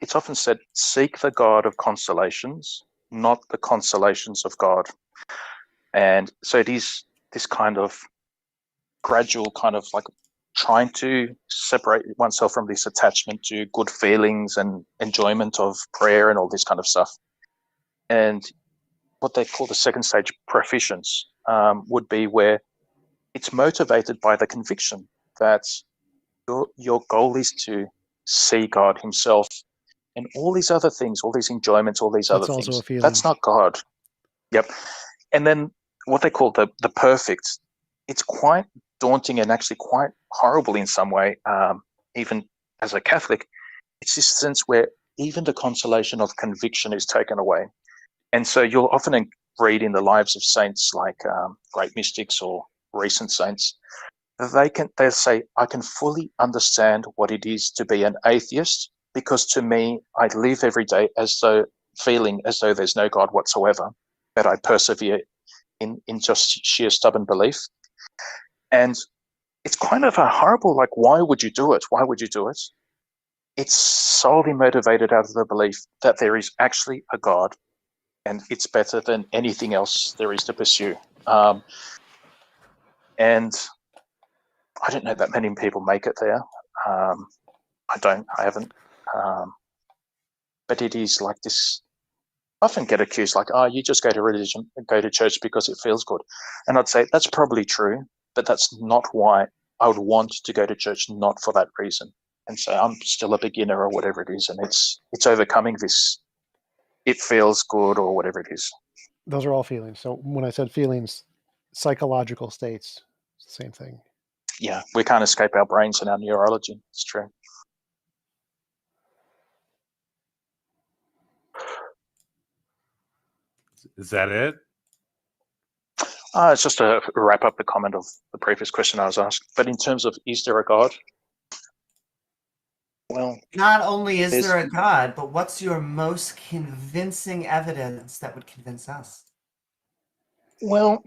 it's often said, seek the God of constellations, not the consolations of God. And so it is this kind of gradual kind of like trying to separate oneself from this attachment to good feelings and enjoyment of prayer and all this kind of stuff. And what they call the second stage proficience would be where it's motivated by the conviction that your goal is to see God himself, and all these other things, all these enjoyments, all these That's other also things, a feeling. that's not God. Yep. And then what they call the perfect, it's quite daunting and actually quite horrible in some way. Even as a Catholic, it's this sense where even the consolation of conviction is taken away. And so you'll often read in the lives of saints like great mystics or recent saints, they'll say, I can fully understand what it is to be an atheist, because to me, I live every day feeling as though there's no God whatsoever, but I persevere in just sheer stubborn belief. And it's kind of a horrible, like, why would you do it? Why would you do it? It's solely motivated out of the belief that there is actually a God, and it's better than anything else there is to pursue. And I don't know that many people make it there. I haven't. But it is like this. I often get accused like, oh, you just go to religion, go to church because it feels good. And I'd say that's probably true, but that's not why I would want to go to church, not for that reason. And so I'm still a beginner or whatever it is, and it's overcoming this, it feels good or whatever it is. Those are all feelings. So when I said feelings, psychological states, it's the same thing. Yeah, we can't escape our brains and our neurology. It's true. Is that it? It's just to wrap up the comment of the previous question I was asked. But in terms of, is there a God? Well, not only is there a God, but what's your most convincing evidence that would convince us? Well,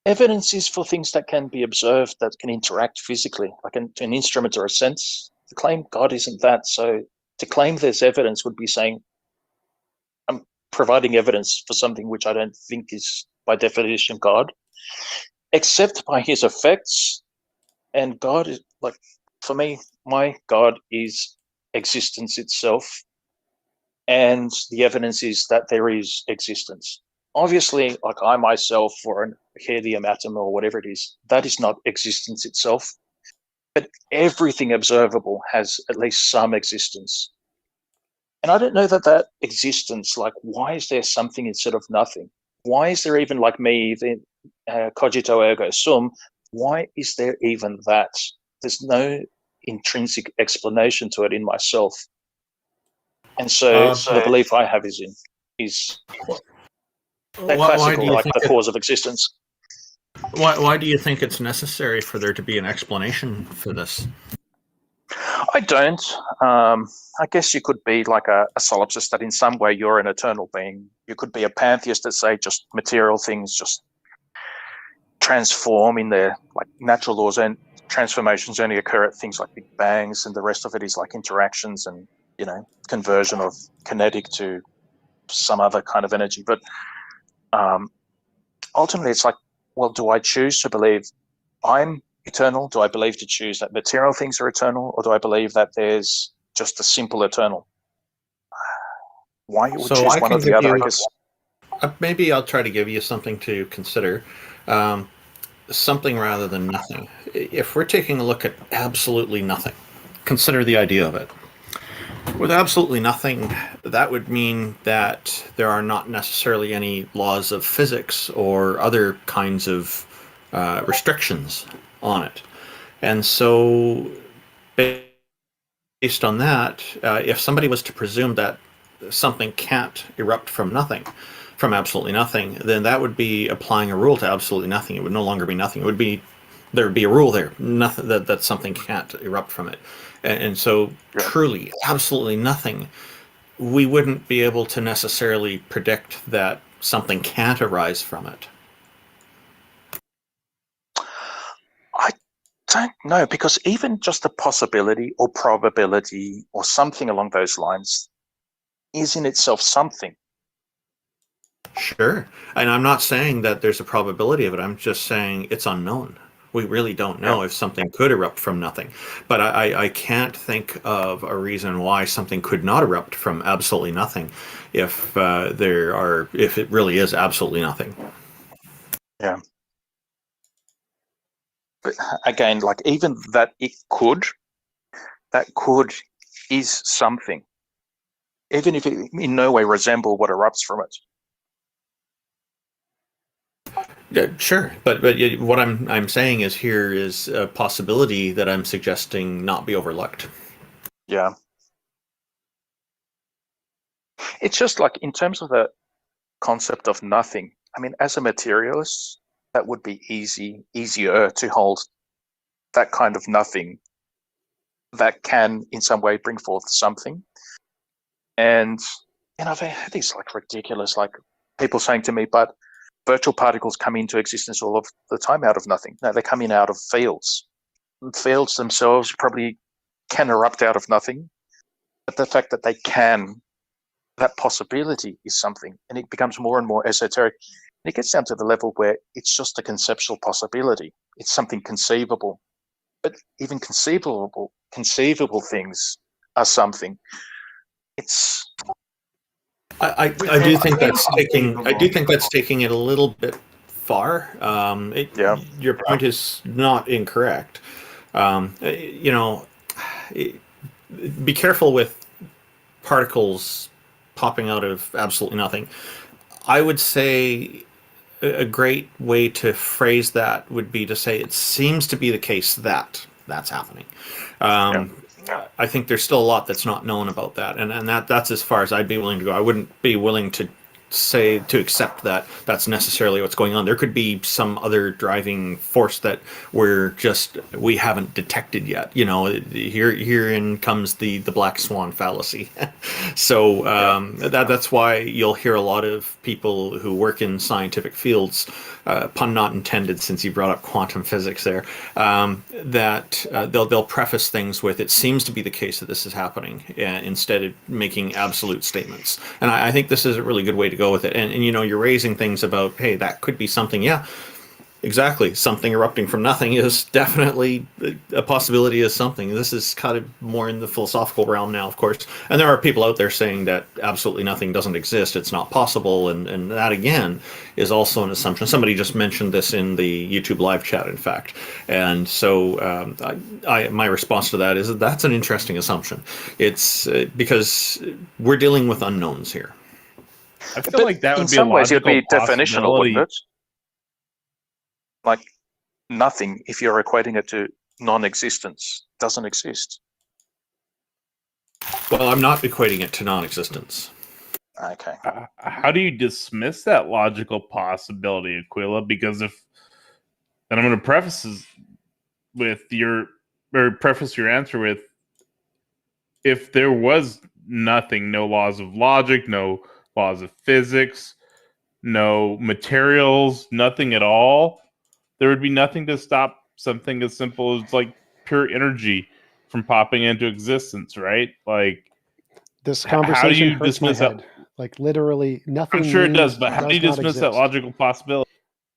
evidence is for things that can be observed, that can interact physically, like an instrument or a sense. To claim God isn't that. So to claim there's evidence would be saying, I'm providing evidence for something which I don't think is by definition God, except by his effects. And God is, like, for me, my God is existence itself, and the evidence is that there is existence. Obviously, like I myself or an helium atom or whatever it is, that is not existence itself, but everything observable has at least some existence. And I don't know that existence, like, why is there something instead of nothing? Why is there even, like me, the cogito ergo sum, why is there even that? There's no intrinsic explanation to it in myself. And so the belief I have is that classical, like the cause of existence. Why do you think it's necessary for there to be an explanation for this? I don't. I guess you could be like a solipsist, that in some way you're an eternal being. You could be a pantheist that say just material things just transform in their like natural laws, and transformations only occur at things like big bangs, and the rest of it is like interactions and, you know, conversion of kinetic to some other kind of energy. But ultimately it's like, well, do I choose to believe I'm eternal? Do I believe to choose that material things are eternal, or do I believe that there's just a simple eternal? Why you would choose one or the other, I guess. Maybe I'll try to give you something to consider. Something rather than nothing. If we're taking a look at absolutely nothing, consider the idea of it. With absolutely nothing, that would mean that there are not necessarily any laws of physics or other kinds of restrictions on it. And so, based on that, if somebody was to presume that something can't erupt from nothing, from absolutely nothing, then that would be applying a rule to absolutely nothing. It would no longer be nothing. There would be a rule there, nothing that something can't erupt from it. And so, truly, absolutely nothing, we wouldn't be able to necessarily predict that something can't arise from it. I don't know, because even just a possibility or probability or something along those lines is in itself something. Sure. And I'm not saying that there's a probability of it. I'm just saying it's unknown. We really don't know if something could erupt from nothing. But I can't think of a reason why something could not erupt from absolutely nothing if if it really is absolutely nothing. Yeah. But again, like even that could is something. Even if it in no way resemble what erupts from it. Yeah, sure, but what I'm saying is here is a possibility that I'm suggesting not be overlooked. Yeah, it's just like in terms of the concept of nothing. I mean, as a materialist, that would be easier to hold that kind of nothing that can, in some way, bring forth something. And I've had these like ridiculous, like people saying to me, "But virtual particles come into existence all of the time out of nothing." No, they come in out of fields. Fields themselves probably can erupt out of nothing, but the fact that they can, that possibility is something, and it becomes more and more esoteric. And it gets down to the level where it's just a conceptual possibility. It's something conceivable, but even conceivable things are something. It's. I do think that's taking it a little bit far. Your point is not incorrect. Be careful with particles popping out of absolutely nothing. I would say a great way to phrase that would be to say it seems to be the case that that's happening. I think there's still a lot that's not known about that, and that's as far as I'd be willing to go. I wouldn't be willing to accept that that's necessarily what's going on. There could be some other driving force that we haven't detected yet. Herein comes the black swan fallacy. So that's why you'll hear a lot of people who work in scientific fields, pun not intended, since you brought up quantum physics there, that they'll preface things with "it seems to be the case that this is happening," instead of making absolute statements. And I think this is a really good way to go with it. And you're raising things about, hey, that could be something. Yeah, exactly. Something erupting from nothing is definitely a possibility as something. This is kind of more in the philosophical realm now, of course. And there are people out there saying that absolutely nothing doesn't exist. It's not possible. And that, again, is also an assumption. Somebody just mentioned this in the YouTube live chat, in fact. And so my response to that is that's an interesting assumption. It's because we're dealing with unknowns here. I feel like that would be in some ways it'd be definitional, wouldn't it? Like nothing, if you're equating it to non-existence, doesn't exist. Well, I'm not equating it to non-existence. Okay. How do you dismiss that logical possibility, Aquila? Because and I'm going to preface your answer with, if there was nothing, no laws of logic, no laws of physics, no materials, nothing at all, there would be nothing to stop something as simple as like pure energy from popping into existence, right? Like, this conversation how do you hurts dismiss my head. that? Like literally nothing. I'm sure it does, but how do you dismiss that logical possibility?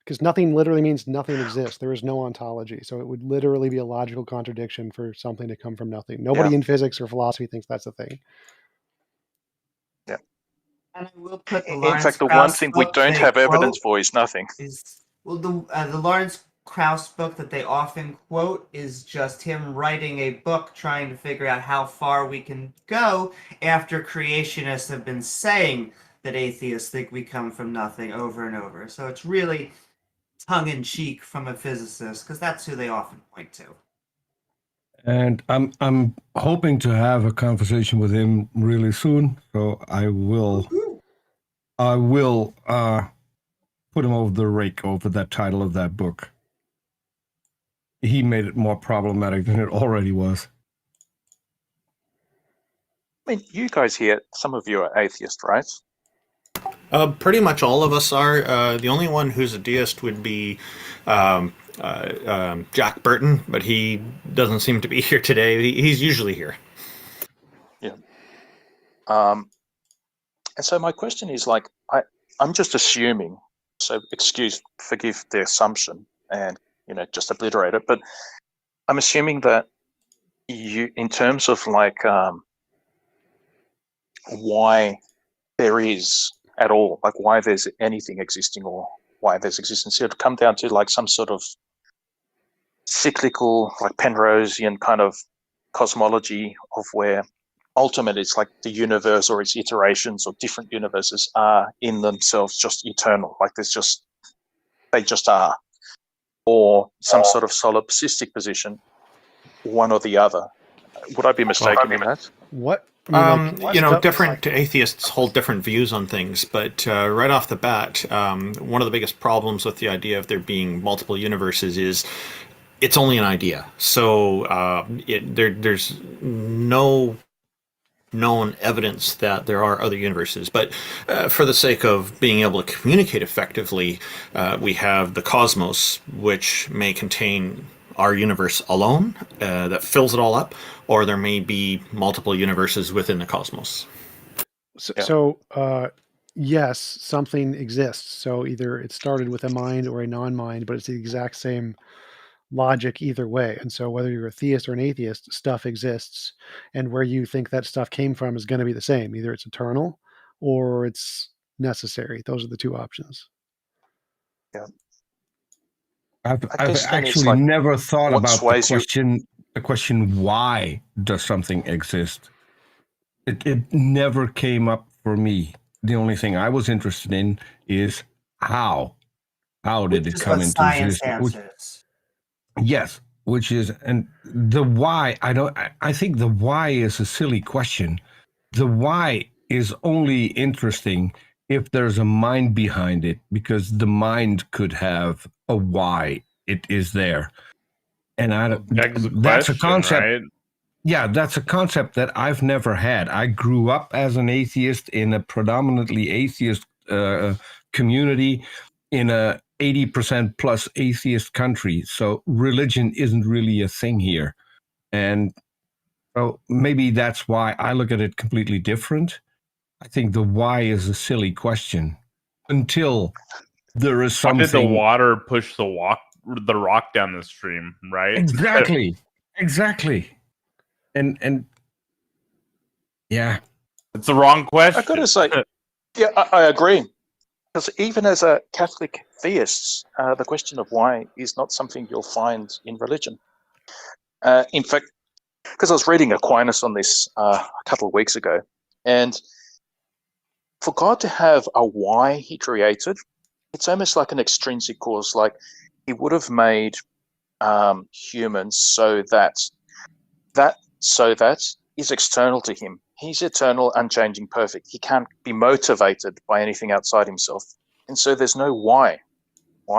Because nothing literally means nothing exists. There is no ontology. So it would literally be a logical contradiction for something to come from nothing. Nobody in physics or philosophy thinks that's a thing. Yeah. And I will put the in fact, the one thing we don't have evidence for is nothing. The Lawrence Krauss book that they often quote is just him writing a book trying to figure out how far we can go after creationists have been saying that atheists think we come from nothing over and over. So it's really tongue-in-cheek from a physicist, because that's who they often point to. And I'm hoping to have a conversation with him really soon. So I will put him over the rake over that title of that book. He made it more problematic than it already was. I mean, you guys here, some of you are atheist, right? Pretty much all of us are. The only one who's a deist would be Jack Burton, but he doesn't seem to be here today. He's usually here. Yeah. And so my question is, like, I'm just assuming, so forgive the assumption and, just obliterate it, but I'm assuming that you, in terms of like why there is at all, like why there's anything existing or why there's existence, it would come down to like some sort of cyclical, like Penrosian kind of cosmology of where ultimately it's like the universe or its iterations or different universes are in themselves just eternal, like they just are, or some sort of solipsistic position, one or the other. Would I be mistaken in that? What? Different atheists hold different views on things, but right off the bat, one of the biggest problems with the idea of there being multiple universes is it's only an idea. So there's no known evidence that there are other universes. But for the sake of being able to communicate effectively, we have the cosmos, which may contain our universe alone that fills it all up, or there may be multiple universes within the cosmos. So yes, something exists. So either it started with a mind or a non-mind, but it's the exact same logic either way. And so whether you're a theist or an atheist, stuff exists. And where you think that stuff came from is going to be the same. Either it's eternal or it's necessary. Those are the two options. Yeah. I've actually never thought about the question why does something exist? It never came up for me. The only thing I was interested in is how. How did it come into existence? Yes, which is, and the why, I think the why is a silly question. The why is only interesting if there's a mind behind it, because the mind could have a why it is there. And that's a concept. Right? Yeah, that's a concept that I've never had. I grew up as an atheist in a predominantly atheist community in a 80% plus atheist country. So religion isn't really a thing here. And so maybe that's why I look at it completely different. I think the why is a silly question until there is something. How did the water push the rock down the stream, right? Exactly. And yeah. It's the wrong question. I've got to say, yeah, I agree. Because even as a Catholic theist, the question of why is not something you'll find in religion. In fact, because I was reading Aquinas on this a couple of weeks ago, and for God to have a why he created, it's almost like an extrinsic cause. Like he would have made humans so that is external to him. He's eternal, unchanging, perfect. He can't be motivated by anything outside himself. And so there's no why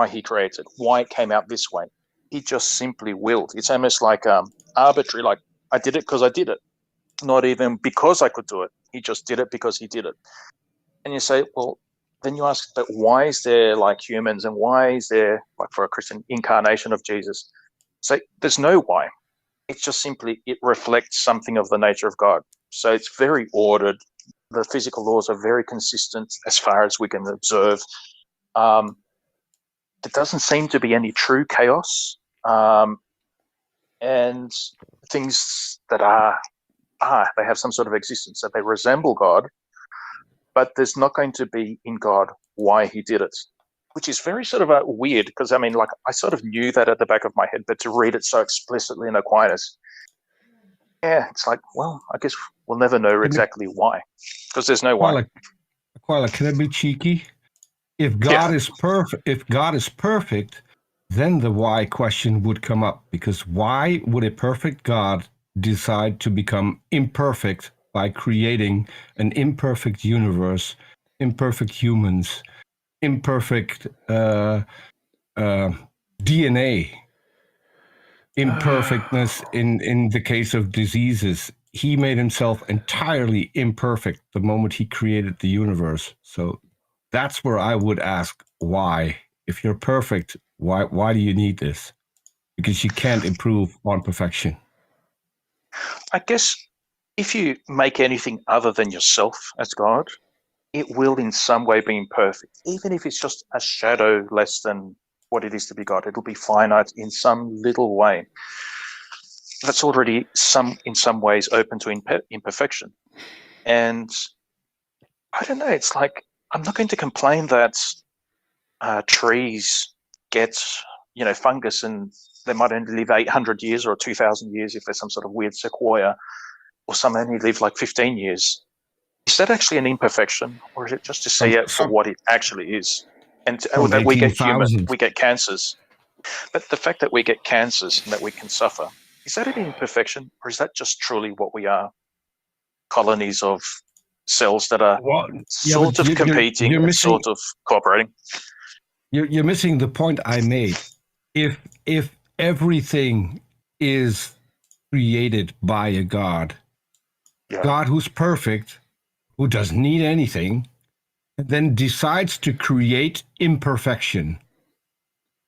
he created, why it came out this way. He just simply willed. It's almost like arbitrary, like I did it because I did it. Not even because I could do it. He just did it because he did it. And you say, well, then you ask, but why is there like humans and why is there, like for a Christian, incarnation of Jesus? So there's no why. It's just simply, it reflects something of the nature of God. So it's very ordered. The physical laws are very consistent as far as we can observe. There doesn't seem to be any true chaos. And things that they have some sort of existence, that they resemble God, but there's not going to be in God why he did it, which is very sort of weird, because I mean, like, I sort of knew that at the back of my head, but to read it so explicitly in Aquinas, yeah, it's like, well, I guess we'll never know exactly why, because there's no why. Aquila, can I be cheeky? If God is perfect, then the why question would come up, because why would a perfect God decide to become imperfect by creating an imperfect universe, imperfect humans, imperfect DNA, imperfectness in the case of diseases? He made himself entirely imperfect the moment he created the universe. So that's where I would ask why. If you're perfect, why do you need this? Because you can't improve on perfection. I guess if you make anything other than yourself as God, it will in some way be imperfect. Even if it's just a shadow less than what it is to be God, it'll be finite in some little way. That's already in some ways open to imperfection. And I don't know, it's like, I'm not going to complain that trees get, fungus and they might only live 800 years or 2,000 years if there's some sort of weird sequoia, or some only live like 15 years. Is that actually an imperfection, or is it just to see it for what it actually is? And that we get cancers. But the fact that we get cancers and that we can suffer, is that an imperfection, or is that just truly what we are? Colonies of cells that are sort of competing and sort of cooperating. You're missing the point I made. If everything is created by a God, God who's perfect, who doesn't need anything, then decides to create imperfection,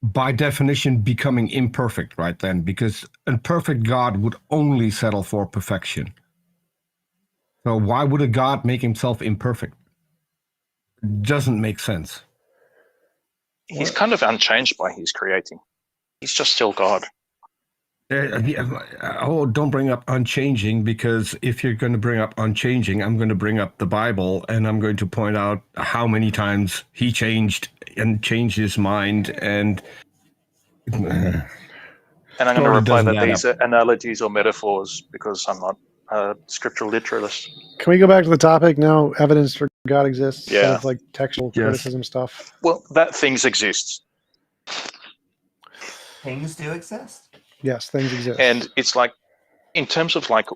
by definition becoming imperfect right then, because a perfect God would only settle for perfection. So why would a God make himself imperfect? Doesn't make sense. He's kind of unchanged by his creating. He's just still God. Don't bring up unchanging, because if you're going to bring up unchanging, I'm going to bring up the Bible, and I'm going to point out how many times he changed his mind, and I'm going to reply that these are analogies or metaphors, because I'm not a scriptural literalist. Can we go back to the topic now? Evidence for God exists, Yeah. instead of like textual criticism stuff. Well, that things exist. Things do exist. Yes, things exist. And it's like, in terms of like,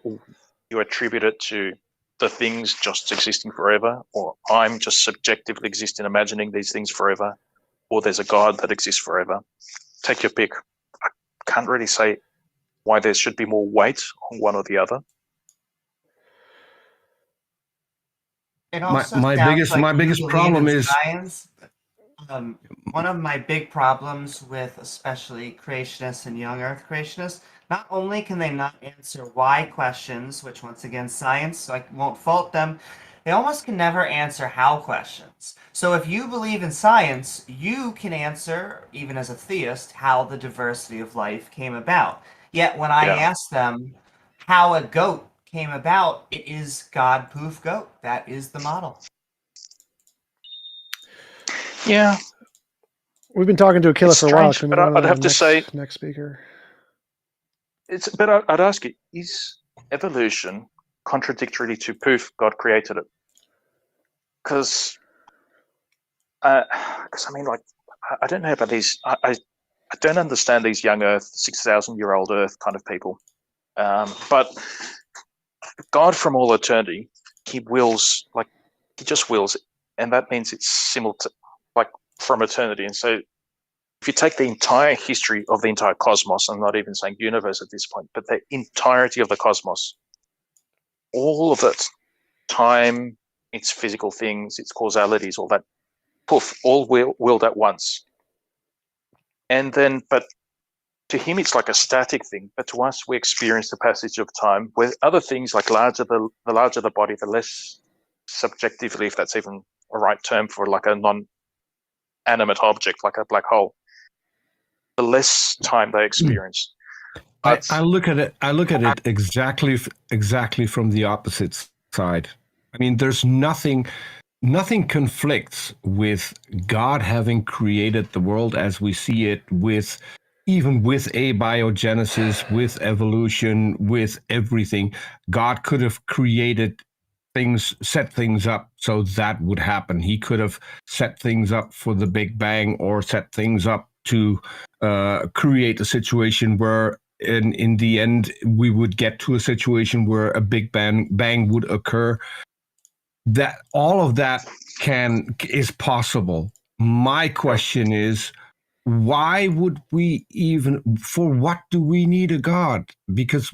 you attribute it to the things just existing forever, or I'm just subjectively existing, imagining these things forever, or there's a God that exists forever. Take your pick. I can't really say why there should be more weight on one or the other. It also my biggest problem is science. One of my big problems with especially creationists and young Earth creationists, not only can they not answer why questions, which once again science, so I won't fault them, they almost can never answer how questions. So if you believe in science, you can answer, even as a theist, how the diversity of life came about. Yet when I ask them how a goat came about, it is God poof goat. That is the model. Yeah. We've been talking to a killer for a while. Strange, but I'd have to say, next speaker. But I'd ask you, is evolution contradictory to poof, God created it? Because I mean, like, I don't know about these. I don't understand these young Earth, 6,000-year-old Earth kind of people. But God from all eternity, he wills, like, he just wills it. And that means it's simultaneous, like, from eternity. And so if you take the entire history of the entire cosmos, I'm not even saying universe at this point, but the entirety of the cosmos, all of it, time, its physical things, its causalities, all that, poof, all willed at once. And then, but to him, it's like a static thing. But to us, we experience the passage of time, where other things, like the larger the body, the less subjectively, if that's even a right term for like a non-animate object, like a black hole, the less time they experience. I look at it exactly from the opposite side. I mean, there's nothing conflicts with God having created the world as we see it, even with abiogenesis, with evolution, with everything. God could have created set things up so that would happen. He could have set things up for the Big Bang, or set things up to create a situation where in the end we would get to a situation where a Big Bang would occur. That all of that is possible. My question is, why would we for what do we need a God? Because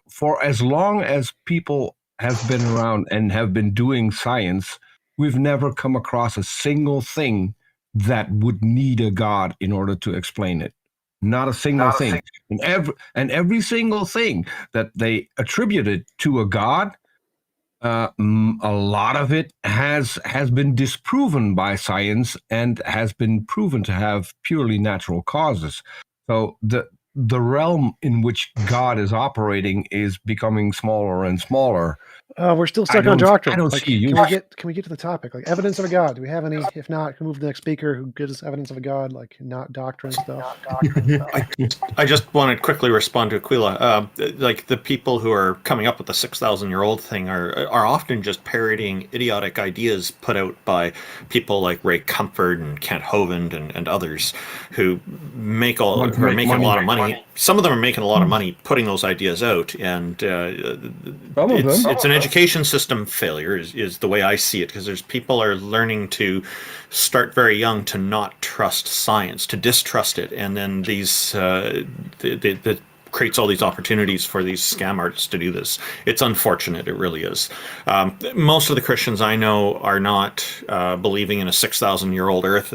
for as long as people have been around and have been doing science, we've never come across a single thing that would need a God in order to explain it. Not a single thing. And every single thing that they attributed to a God, a lot of it has been disproven by science and has been proven to have purely natural causes. So the realm in which God is operating is becoming smaller and smaller. We're still stuck on doctrine. I don't see you. Can we get to the topic? Like, evidence of a God. Do we have any? If not, can we move to the next speaker who gives us evidence of a God, like not doctrine stuff. I just want to quickly respond to Aquila. Like, the people who are coming up with the 6,000-year-old thing are often just parodying idiotic ideas put out by people like Ray Comfort and Kent Hovind and others who are making a lot of money. Some of them are making a lot of money putting those ideas out, and it's an education system failure is the way I see it, because there's people are learning to start very young to not trust science, to distrust it, and then these that creates all these opportunities for these scam artists to do this. It's unfortunate, it really is. Most of the Christians I know are not believing in a 6,000-year-old Earth,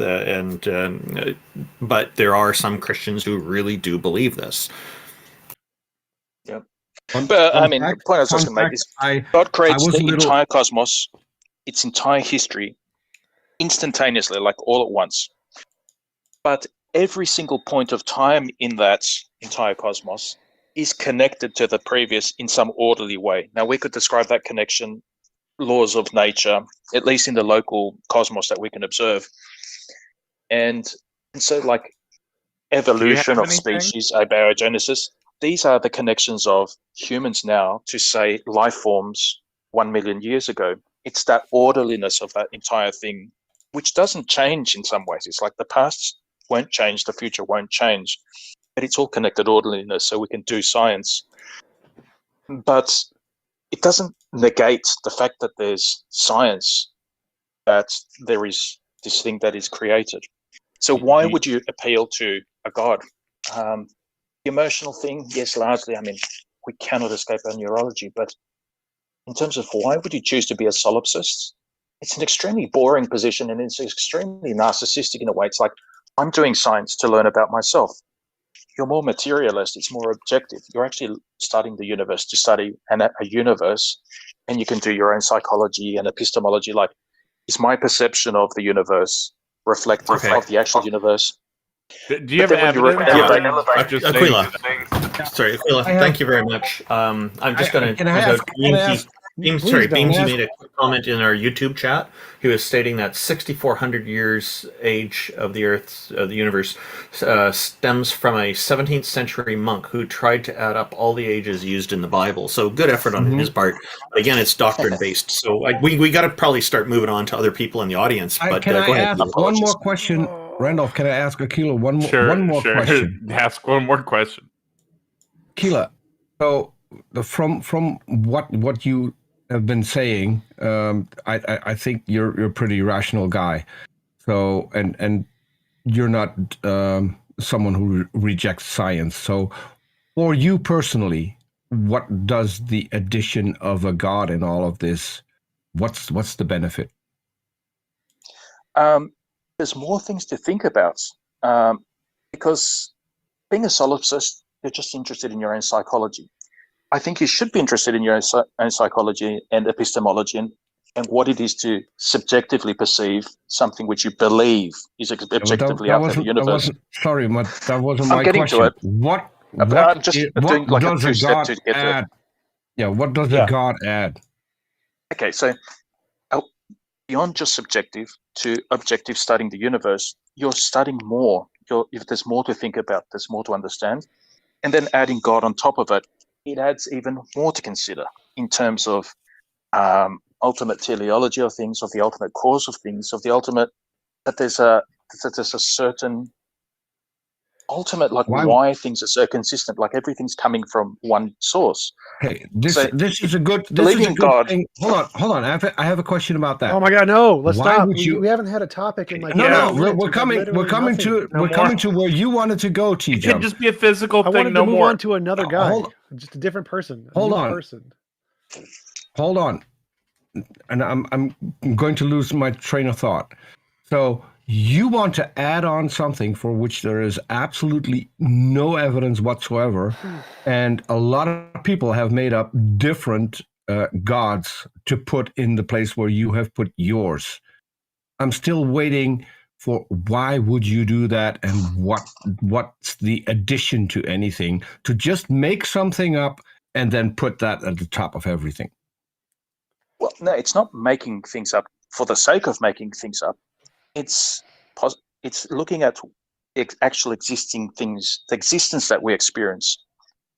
but there are some Christians who really do believe this. Yep. But I mean, the point I was just going to make is God creates the entire cosmos, its entire history, instantaneously, like all at once. But every single point of time in that entire cosmos is connected to the previous in some orderly way. Now, we could describe that connection, laws of nature, at least in the local cosmos that we can observe. And so, like, evolution of species, abiogenesis, these are the connections of humans now to, say, life forms 1 million years ago. It's that orderliness of that entire thing, which doesn't change in some ways. It's like the past won't change, the future won't change, but it's all connected orderliness, so we can do science. But it doesn't negate the fact that there's science, that there is this thing that is created. So why would you appeal to a God? The emotional thing, yes, largely. I mean, we cannot escape our neurology, but in terms of why would you choose to be a solipsist? It's an extremely boring position, and it's extremely narcissistic in a way. It's like, I'm doing science to learn about myself. You're more materialist. It's more objective. You're actually studying the universe to study a universe, and you can do your own psychology and epistemology. Like, is my perception of the universe reflective of the actual universe? Do you have evidence? Aquila. Sorry, Aquila, thank you very much. I'm just going to... Beamsy made a quick comment in our YouTube chat. He was stating that 6,400 years age of the Earth's, the universe, stems from a 17th century monk who tried to add up all the ages used in the Bible. So good effort on his part. Again, it's doctrine-based. So we got to probably start moving on to other people in the audience. But can go I ahead. ask one more question? Randolph, can I ask Aquila one more question? Ask one more question. Aquila, so from what you have been saying, I think you're a pretty rational guy. So and you're not someone who rejects science. So for you personally, what does the addition of a God in all of this? What's the benefit? There's more things to think about, because being a solipsist, you're just interested in your own psychology. I think you should be interested in your own psychology and epistemology and what it is to subjectively perceive something which you believe is objectively out there in the universe. Sorry, that wasn't my question. I'm getting to it. What I'm just doing like a two-step to get add? to it. Yeah, what does a God add? Okay, so beyond just subjective to objective studying the universe, you're studying more. If there's more to think about, there's more to understand. And then adding God on top of it, it adds even more to consider in terms of ultimate teleology of things, of the ultimate cause of things, of the ultimate, that there's a certain ultimate, like why things are so consistent, like everything's coming from one source. Hey, this So is a good God thing. Hold on. I have a question about that. Oh my God, no! Let's Why stop. would you? We haven't had a topic in like No. 20 minutes. We're coming to where you wanted to go, TJump. It can just be a physical thing. I wanted no to move more. on to another guy, just a different person. Hold on. Hold on. And I'm going to lose my train of thought. So you want to add on something for which there is absolutely no evidence whatsoever, and a lot of people have made up different gods to put in the place where you have put yours. I'm still waiting for why would you do that, and what's the addition to anything to just make something up and then put that at the top of everything. Well, no, it's not making things up for the sake of making things up. It's looking at actual existing things, the existence that we experience.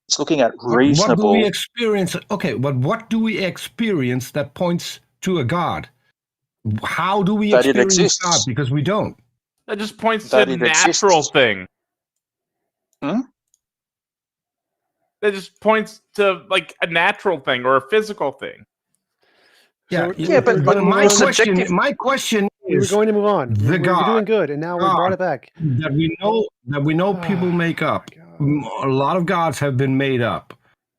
It's looking at reasonable. What do we experience? Okay, but what do we experience that points to a God? How do we experience God? Because we don't. That just points to a natural thing. Hmm? That just points to like a natural thing or a physical thing. Yeah, but my question is, we were going to move on. The we're God, doing good, and now we brought it back. That we know people make up. A lot of gods have been made up,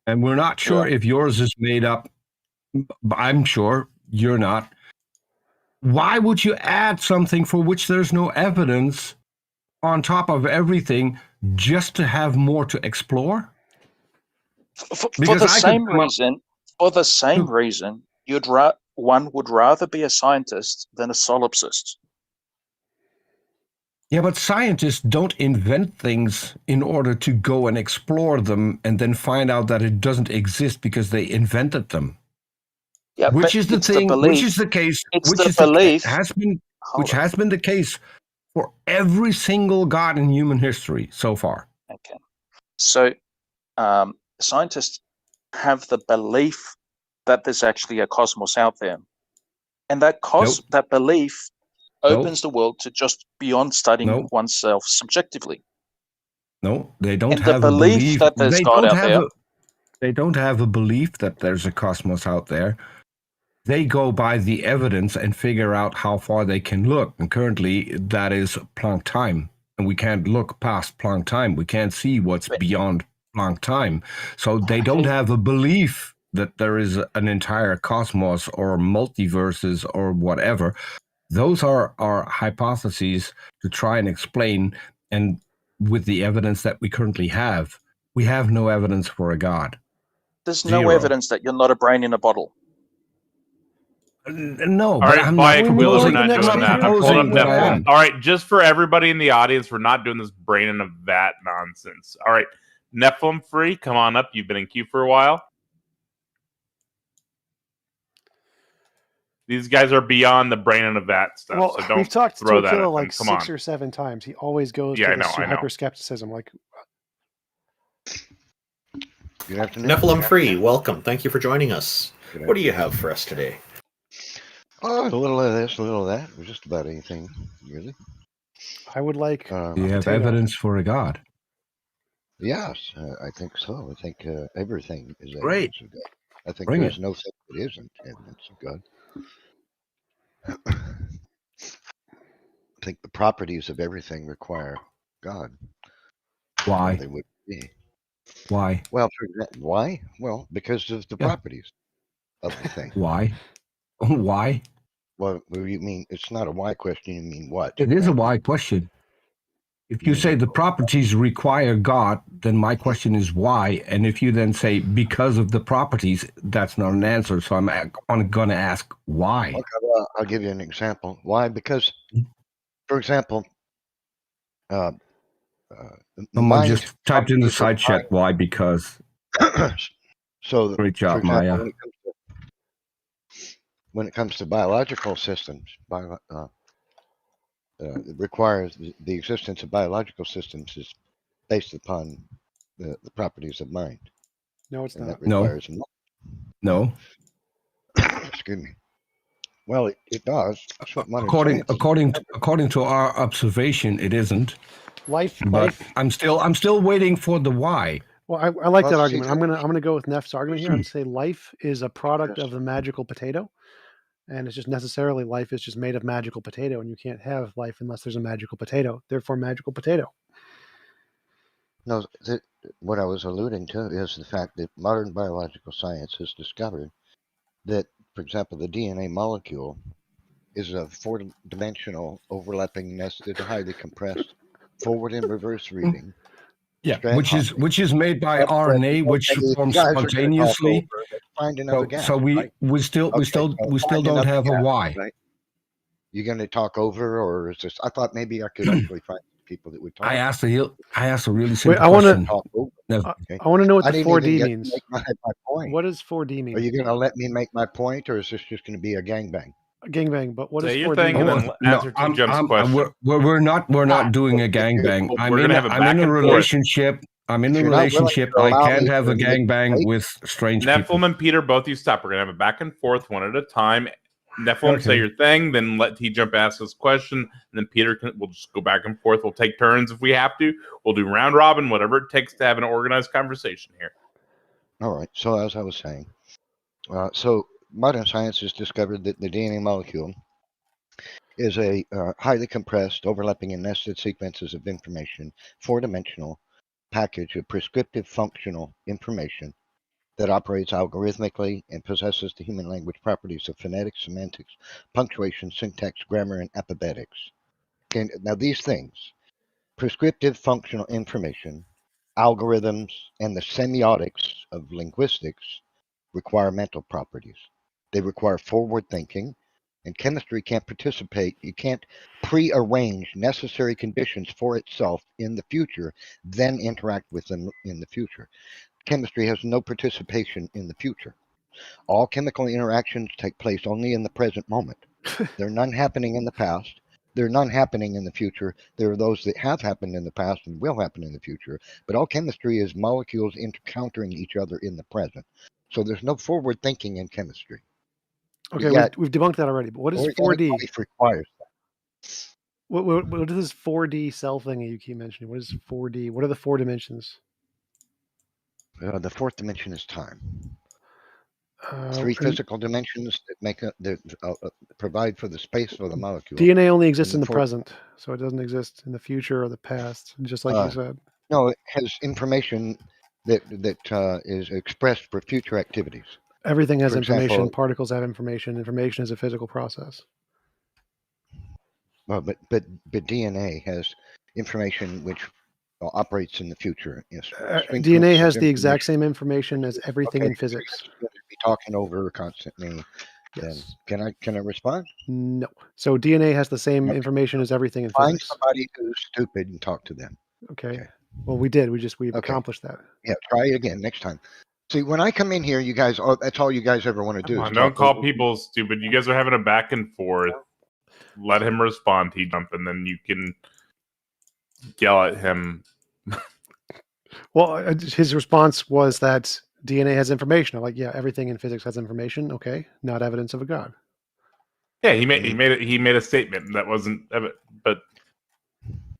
and we're not sure if yours is made up. I'm sure you're not. Why would you add something for which there's no evidence on top of everything just to have more to explore? For the same reason, one would rather be a scientist than a solipsist. Yeah, but scientists don't invent things in order to go and explore them and then find out that it doesn't exist because they invented them. Yeah, which is the thing, which is the case, which has been the case for every single god in human history so far. Okay. So scientists have the belief that there's actually a cosmos out there. And that that belief opens the world to just beyond studying oneself subjectively. No, they don't and have the belief a belief that there's God out there. They don't have a belief that there's a cosmos out there. They go by the evidence and figure out how far they can look. And currently, that is Planck time. And we can't look past Planck time. We can't see what's beyond Planck time. So they don't have a belief that there is an entire cosmos or multiverses or whatever. Those are our hypotheses to try and explain. And with the evidence that we currently have, we have no evidence for a God. There's no evidence that you're not a brain in a bottle. No, all but right, I'm by not Aquila, we're proposing, not doing that. I'm pulling up Nephilim. All right, just for everybody in the audience, we're not doing this brain in a vat nonsense. All right, Nephilim free, come on up. You've been in queue for a while. These guys are beyond the brain in a vat stuff. Well, so don't we've talked throw to that Aquila at like them. 6 or 7 times. He always goes to this hyper skepticism. Like, good afternoon. Nephilim free, welcome. Thank you for joining us. What do you have for us today? Oh, a little of this, a little of that. Just about anything, really. I would like. Do you have evidence for a God? Yes, I think so. I think everything is Great. evidence of God. I think there's no thing that isn't evidence of God. I think the properties of everything require God. Why? They would be. Why? Well, why? Well, because of the properties of the thing. Why? Why? Well, you mean it's not a why question. You mean what? It is a why question. If you say the properties require God, then my question is why. And if you then say because of the properties, that's not an answer. So I'm going to ask why. Okay, well, I'll give you an example. Why? Because, for example, someone just typed in the side chat why because. So great job, for example, Maya. When it comes to biological systems, it requires the existence of biological systems is based upon the properties of mind. No, it's not. No. Excuse me. Well, it does. That's what modern according to our observation, it isn't. Life. I'm still waiting for the why. Well, I like that argument. I'm gonna go with Neff's argument here and say life is a product of the magical potato, and it's just necessarily life is just made of magical potato, and you can't have life unless there's a magical potato. Therefore, magical potato. No, what I was alluding to is the fact that modern biological science has discovered that, for example, the DNA molecule is a four-dimensional overlapping nested, highly compressed forward and reverse reading. Yeah, which is made by RNA, which forms spontaneously. Find another gap. So we still don't have a why. Right? You're going to talk over, or is this? I thought maybe I could actually find people that would talk. I asked a really simple question. I want to know what the 4D means. My point. What does 4D mean? Are you going to let me make my point, or is this just going to be a gangbang? A gangbang, but what is 4D? And then answer TJump's question. We're not doing a gangbang. I'm in a relationship. I'm in a relationship. I can't have a gangbang with strange people. Nephilim and Peter, both you stop. We're gonna have a back and forth, one at a time. Nephilim, say your thing, then let TJump ask his question, and then Peter we'll just go back and forth. We'll take turns if we have to. We'll do round robin, whatever it takes to have an organized conversation here. All right. So as I was saying, so modern science has discovered that the DNA molecule is a highly compressed, overlapping and nested sequences of information, four-dimensional package of prescriptive functional information that operates algorithmically and possesses the human language properties of phonetics, semantics, punctuation, syntax, grammar, and epibetics. Okay, now these things, prescriptive functional information, algorithms, and the semiotics of linguistics require mental properties. They require forward thinking, and chemistry can't participate. You can't prearrange necessary conditions for itself in the future, then interact with them in the future. Chemistry has no participation in the future. All chemical interactions take place only in the present moment. There are none happening in the past. There are none happening in the future. There are those that have happened in the past and will happen in the future. But all chemistry is molecules encountering each other in the present. So there's no forward thinking in chemistry. Okay, we've debunked that already. But what is 4D? Life requires that. What is this 4D cell thing that you keep mentioning? What is 4D? What are the four dimensions? The fourth dimension is time. Three physical dimensions that provide for the space of the molecule. DNA only exists in the present, so it doesn't exist in the future or the past, just like you said. No, it has information that is expressed for future activities. Everything has information. Particles have information. Information is a physical process. Well, but DNA has information which operates in the future. Yes. DNA has the exact same information as everything in physics. Be talking over constantly. Yes. Then can I respond? No. So DNA has the same information as everything in physics. Find somebody who's stupid and talk to them. Okay. Well, we did. We've accomplished that. Yeah. Try again next time. See, when I come in here, you guys, that's all you guys ever want to do. Don't call people stupid. You guys are having a back and forth. Let him respond, TJump, and then you can yell at him. Well, his response was that DNA has information. I'm like, yeah, everything in physics has information. Okay, not evidence of a god. Yeah, he made a statement that wasn't, but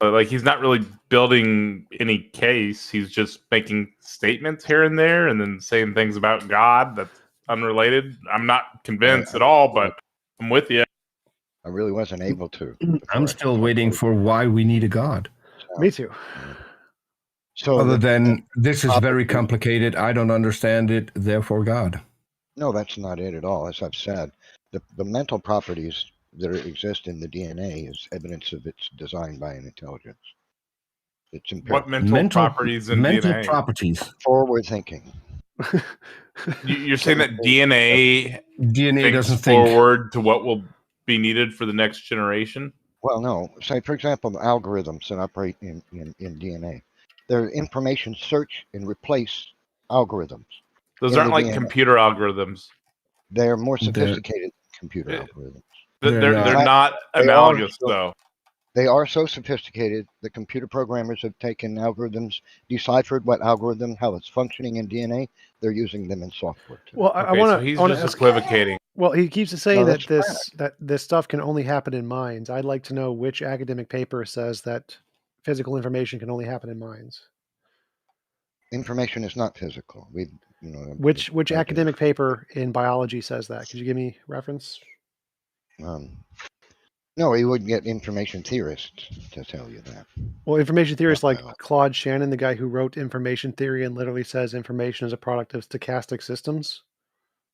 like he's not really building any case. He's just making statements here and there, and then saying things about God that's unrelated. I'm not convinced at all, but I'm with you. I really wasn't able to. I'm still waiting for why we need a god. Me too. So other than this is very complicated, I don't understand it, therefore God. No, that's not it at all. As I've said, the mental properties that exist in the DNA is evidence of its design by an intelligence. It's what mental properties in DNA? Properties. Forward thinking. You're saying that DNA doesn't think forward to what will be needed for the next generation? Well, no. Say, for example, the algorithms that operate in DNA. They're information search and replace algorithms. Those aren't like DNA. Computer algorithms. They're more sophisticated computer algorithms. They're not analogous, though. They are so sophisticated that computer programmers have taken algorithms, deciphered what algorithm, how it's functioning in DNA. They're using them in software today. Well, I want to. So he's just equivocating. Well, he keeps saying No, that this stuff can only happen in minds. I'd like to know which academic paper says that physical information can only happen in minds. Information is not physical. Which academic paper in biology says that? Could you give me reference? No, you wouldn't get information theorists to tell you that. Well, information theorists like Claude Shannon, the guy who wrote information theory and literally says information is a product of stochastic systems.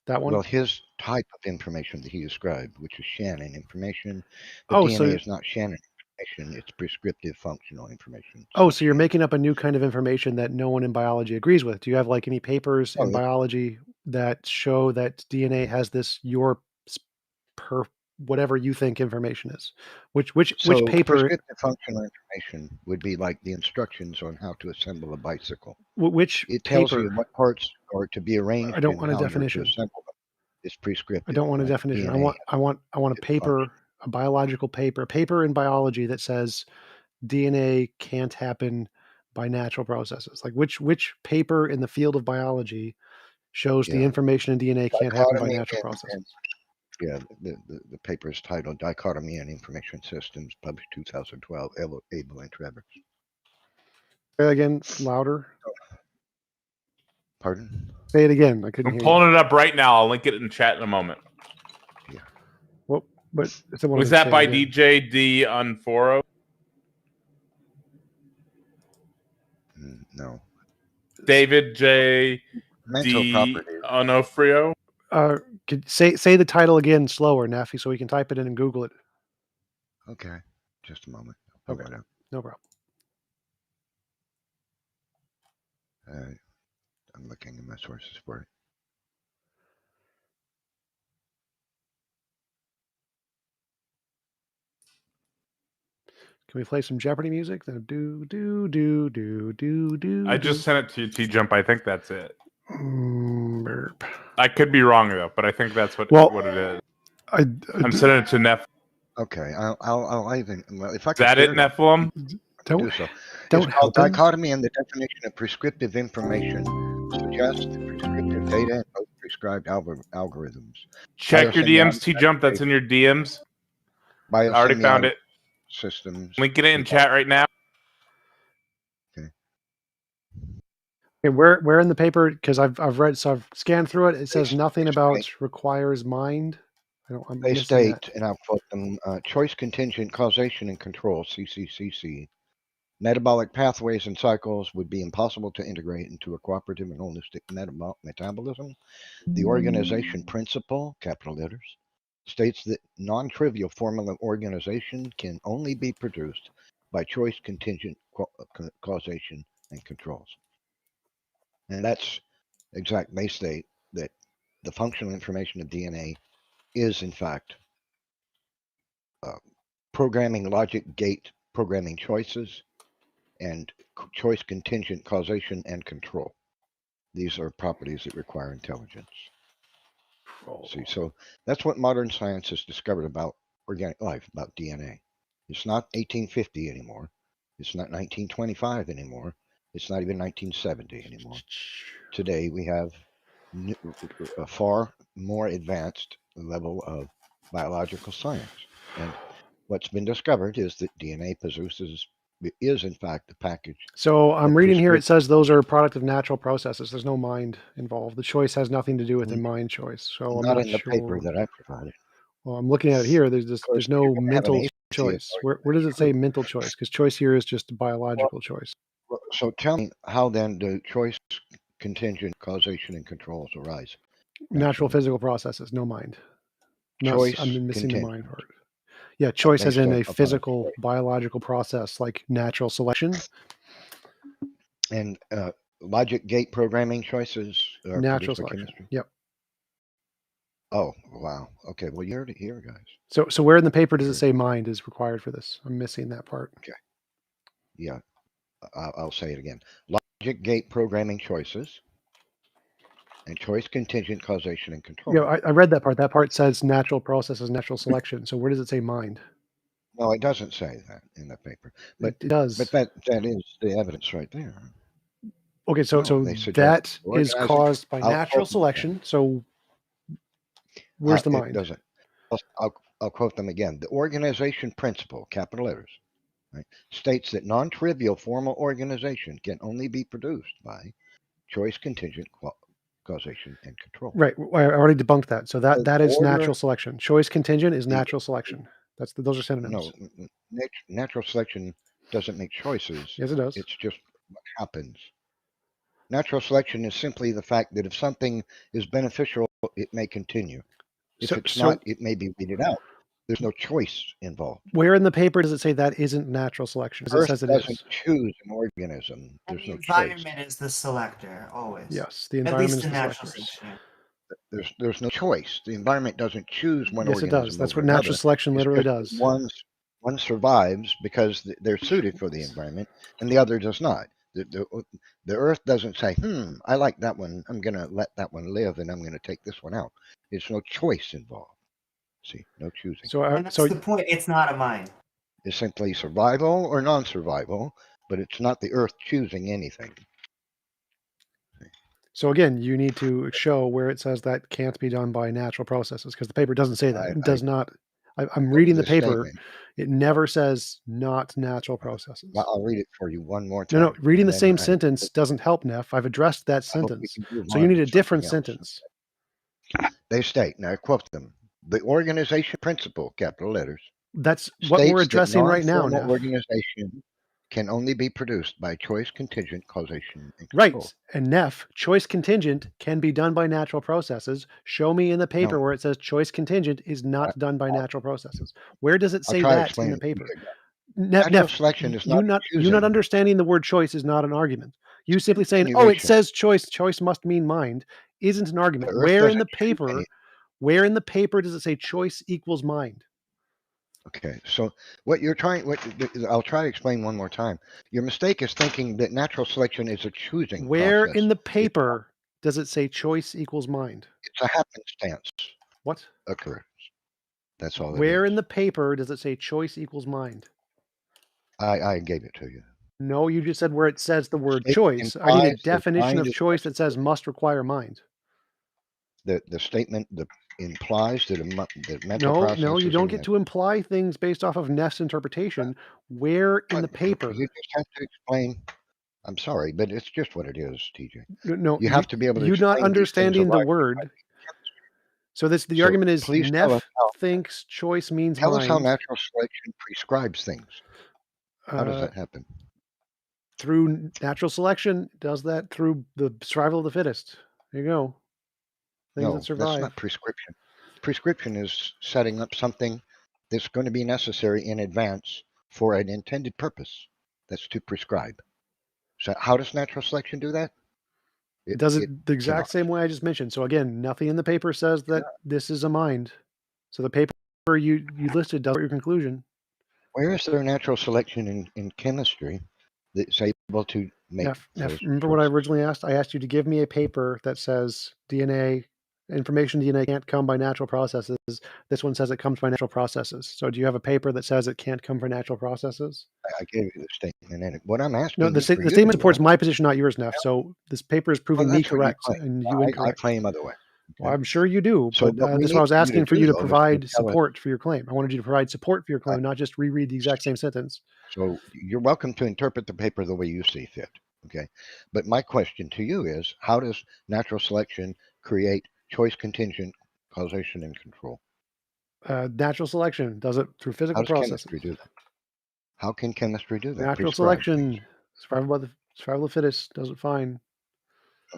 That one? Well, his type of information that he described, which is Shannon information, but DNA is not Shannon information, it's prescriptive functional information. Oh, so you're making up a new kind of information that no one in biology agrees with. Do you have like any papers in biology that show that DNA has this whatever you think information is? Which paper? Prescriptive functional information would be like the instructions on how to assemble a bicycle. Which it tells you what parts are to be arranged. I don't want a definition. It's prescriptive. I don't want a definition. I want a paper, a biological paper, a paper in biology that says DNA can't happen by natural processes. Like which paper in the field of biology shows the information in DNA can't happen by natural processes? Yeah, the paper is titled Dichotomy in Information Systems, published 2012, Abel and Trevor. Say it again, louder. Pardon? Say it again. I couldn't hear you. I'm pulling it up right now. I'll link it in chat in a moment. Yeah. Well, but was that by DJ D Unforo? No. David J. Mental D. properties. Onofrio? Could say the title again slower, Nafi, so we can type it in and Google it. Okay, just a moment. I'll pull it up. No problem. I'm looking at my sources for it. Can we play some Jeopardy music? Do do do do do do. I just sent it to you, TJump. I think that's it. Burp. I could be wrong though, but I think that's what it is. I'm sending it to Nephilim. Okay, I'll even if I can. Is that it, Nephilim? Don't do so. It's called Dichotomy and the Definition of Prescriptive Information suggests that prescriptive data and both prescribed algorithms. Check your DMs, TJump. That's in your DMs. I already found it. Systems. Link it in chat right now. Okay. Okay, where in the paper? Because I've read, so I've scanned through it. It says nothing about requires mind. They state, and I'll quote them: choice contingent causation and control (CCCC). Metabolic pathways and cycles would be impossible to integrate into a cooperative and holistic metabolism. The organization principle, capital letters, states that non-trivial formula organization can only be produced by choice contingent causation and controls. And that's exact. They state that the functional information of DNA is in fact programming logic gate programming choices and choice contingent causation and control. These are properties that require intelligence. See, so that's what modern science has discovered about organic life, about DNA. It's not 1850 anymore. It's not 1925 anymore. It's not even 1970 anymore. Today we have a far more advanced level of biological science. And what's been discovered is that DNA is in fact the package. So I'm reading here, it says those are a product of natural processes. There's no mind involved. The choice has nothing to do with the mind choice. So I'm not in the paper that I provided. Well, I'm looking at it here. There's no mental choice. Where does it say mental choice? Because choice here is just a biological choice. So tell me, how then do choice contingent causation and controls arise? Natural physical processes, no mind. Choice I'm missing the mind part. Yeah, choice as in a physical, biological process like natural selection. And logic gate programming choices. Natural selection. Chemistry. Yep. Oh, wow. Okay, well, you heard it here, guys. So where in the paper does it say mind is required for this? I'm missing that part. Okay. Yeah, I'll say it again. Logic gate programming choices and choice contingent causation and control. Yeah, I read that part. That part says natural processes, natural selection. So where does it say mind? No, it doesn't say that in the paper, but it does. But that is the evidence right there. Okay, so that is caused by natural selection. So where's the mind? It doesn't. I'll quote them again. The organization principle, capital letters, right, states that non-trivial formal organization can only be produced by choice, contingent, causation, and control. Right. I already debunked that. So that is natural selection. Choice contingent is natural selection. Those are synonyms. No, natural selection doesn't make choices. Yes, it does. It's just what happens. Natural selection is simply the fact that if something is beneficial, it may continue. If it's not, it may be weeded out. There's no choice involved. Where in the paper does it say that isn't natural selection? Earth says it doesn't choose an organism. There's no choice. The environment is the selector, always. Yes, the environment is the natural selector. There's no choice. The environment doesn't choose one organism. Yes, it does. That's what natural selection literally does. One survives because they're suited for the environment, and the other does not. The Earth doesn't say, I like that one. I'm going to let that one live, and I'm going to take this one out. There's no choice involved. See, no choosing. And that's the point. It's not a mind. It's simply survival or non-survival, but it's not the Earth choosing anything. So again, you need to show where it says that can't be done by natural processes, because the paper doesn't say that. It does not. I'm reading the paper. Statement. It never says not natural processes. I'll read it for you one more time. No, reading the same sentence doesn't help, Neff. I've addressed that sentence. So you need a different sentence. They state, now I quote them, the organization principle, capital letters. That's what we're addressing right now, Neff. Organization can only be produced by choice, contingent, causation, and control. Right. And Neff, choice contingent can be done by natural processes. Show me in the paper where it says choice contingent is not done by natural processes. Where does it say that in the paper? Natural selection is not you not understanding the word choice is not an argument. You simply saying, oh, it says choice must mean mind, isn't an argument. Where in the paper does it say choice equals mind? Okay, so I'll try to explain one more time. Your mistake is thinking that natural selection is a choosing Where process. in the paper does it say choice equals mind? It's a happenstance. What? Occurrence. That's all. Where in the paper does it say choice equals mind? I gave it to you. No, you just said where it says the word choice. I need a definition of choice that says must require mind. The statement implies that mental process. No, you don't get to imply things based off of Neff's interpretation. Where in the paper? You just have to explain. I'm sorry, but it's just what it is, TJ. No, you have to be able to. You're not understanding the word. So the argument is Neff thinks choice means mind. Tell us how natural selection prescribes things. How does that happen? Through natural selection, does that through the survival of the fittest. There you go. Things that survive. That's not prescription. Prescription is setting up something that's going to be necessary in advance for an intended purpose. That's to prescribe. So how does natural selection do that? It does it the exact same way I just mentioned. So again, nothing in the paper says that this is a mind. So the paper you listed does your conclusion. Where is there natural selection in chemistry that's able to make? Remember what I originally asked? I asked you to give me a paper that says DNA can't come by natural processes. This one says it comes by natural processes. So do you have a paper that says it can't come from natural processes? I gave you the statement in it. What I'm asking. No, the statement supports my position, not yours, Neff. So this paper is proving me correct and you incorrect. I claim otherwise. Okay. Well, I'm sure you do, but that's why I was asking for you to provide support for your claim. I wanted you to provide support for your claim, not just reread the exact same sentence. So you're welcome to interpret the paper the way you see fit. Okay. But my question to you is, how does natural selection create choice, contingent, causation, and control? Natural selection does it through physical processes. How does chemistry do that? How can chemistry do that? Natural selection, survival of the fittest, does it fine.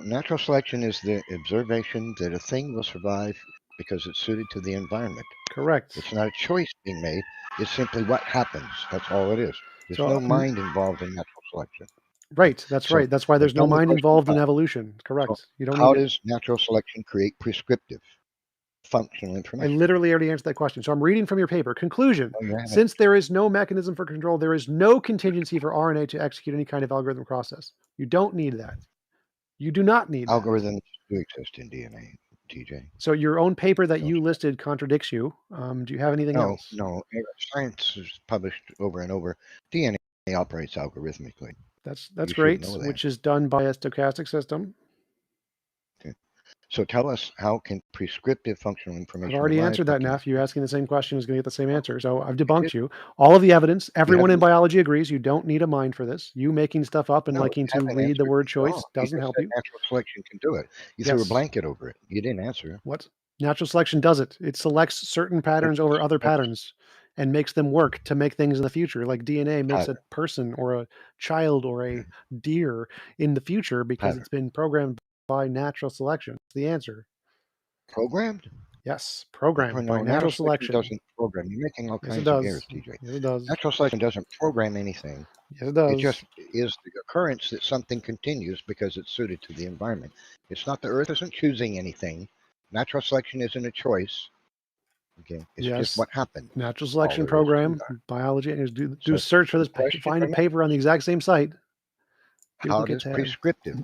Natural selection is the observation that a thing will survive because it's suited to the environment. Correct. It's not a choice being made. It's simply what happens. That's all it is. There's no mind involved in natural selection. Right. That's right. That's why there's no mind involved in evolution. Correct. You don't. How does natural selection create prescriptive functional information? I literally already answered that question. So I'm reading from your paper. Conclusion. Since there is no mechanism for control, there is no contingency for RNA to execute any kind of algorithm process. You don't need that. You do not need algorithms do exist in DNA. TJ. So your own paper that you listed contradicts you. Do you have anything else? No. Science is published over and over. DNA operates algorithmically. That's You great, should know that. which is done by a stochastic system. Okay. So tell us, how can prescriptive functional information? I've already answered that, Neff. You asking the same question is going to get the same answer. So I've debunked you. All of the evidence, everyone in biology agrees. You don't need a mind for this. You making stuff up and liking to read the word choice doesn't help you. Natural selection can do it. You threw a blanket over it. You didn't answer. What? Natural selection does it. It selects certain patterns over other patterns and makes them work to make things in the future. Like DNA makes a person or a child or a deer in the future because it's been programmed by natural selection. That's the answer. Programmed? Yes, programmed by natural selection. Doesn't program. You're making all kinds of errors, TJ. Yes, it does. Natural selection doesn't program anything. Yes, it does. It just is the occurrence that something continues because it's suited to the environment. It's not the Earth isn't choosing anything. Natural selection isn't a choice. Okay, it's just what happened. Natural selection program, biology. Do a search for this. Find a paper on the exact same site. How does prescriptive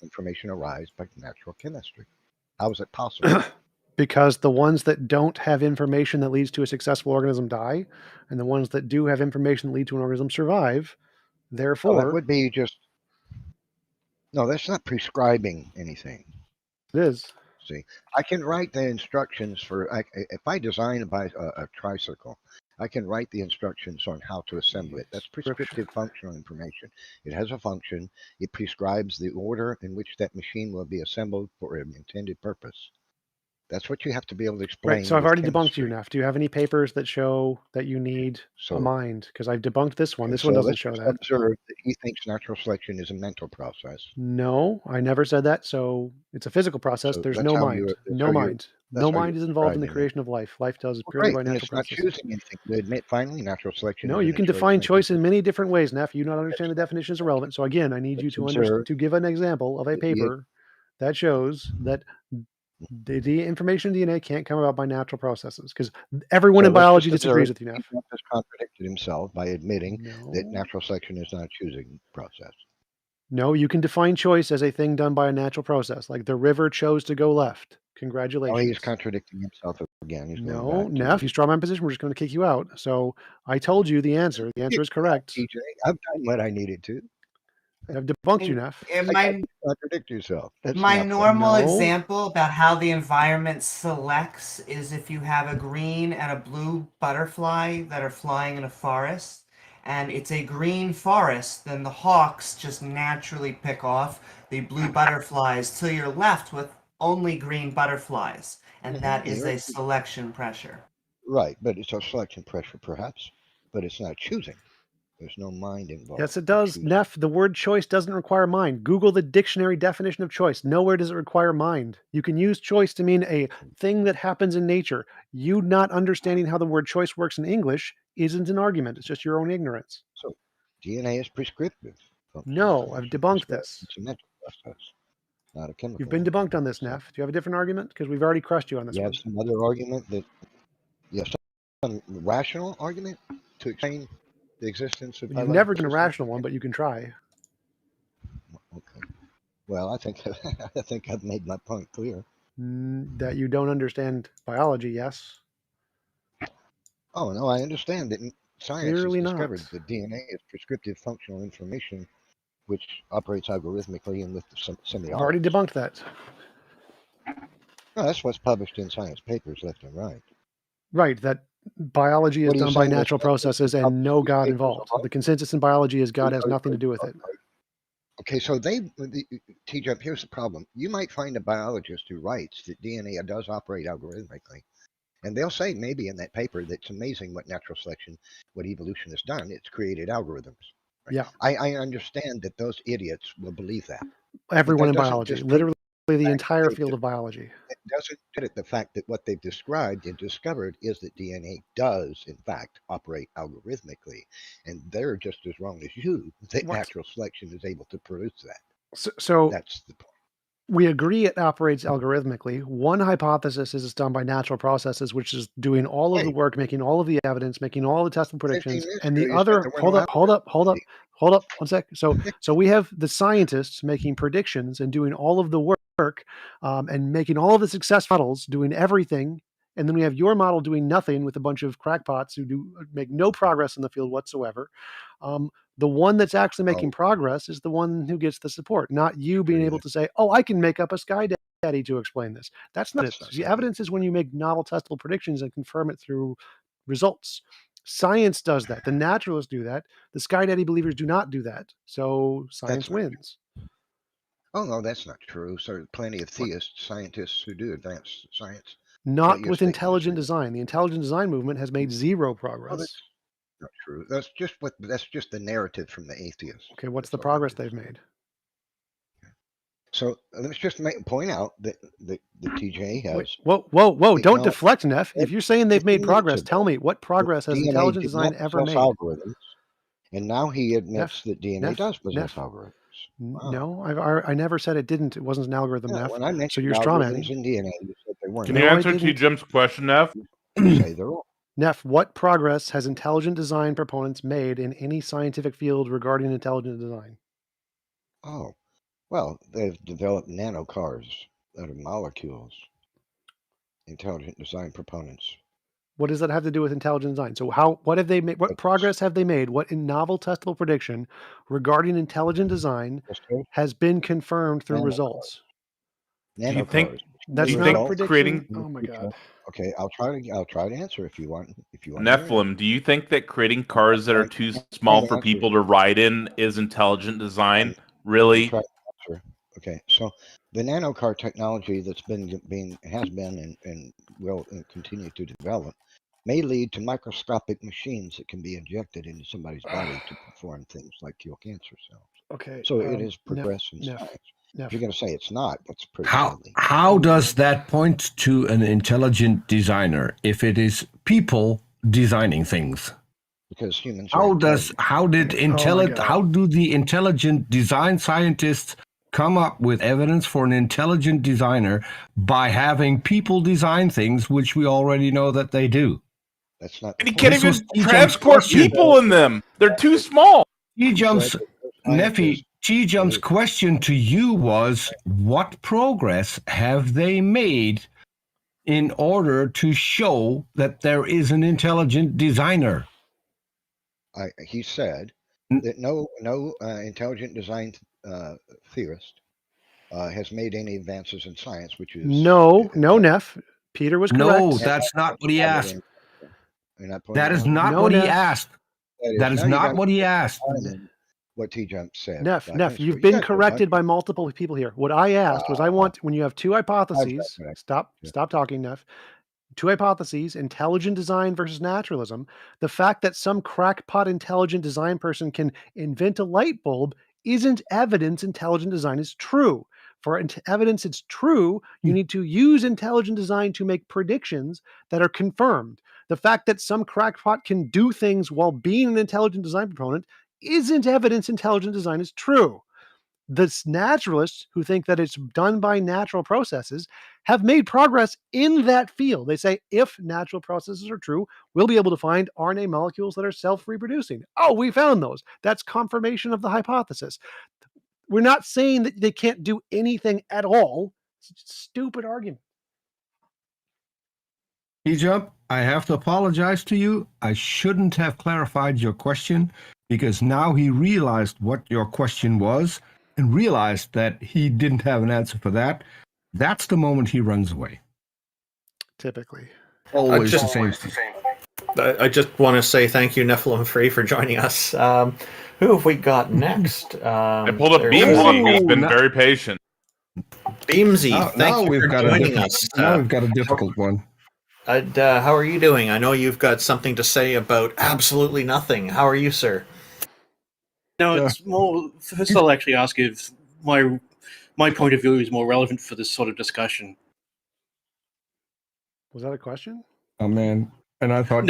information arise by natural chemistry? How is it possible? Because the ones that don't have information that leads to a successful organism die, and the ones that do have information that lead to an organism survive. Therefore, that would be just no. That's not prescribing anything. It is. See, I can write the instructions for. If I design a tricycle, I can write the instructions on how to assemble it. That's prescriptive functional information. It has a function. It prescribes the order in which that machine will be assembled for an intended purpose. That's what you have to be able to explain. Right. So I've already debunked you, Neff. Do you have any papers that show that you need a mind? Because I've debunked this one. This one doesn't show that. Observe that he thinks natural selection is a mental process. No, I never said that. So it's a physical process. There's no mind. No mind. No mind is involved in the creation of life. Life does purely by natural process. It's not choosing anything. You admit finally natural selection. No, you can define choice in many different ways, Neff. You not understand the definition is irrelevant. So again, I need you to give an example of a paper that shows that the information in DNA can't come about by natural processes, because everyone in biology disagrees with you now. He has contradicted himself by admitting that natural selection is not a choosing process. No, you can define choice as a thing done by a natural process, like the river chose to go left. Congratulations. Oh, he's contradicting himself again. He's Neff, you straw man position, we're just going to kick you out. So I told you the answer. The answer is correct. TJ, I've done what I needed to. I've debunked you, Neff. Contradict yourself. My normal example about how the environment selects is if you have a green and a blue butterfly that are flying in a forest, and it's a green forest, then the hawks just naturally pick off the blue butterflies till you're left with only green butterflies, and that is a selection pressure. Right, but it's a selection pressure perhaps, but it's not choosing. There's no mind involved. Yes, it does. Neff, the word choice doesn't require mind. Google the dictionary definition of choice. Nowhere does it require mind. You can use choice to mean a thing that happens in nature. You not understanding how the word choice works in English isn't an argument. It's just your own ignorance. So DNA is prescriptive. No, I've debunked this. It's a mental process, not a chemical. You've been debunked on this, Neff. Do you have a different argument? Because we've already crushed you on this one. You have some other argument that, yes, some rational argument to explain the existence of. You've never been a rational one, but you can try. Okay. Well, I think I've made my point clear. That you don't understand biology, yes. Oh no, I understand that science Clearly has discovered that DNA is prescriptive functional information, which operates algorithmically and with semiotics. I've already debunked that. No, that's what's published in science papers left and right. Right, that biology is done by natural processes and no God involved. The consensus in biology is God has nothing to do with it. Okay, so TJump, here's the problem. You might find a biologist who writes that DNA does operate algorithmically, and they'll say maybe in that paper that it's amazing what natural selection, what evolution has done. It's created algorithms. Right? Yeah. I understand that those idiots will believe that. Everyone in biology, literally the entire field of biology. It doesn't credit the fact that what they've described and discovered is that DNA does, in fact, operate algorithmically. And they're just as wrong as you that natural selection is able to produce that. So that's the point. We agree it operates algorithmically. One hypothesis is it's done by natural processes, which is doing all of the work, making all of the evidence, making all the testable predictions. And the other, hold up, 1 sec. So we have the scientists making predictions and doing all of the work work, and making all of the success models doing everything. And then we have your model doing nothing with a bunch of crackpots who make no progress in the field whatsoever. The one that's actually making progress is the one who gets the support, not you being able to say, "Oh, I can make up a sky daddy to explain this." That's not it. The evidence is when you make novel testable predictions and confirm it through results. Science does that. The naturalists do that. The sky daddy believers do not do that. So science wins. Oh, no, that's not true. So there are plenty of theists, scientists who do advance science. Not with intelligent design. The intelligent design movement has made zero progress. Oh, that's not true. That's just the narrative from the atheists. Okay, what's the progress they've made? So let's just point out that the TJ has. Wait, whoa! Don't deflect, Neff. If you're saying they've made progress, tell me what progress has intelligent design ever made? Algorithms, and now he admits that DNA does possess algorithms. Wow. No, I never said it didn't. It wasn't an algorithm, Neff. When I mentioned so you're strawmanning. in DNA, you said they weren't. Can you answer TJump's question, Neff? Say they're all. Neff, what progress has intelligent design proponents made in any scientific field regarding intelligent design? Oh, well, they've developed nanocars out of molecules. Intelligent design proponents. What does that have to do with intelligent design? So what have they made? What progress have they made? What in novel testable prediction regarding intelligent design has been confirmed through results? Do you think that's do you not think a prediction? creating? Oh my god. Okay, I'll try to answer if you want. Nephilim, do you think that creating cars that are too small for people to ride in is intelligent design? Really? Okay, so the nanocar technology that's has been and will continue to develop may lead to microscopic machines that can be injected into somebody's body to perform things like kill cancer cells. Okay. So it is progress in science. If you're going to say it's not, that's pretty silly. How does that point to an intelligent designer if it is people designing things? Because humans. How do the intelligent design scientists come up with evidence for an intelligent designer by having people design things, which we already know that they do? That's not. And you can't even transport people in them. They're too small. TJump's question to you was, what progress have they made in order to show that there is an intelligent designer? He said that no intelligent design theorist has made any advances in science, which is no, Neff. Peter was correct. No, that's not what he asked. That is not what he asked. That is not what he asked. What TJump said. Neff, you've been corrected by multiple people here. What I asked was, I want, when you have two hypotheses, stop talking, Neff. Two hypotheses, intelligent design versus naturalism. The fact that some crackpot intelligent design person can invent a light bulb isn't evidence intelligent design is true. For evidence it's true, you need to use intelligent design to make predictions that are confirmed. The fact that some crackpot can do things while being an intelligent design proponent isn't evidence intelligent design is true. The naturalists who think that it's done by natural processes have made progress in that field. They say, if natural processes are true, we'll be able to find RNA molecules that are self-reproducing. Oh, we found those. That's confirmation of the hypothesis. We're not saying that they can't do anything at all. It's a stupid argument. TJump, I have to apologize to you. I shouldn't have clarified your question because now he realized what your question was and realized that he didn't have an answer for that. That's the moment he runs away. Typically. Always the same. I just want to say thank you, Nephilim Free, for joining us. Who have we got next? I pulled up Beamsy, who's been very patient. Beamsy, thank you for joining us. Now we've got a difficult one. How are you doing? I know you've got something to say about absolutely nothing. How are you, sir? No, it's more. First, I'll actually ask if my point of view is more relevant for this sort of discussion. Was that a question? Oh man! And I thought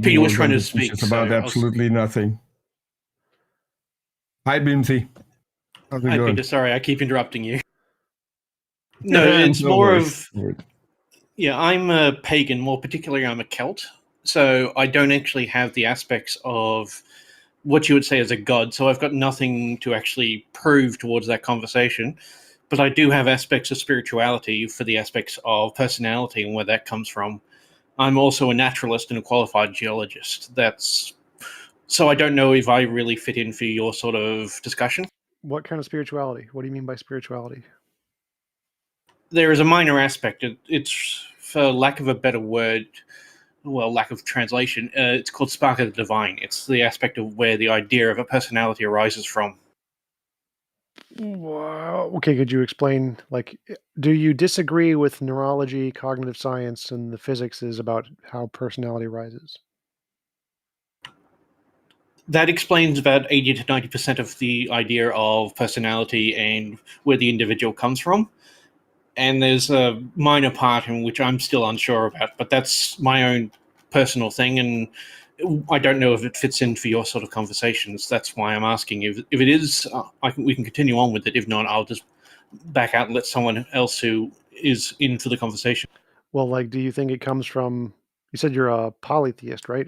Peter was trying to speak. It's about absolutely nothing. Hi, Beamsy. How's it going? Peter, sorry, I keep interrupting you. No, it's more of. Yeah, I'm a pagan. More particularly, I'm a Celt. So I don't actually have the aspects of what you would say as a god. So I've got nothing to actually prove towards that conversation. but I do have aspects of spirituality for the aspects of personality and where that comes from. I'm also a naturalist and a qualified geologist. So I don't know if I really fit in for your sort of discussion. What kind of spirituality? What do you mean by spirituality? There is a minor aspect. It's, for lack of a better word, well, lack of translation, it's called spark of the divine. It's the aspect of where the idea of a personality arises from. Wow. Okay, could you explain, like, do you disagree with neurology, cognitive science, and the physics is about how personality arises? That explains about 80 to 90% of the idea of personality and where the individual comes from. And there's a minor part in which I'm still unsure about, but that's my own personal thing, and I don't know if it fits in for your sort of conversations. That's why I'm asking. If it is, we can continue on with it. If not, I'll just back out and let someone else who is in for the conversation. Well, like, do you think it comes from, you said you're a polytheist, right?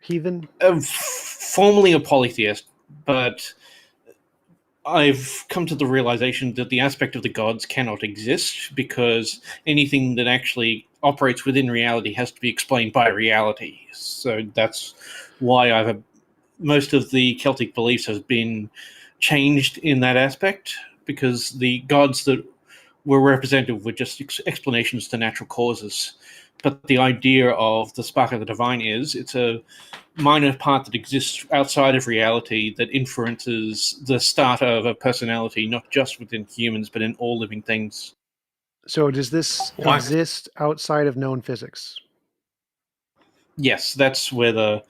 Heathen? Formerly a polytheist, but I've come to the realization that the aspect of the gods cannot exist because anything that actually operates within reality has to be explained by reality. So that's why most of the Celtic beliefs have been changed in that aspect, because the gods that were represented were just explanations to natural causes. But the idea of the spark of the divine is it's a minor part that exists outside of reality that influences the start of a personality, not just within humans, but in all living things. So does this exist outside of known physics? Yes, that's why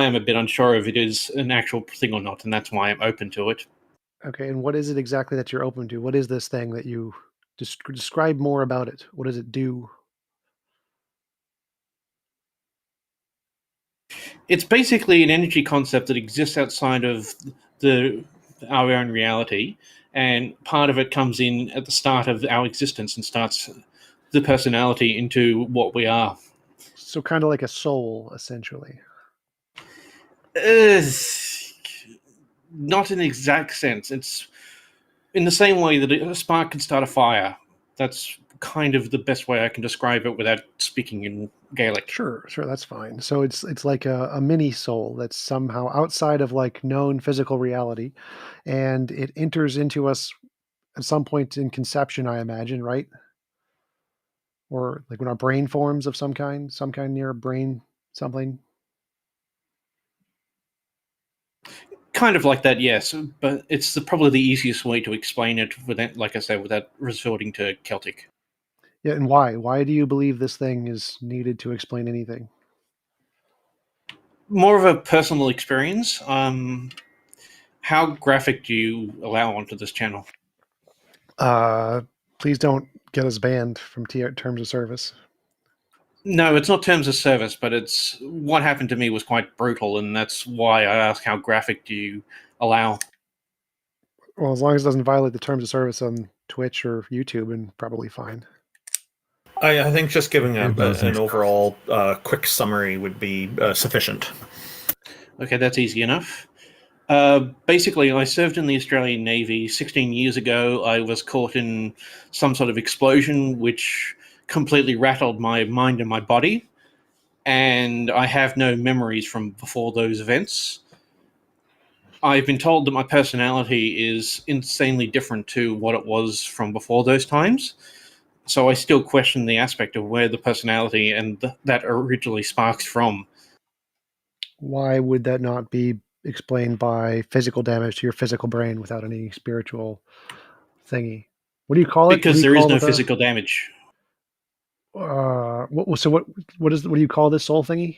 I'm a bit unsure if it is an actual thing or not, and that's why I'm open to it. Okay, and what is it exactly that you're open to? What is this thing that you describe more about it? What does it do? It's basically an energy concept that exists outside of our own reality, and part of it comes in at the start of our existence and starts the personality into what we are. So kind of like a soul, essentially. Not in the exact sense. It's in the same way that a spark can start a fire. That's kind of the best way I can describe it without speaking in Gaelic. Sure, that's fine. So it's like a mini soul that's somehow outside of like known physical reality, and it enters into us at some point in conception, I imagine, right? Or like when our brain forms of some kind near a brain, something. Kind of like that, yes, but it's probably the easiest way to explain it without, like I said, without resorting to Celtic. Yeah, and why? Why do you believe this thing is needed to explain anything? More of a personal experience. How graphic do you allow onto this channel? Please don't get us banned from terms of service. No, it's not terms of service, but it's what happened to me was quite brutal, and that's why I ask how graphic do you allow. Well, as long as it doesn't violate the terms of service on Twitch or YouTube, and probably fine. I think just giving an overall quick summary would be sufficient. Okay, that's easy enough. Basically, I served in the Australian Navy 16 years ago. I was caught in some sort of explosion which completely rattled my mind and my body, and I have no memories from before those events. I've been told that my personality is insanely different to what it was from before those times, so I still question the aspect of where the personality and that originally sparks from. Why would that not be explained by physical damage to your physical brain without any spiritual thingy? What do you call it? Because there is no physical damage. What do you call this soul thingy?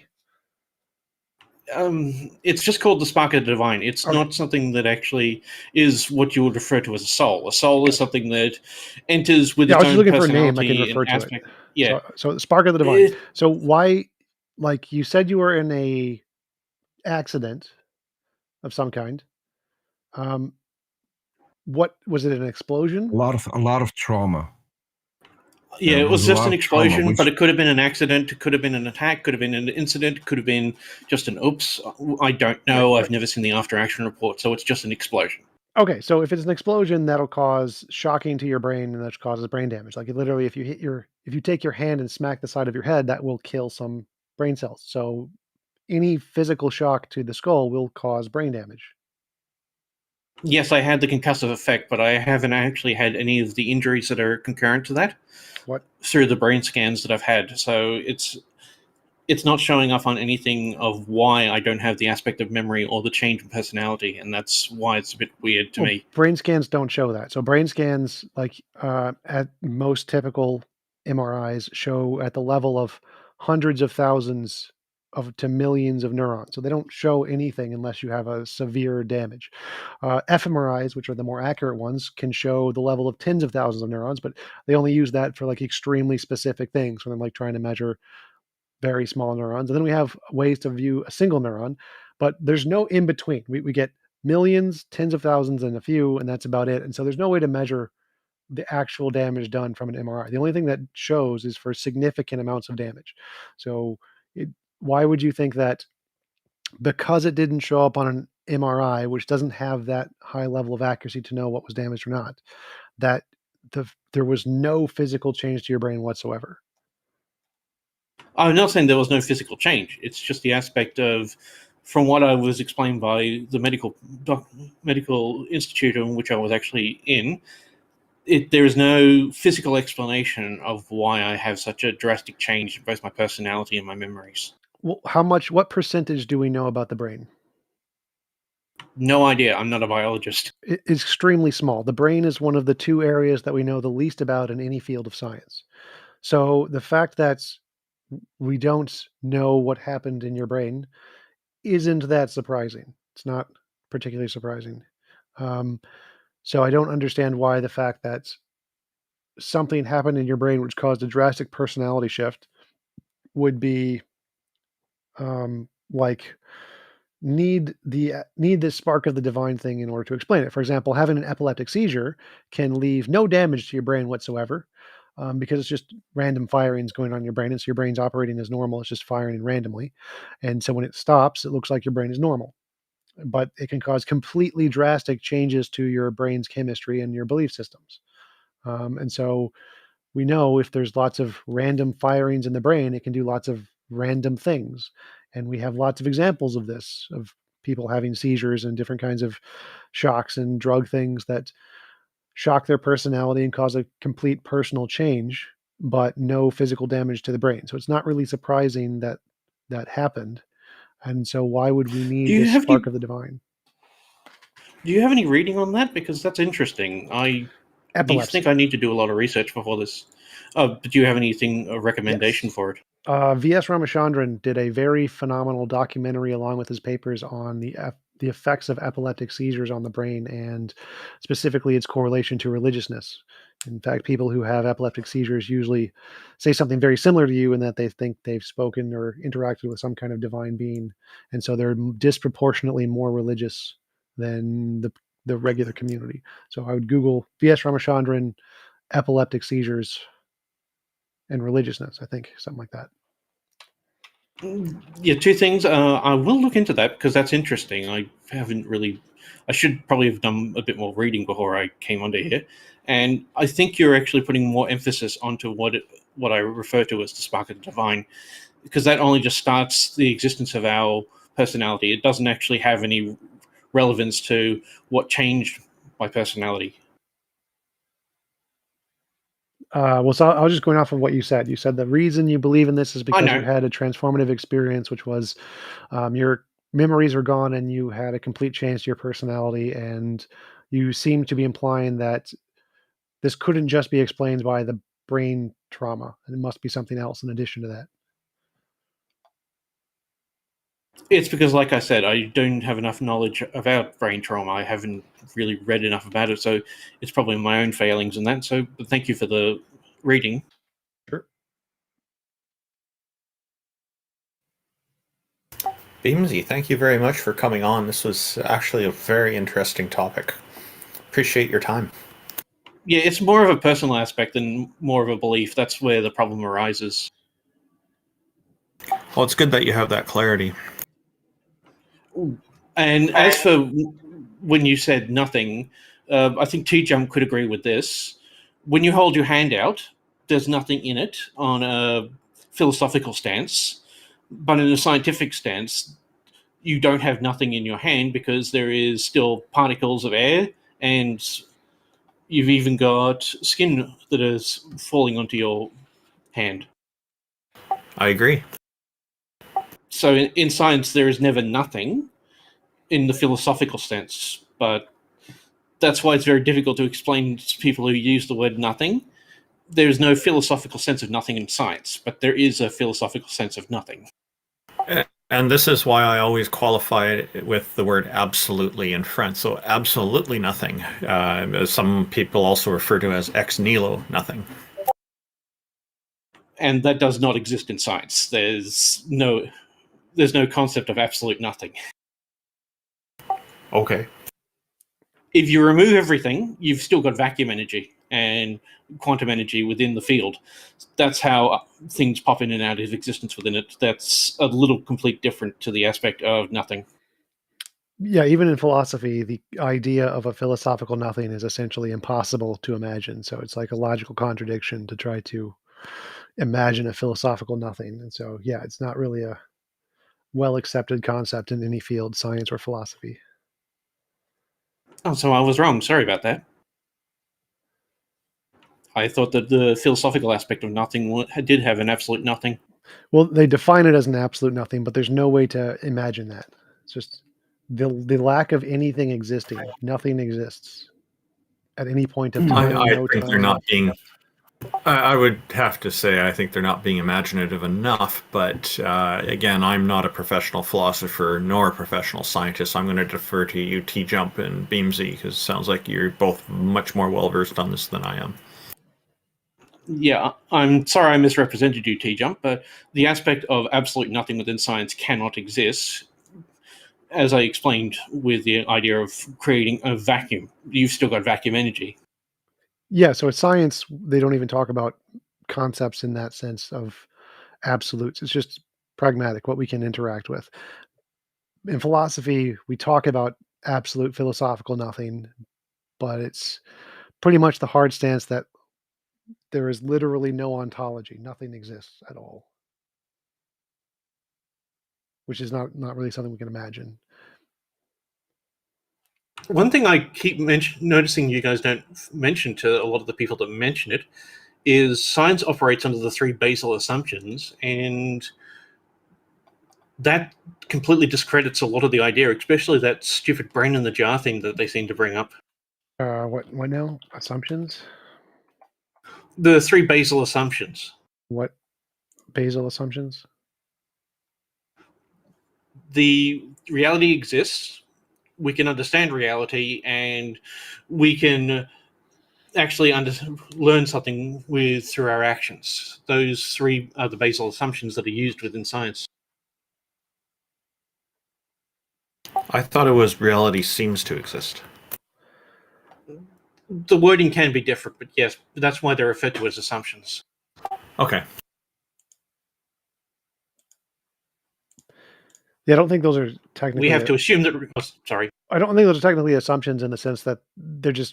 It's just called the spark of the divine. It's not something that actually is what you would refer to as a soul. A soul is something that enters with its own personality. I was looking for a name I can refer to it. Yeah. So the spark of the divine. So why, like you said, you were in a accident of some kind. What was it? An explosion? A lot of trauma. Yeah, it was just an explosion, but it could have been an accident. It could have been an attack. Could have been an incident. Could have been just an oops. I don't know. I've never seen the after action report, so it's just an explosion. Okay, so if it's an explosion, that'll cause shocking to your brain, and that causes brain damage. Like literally, if you take your hand and smack the side of your head, that will kill some brain cells. So any physical shock to the skull will cause brain damage. Yes, I had the concussive effect, but I haven't actually had any of the injuries that are concurrent to that. What? Through the brain scans that I've had. So it's not showing up on anything of why I don't have the aspect of memory or the change in personality, and that's why it's a bit weird to me. Brain scans don't show that. So brain scans, like at most typical MRIs, show at the level of hundreds of thousands to millions of neurons. So they don't show anything unless you have a severe damage. fMRIs, which are the more accurate ones, can show the level of tens of thousands of neurons, but they only use that for like extremely specific things when they're like trying to measure very small neurons. And then we have ways to view a single neuron, but there's no in between. We get millions, tens of thousands, and a few, and that's about it. And so there's no way to measure the actual damage done from an MRI. The only thing that shows is for significant amounts of damage. So why would you think that because it didn't show up on an MRI, which doesn't have that high level of accuracy to know what was damaged or not, that there was no physical change to your brain whatsoever? I'm not saying there was no physical change. It's just the aspect of, from what I was explained by the medical institute in which I was actually in, there is no physical explanation of why I have such a drastic change in both my personality and my memories. Well, what percentage do we know about the brain? No idea. I'm not a biologist. It's extremely small. The brain is one of the two areas that we know the least about in any field of science. So the fact that we don't know what happened in your brain isn't that surprising. It's not particularly surprising. So I don't understand why the fact that something happened in your brain which caused a drastic personality shift would be like need this spark of the divine thing in order to explain it. For example, having an epileptic seizure can leave no damage to your brain whatsoever, because it's just random firings going on in your brain, and so your brain's operating as normal. It's just firing randomly, and so when it stops, it looks like your brain is normal. But it can cause completely drastic changes to your brain's chemistry and your belief systems. And so we know if there's lots of random firings in the brain, it can do lots of random things. And we have lots of examples of this, of people having seizures and different kinds of shocks and drug things that shock their personality and cause a complete personal change, but no physical damage to the brain. So it's not really surprising that that happened. And so why would we need this spark of the divine? Do you have any reading on that? Because that's interesting. I think I need to do a lot of research before this. But do you have anything, a recommendation for it? V.S. Ramachandran did a very phenomenal documentary along with his papers on the effects of epileptic seizures on the brain, and specifically its correlation to religiousness. In fact, people who have epileptic seizures usually say something very similar to you in that they think they've spoken or interacted with some kind of divine being. And so they're disproportionately more religious than the regular community. So I would Google V.S. Ramachandran, epileptic seizures, and religiousness, I think, something like that. Yeah, two things. I will look into that because that's interesting. I should probably have done a bit more reading before I came onto here. And I think you're actually putting more emphasis onto what I refer to as the spark of the divine, because that only just starts the existence of our personality. It doesn't actually have any relevance to what changed my personality. So I was just going off of what you said. You said the reason you believe in this is because you had a transformative experience, which was your memories are gone and you had a complete change to your personality. And you seem to be implying that this couldn't just be explained by the brain trauma, and it must be something else in addition to that. It's because, like I said, I don't have enough knowledge about brain trauma. I haven't really read enough about it, so it's probably my own failings in that. So thank you for the reading. Sure. Beamsy, thank you very much for coming on. This was actually a very interesting topic. Appreciate your time. Yeah, it's more of a personal aspect than more of a belief. That's where the problem arises. Well, it's good that you have that clarity. And as for when you said nothing, I think TJump could agree with this. When you hold your hand out, there's nothing in it on a philosophical stance, but in a scientific stance, you don't have nothing in your hand because there is still particles of air, and you've even got skin that is falling onto your hand. I agree. So in science, there is never nothing in the philosophical sense, but that's why it's very difficult to explain to people who use the word nothing. There's no philosophical sense of nothing in science, but there is a philosophical sense of nothing. And this is why I always qualify it with the word absolutely in front. So absolutely nothing. As some people also refer to as ex nihilo, nothing. And that does not exist in science. There's no concept of absolute nothing. Okay. If you remove everything, you've still got vacuum energy and quantum energy within the field. That's how things pop in and out of existence within it. That's a little complete different to the aspect of nothing. Yeah, even in philosophy, the idea of a philosophical nothing is essentially impossible to imagine. So it's like a logical contradiction to try to imagine a philosophical nothing. And so, yeah, it's not really a well accepted concept in any field, science or philosophy. Oh, so I was wrong. Sorry about that. I thought that the philosophical aspect of nothing did have an absolute nothing. Well, they define it as an absolute nothing, but there's no way to imagine that. It's just the lack of anything existing. Nothing exists at any point of time. I No think time. they're not being. I would have to say I think they're not being imaginative enough. But again, I'm not a professional philosopher nor a professional scientist. I'm going to defer to you, TJump and Beamsy, because it sounds like you're both much more well versed on this than I am. Yeah, I'm sorry I misrepresented you, TJump, but the aspect of absolute nothing within science cannot exist. As I explained with the idea of creating a vacuum, you've still got vacuum energy. Yeah, so at science, they don't even talk about concepts in that sense of absolutes. It's just pragmatic, what we can interact with. In philosophy, we talk about absolute philosophical nothing, but it's pretty much the hard stance that there is literally no ontology. Nothing exists at all, which is not really something we can imagine. One thing I keep noticing you guys don't mention to a lot of the people that mention it is science operates under the three basal assumptions, and that completely discredits a lot of the idea, especially that stupid brain in the jar thing that they seem to bring up. What now? Assumptions? The three basal assumptions. What basal assumptions? The reality exists, we can understand reality, and we can actually learn something through our actions. Those three are the basal assumptions that are used within science. I thought it was reality seems to exist. The wording can be different, but yes, that's why they're referred to as assumptions. Okay. Yeah, I don't think those are technically. We have to assume that. Sorry. I don't think those are technically assumptions in the sense that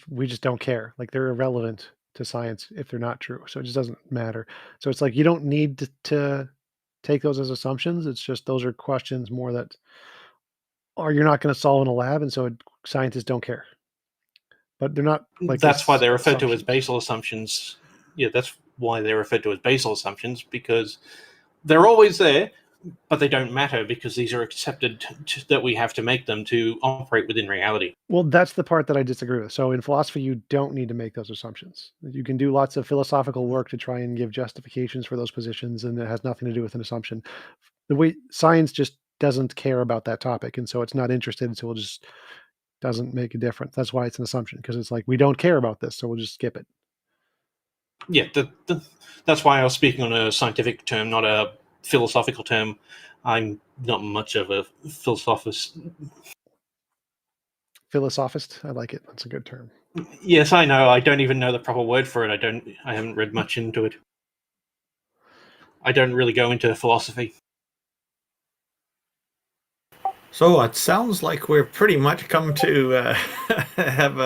we just don't care. Like they're irrelevant to science if they're not true. So it just doesn't matter. So it's like you don't need to take those as assumptions. It's just those are questions more that you're not going to solve in a lab, and so scientists don't care. But they're not like. That's why they're referred to as basal assumptions. Yeah, that's why they're referred to as basal assumptions, because they're always there, but they don't matter because these are accepted that we have to make them to operate within reality. Well, that's the part that I disagree with. So in philosophy, you don't need to make those assumptions. You can do lots of philosophical work to try and give justifications for those positions, and it has nothing to do with an assumption. The way science just doesn't care about that topic, and so it's not interested, so it just doesn't make a difference. That's why it's an assumption, because it's like we don't care about this, so we'll just skip it. Yeah, that's why I was speaking on a scientific term, not a philosophical term. I'm not much of a philosophist. Philosophist, I like it. That's a good term. Yes, I know. I don't even know the proper word for it. I haven't read much into it. I don't really go into philosophy. So it sounds like we're pretty much come to have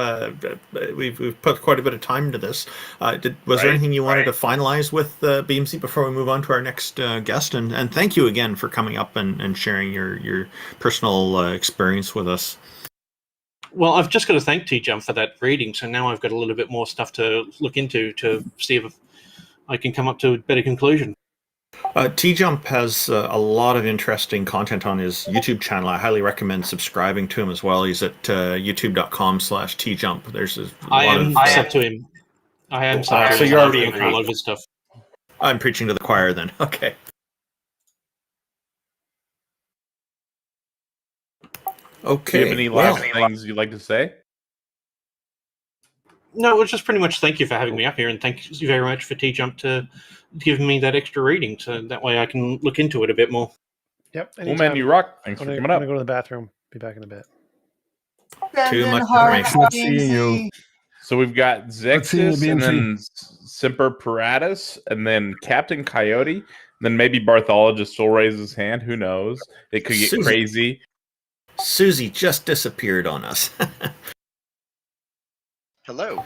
we've put quite a bit of time into this. Was there anything you wanted to finalize with Beamsy before we move on to our next guest? And thank you again for coming up and sharing your personal experience with us. Well, I've just got to thank TJump for that reading, so now I've got a little bit more stuff to look into to see if I can come up to a better conclusion. TJump has a lot of interesting content on his YouTube channel. I highly recommend subscribing to him as well. He's at youtube.com/TJump. There's a I lot am of... sub to him. I am sub to him. So you're already a lot of his stuff. I'm preaching to the choir then. Okay. Okay. Do you have any last things you'd like to say? No, it was just pretty much thank you for having me up here, and thank you very much for TJump to give me that extra reading, so that way I can look into it a bit more. Yep. Well, man, you rock. Thanks for coming up. I'm going to go to the bathroom. Be back in a bit. Too much information. Good seeing you. So we've got Zexus, and then Semper Paratus, and then Captain Coyote, and then maybe Barthologist still raises his hand. Who knows? It could get crazy. Susie just disappeared on us. Hello.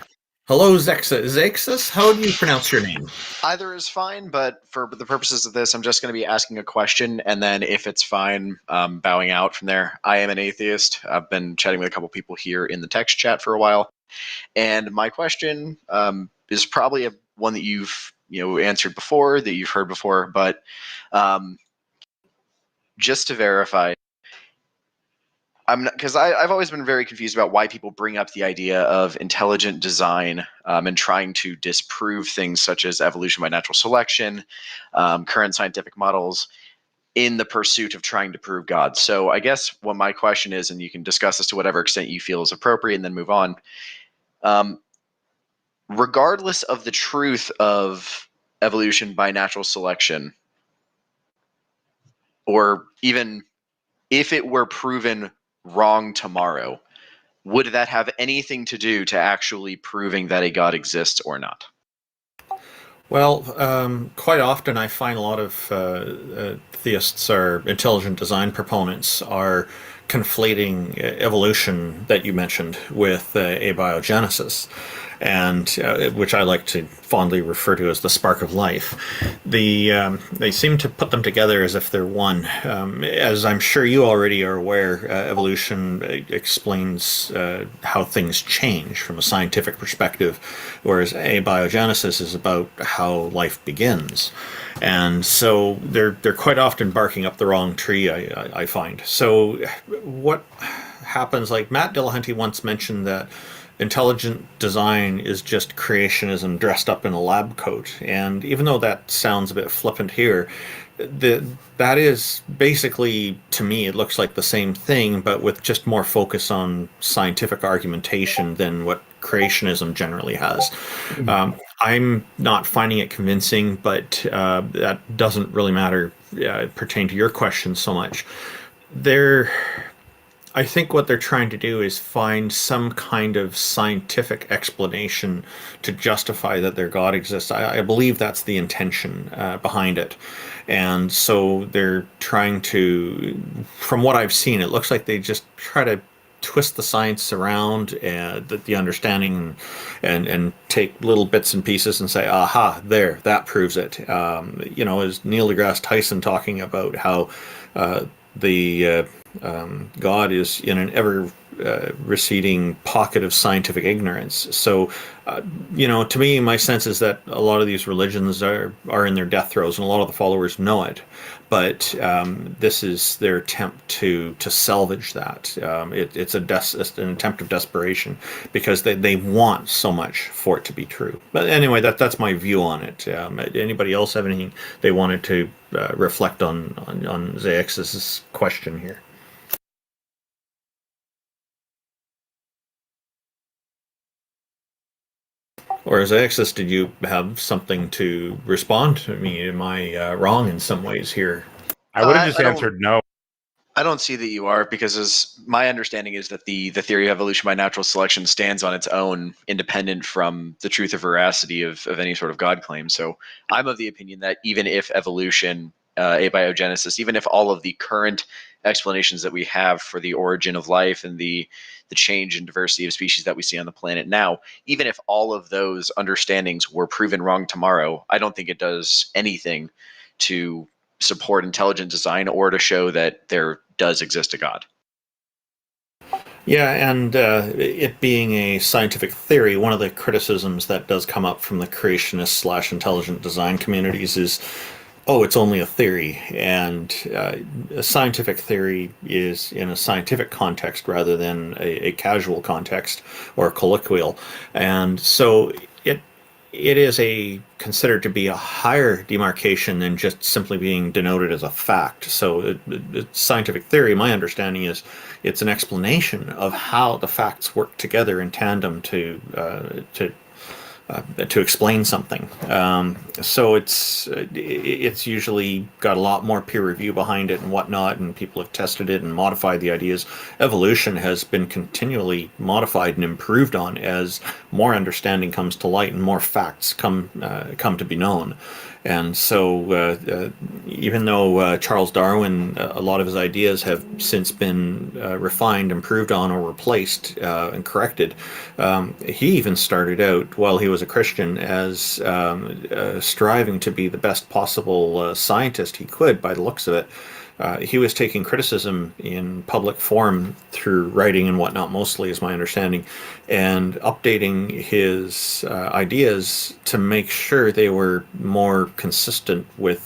Hello, Zexus. How do you pronounce your name? Either is fine, but for the purposes of this, I'm just going to be asking a question, and then if it's fine, bowing out from there. I am an atheist. I've been chatting with a couple people here in the text chat for a while, and my question is probably one that you've answered before, that you've heard before, but just to verify. Because I've always been very confused about why people bring up the idea of intelligent design and trying to disprove things such as evolution by natural selection, current scientific models, in the pursuit of trying to prove God. So I guess what my question is, and you can discuss this to whatever extent you feel is appropriate and then move on, regardless of the truth of evolution by natural selection, or even if it were proven wrong tomorrow, would that have anything to do to actually proving that a God exists or not? Well, quite often I find a lot of theists or intelligent design proponents are conflating evolution that you mentioned with abiogenesis, and which I like to fondly refer to as the spark of life. They seem to put them together as if they're one. As I'm sure you already are aware, evolution explains how things change from a scientific perspective, whereas abiogenesis is about how life begins. And so they're quite often barking up the wrong tree, I find. So what happens, like Matt Dillahunty once mentioned that intelligent design is just creationism dressed up in a lab coat. And even though that sounds a bit flippant here, that is basically, to me, it looks like the same thing, but with just more focus on scientific argumentation than what creationism generally has. I'm not finding it convincing, but that doesn't really matter pertain to your question so much. I think what they're trying to do is find some kind of scientific explanation to justify that their God exists. I believe that's the intention behind it. And so they're trying to, from what I've seen, it looks like they just try to twist the science around and the understanding and take little bits and pieces and say, aha, there, that proves it. As Neil deGrasse Tyson talking about how God is in an ever receding pocket of scientific ignorance. So, to me, my sense is that a lot of these religions are in their death throes, and a lot of the followers know it. But this is their attempt to salvage that. It's an attempt of desperation because they want so much for it to be true. But anyway, that's my view on it. Anybody else have anything they wanted to reflect on Zexus's question here? Or as Zexus, did you have something to respond to me? Am I wrong in some ways here? I would have just answered no. I don't see that you are, because as my understanding is that the theory of evolution by natural selection stands on its own, independent from the truth or veracity of any sort of God claim. So I'm of the opinion that even if evolution abiogenesis, even if all of the current explanations that we have for the origin of life and the change in diversity of species that we see on the planet now, even if all of those understandings were proven wrong tomorrow, I don't think it does anything to support intelligent design or to show that there does exist a God. Yeah, and it being a scientific theory, one of the criticisms that does come up from the creationist / intelligent design communities is, oh, it's only a theory. And a scientific theory is in a scientific context rather than a casual context or colloquial. And so it is considered to be a higher demarcation than just simply being denoted as a fact. So scientific theory, my understanding is, it's an explanation of how the facts work together in tandem to explain something. So it's usually got a lot more peer review behind it and whatnot, and people have tested it and modified the ideas. Evolution has been continually modified and improved on as more understanding comes to light and more facts come to be known. And so even though Charles Darwin, a lot of his ideas have since been refined, improved on, or replaced and corrected, he even started out, while he was a Christian, as striving to be the best possible scientist he could, by the looks of it. He was taking criticism in public forum through writing and whatnot, mostly, is my understanding, and updating his ideas to make sure they were more consistent with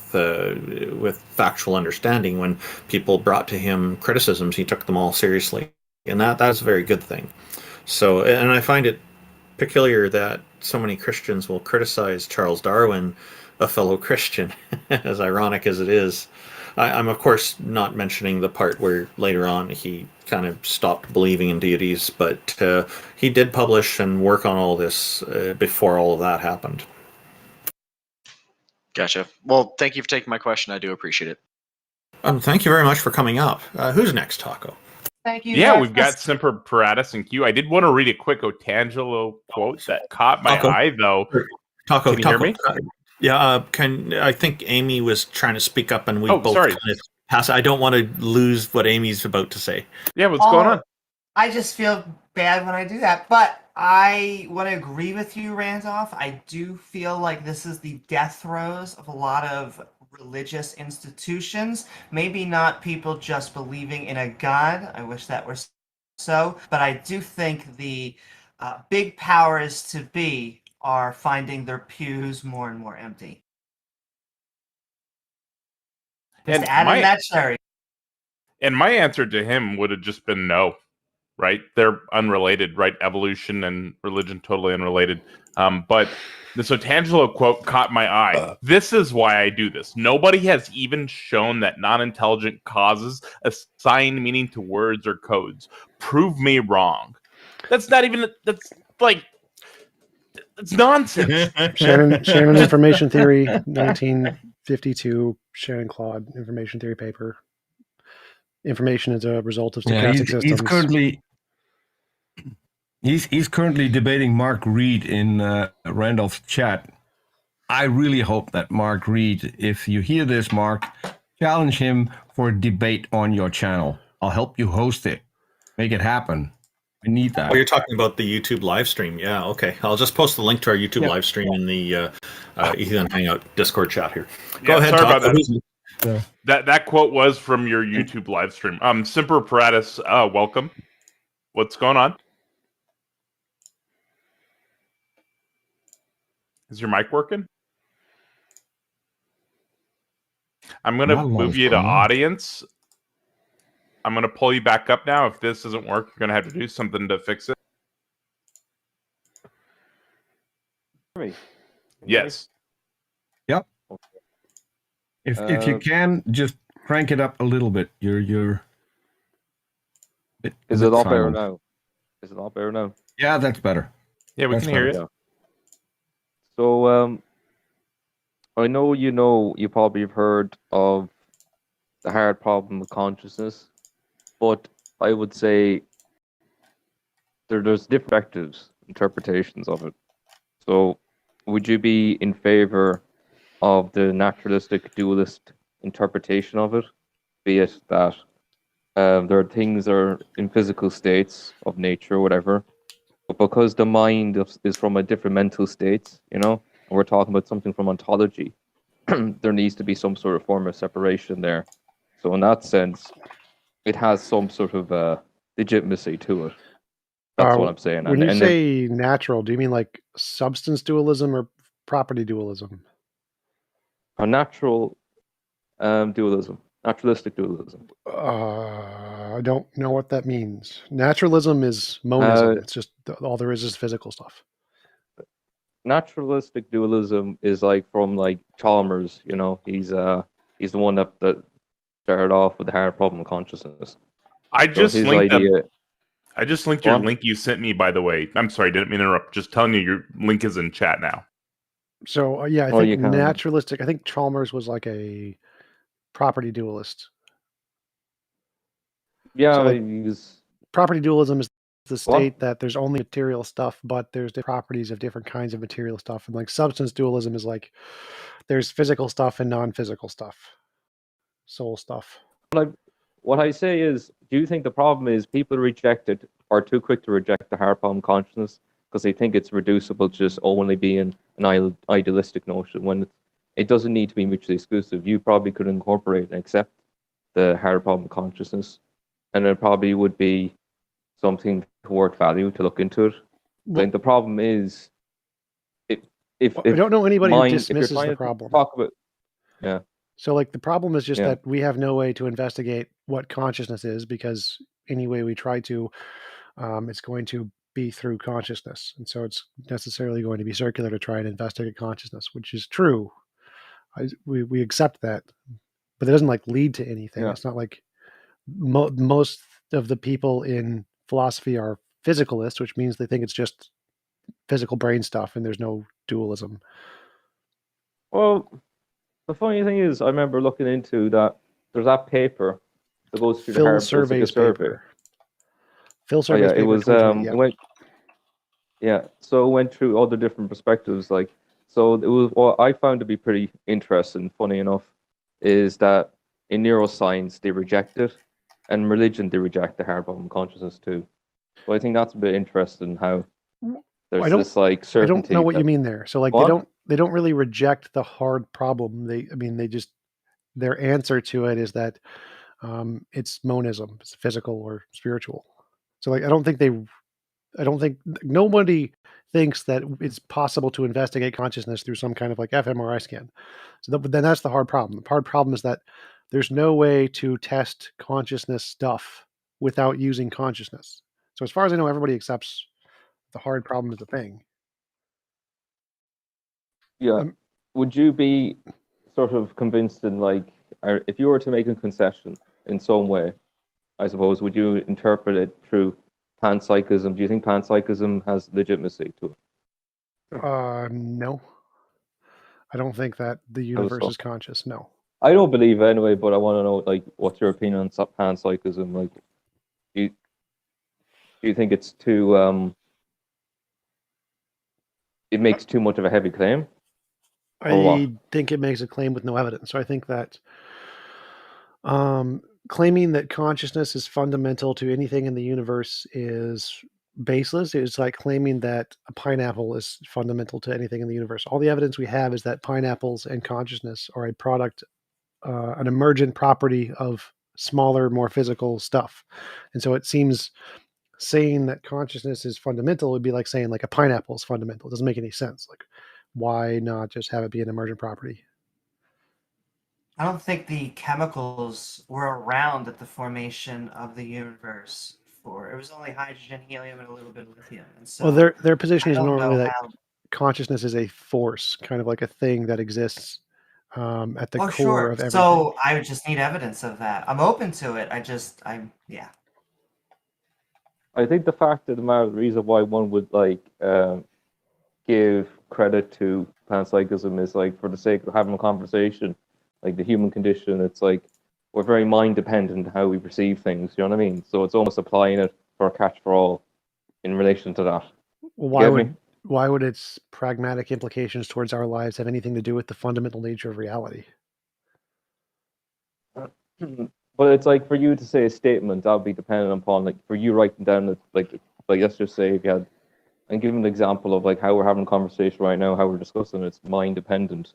factual understanding. When people brought to him criticisms, he took them all seriously, and that's a very good thing. So, and I find it peculiar that so many Christians will criticize Charles Darwin, a fellow Christian, as ironic as it is. I'm, of course, not mentioning the part where later on he kind of stopped believing in deities, but he did publish and work on all this before all of that happened. Gotcha. Well, thank you for taking my question. I do appreciate it. Thank you very much for coming up. Who's next, Taco? Thank you. Yeah, we've got Semper Paratus in queue. I did want to read a quick Otangelo quote that caught my eye, though. Taco, can you hear me? Yeah, I think Amy was trying to speak up, and we both sorry. kind of pass. I don't want to lose what Amy's about to say. Yeah, what's going on? I just feel bad when I do that, but I want to agree with you, Randolph. I do feel like this is the death throes of a lot of religious institutions. Maybe not people just believing in a god. I wish that were so, but I do think the big powers to be are finding their pews more and more empty. Just adding that cherry. And my answer to him would have just been no, right? They're unrelated, right? Evolution and religion totally unrelated. But this Otangelo quote caught my eye. This is why I do this. Nobody has even shown that non-intelligent causes assign meaning to words or codes. Prove me wrong. That's not even, that's like, it's nonsense. Shannon Information Theory, 1952. Shannon Claude Information Theory paper. Information is a result of stochastic systems. He's currently debating Mark Reed in Randolph's chat. I really hope that Mark Reed, if you hear this, Mark, challenge him for a debate on your channel. I'll help you host it. Make it happen. I need that. Oh, you're talking about the YouTube live stream. Yeah, okay. I'll just post the link to our YouTube live stream in the Ethan Hangout Discord chat here. Go ahead, sorry talk about that. That quote was from your YouTube live stream. Semper Paratus, welcome. What's going on? Is your mic working? I'm going to move you to audience. I'm going to pull you back up now. If this doesn't work, you're going to have to do something to fix it. Yes. Yep. If you can, just crank it up a little bit. You're. Is it all better now? Is it all better now? Yeah, that's better. Yeah, we can hear you. So, I know you probably have heard of the hard problem of consciousness, but I would say there's different interpretations of it. So, would you be in favor of the naturalistic dualist interpretation of it, be it that there are things that are in physical states of nature or whatever, but because the mind is from a different mental state, you know, and we're talking about something from ontology, there needs to be some sort of form of separation there. So in that sense, it has some sort of legitimacy to it. That's what I'm saying. When you say natural, do you mean like substance dualism or property dualism? A natural dualism, naturalistic dualism. I don't know what that means. Naturalism is monism. It's just all there is physical stuff. Naturalistic dualism is like from like Chalmers. You know, he's the one that started off with the hard problem of consciousness. I just linked your What? link you sent me, by the way. I'm sorry, didn't mean to interrupt. Just telling you your link is in chat now. So I think naturalistic. I think Chalmers was like a property dualist. Yeah, so like, property dualism is the state that there's only material stuff, but there's the properties of different kinds of material stuff. And like substance dualism is like there's physical stuff and non-physical stuff, soul stuff. What I say is, do you think the problem is people are too quick to reject the hard problem consciousness because they think it's reducible to just only being an idealistic notion when it doesn't need to be mutually exclusive? You probably could incorporate and accept the hard problem consciousness, and it probably would be something worth value to look into it. I think the problem is, if I don't know anybody who dismisses the problem. Yeah. So like the problem is just that we have no way to investigate what consciousness is, because any way we try to, it's going to be through consciousness. And so it's necessarily going to be circular to try and investigate consciousness, which is true. We accept that, but it doesn't like lead to anything. Yeah. It's not like most of the people in philosophy are physicalists, which means they think it's just physical brain stuff and there's no dualism. Well, the funny thing is, I remember looking into that. There's that paper that goes through Phil the Survey's paper. Phil Oh, yeah, Survey's it paper. was so it went through all the different perspectives. Like, so it was what I found to be pretty interesting. Funny enough, is that in neuroscience they reject it, and religion they reject the hard problem consciousness too. So I think that's a bit interesting how there's this like certainty. I don't know what you mean there. So like they don't really reject the hard problem. They just, their answer to it is that it's monism, it's physical or spiritual. So like I don't think nobody thinks that it's possible to investigate consciousness through some kind of like fMRI scan. So then that's the hard problem. The hard problem is that there's no way to test consciousness stuff without using consciousness. So as far as I know, everybody accepts the hard problem is a thing. Yeah. Would you be sort of convinced in like, if you were to make a concession in some way, I suppose, would you interpret it through panpsychism? Do you think panpsychism has legitimacy to it? No. I don't think that the universe is conscious. No. I don't believe it anyway, but I want to know, like, what's your opinion on panpsychism? Like, do you think it's too it makes too much of a heavy claim? I think it makes a claim with no evidence. So I think that claiming that consciousness is fundamental to anything in the universe is baseless. It's like claiming that a pineapple is fundamental to anything in the universe. All the evidence we have is that pineapples and consciousness are a product, an emergent property of smaller, more physical stuff. And so it seems saying that consciousness is fundamental would be like saying like a pineapple is fundamental. It doesn't make any sense. Like, why not just have it be an emergent property? I don't think the chemicals were around at the formation of the universe. It was only hydrogen, helium, and a little bit of lithium. And so, well, their position is normally that consciousness is a force, kind of like a thing that exists at the core of everything. So I would just need evidence of that. I'm open to it. I think the fact of the matter, the reason why one would like give credit to panpsychism is like for the sake of having a conversation, like the human condition. It's like we're very mind dependent how we perceive things. You know what I mean? So it's almost applying it for a catch for all in relation to that. Why would its pragmatic implications towards our lives have anything to do with the fundamental nature of reality? But it's like for you to say a statement, that would be dependent upon like for you writing down like let's just say if you had and give an example of like how we're having a conversation right now, how we're discussing it's mind dependent.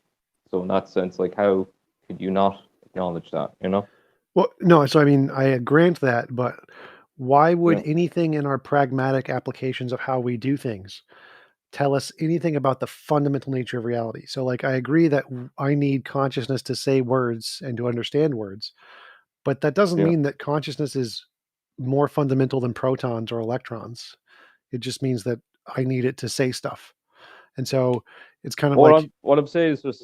So in that sense, like how could you not acknowledge that, you know? Well, no, so I mean, I grant that, but why would anything in our pragmatic applications of how we do things tell us anything about the fundamental nature of reality? So, like, I agree that I need consciousness to say words and to understand words, but that doesn't mean that consciousness is more fundamental than protons or electrons. It just means that I need it to say stuff. And so it's kind of what I'm saying is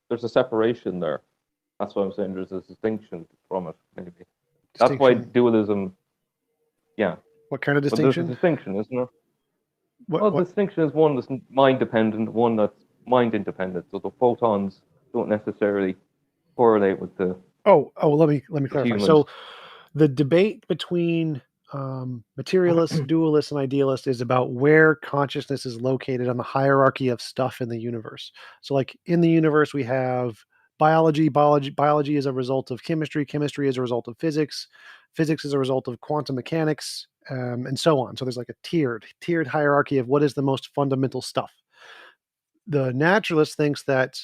there's a separation there. That's what I'm saying. There's a distinction from it, maybe. That's why dualism. Yeah. What kind of But distinction? there's a distinction, isn't there? The distinction is one that's mind dependent, one that's mind independent. So the photons don't necessarily correlate with the. Well, let me clarify. Humans. So the debate between materialists, dualists, and idealists is about where consciousness is located on the hierarchy of stuff in the universe. So, like in the universe, we have biology. Biology is a result of chemistry. Chemistry is a result of physics. Physics is a result of quantum mechanics, and so on. So there's like a tiered hierarchy of what is the most fundamental stuff. The naturalist thinks that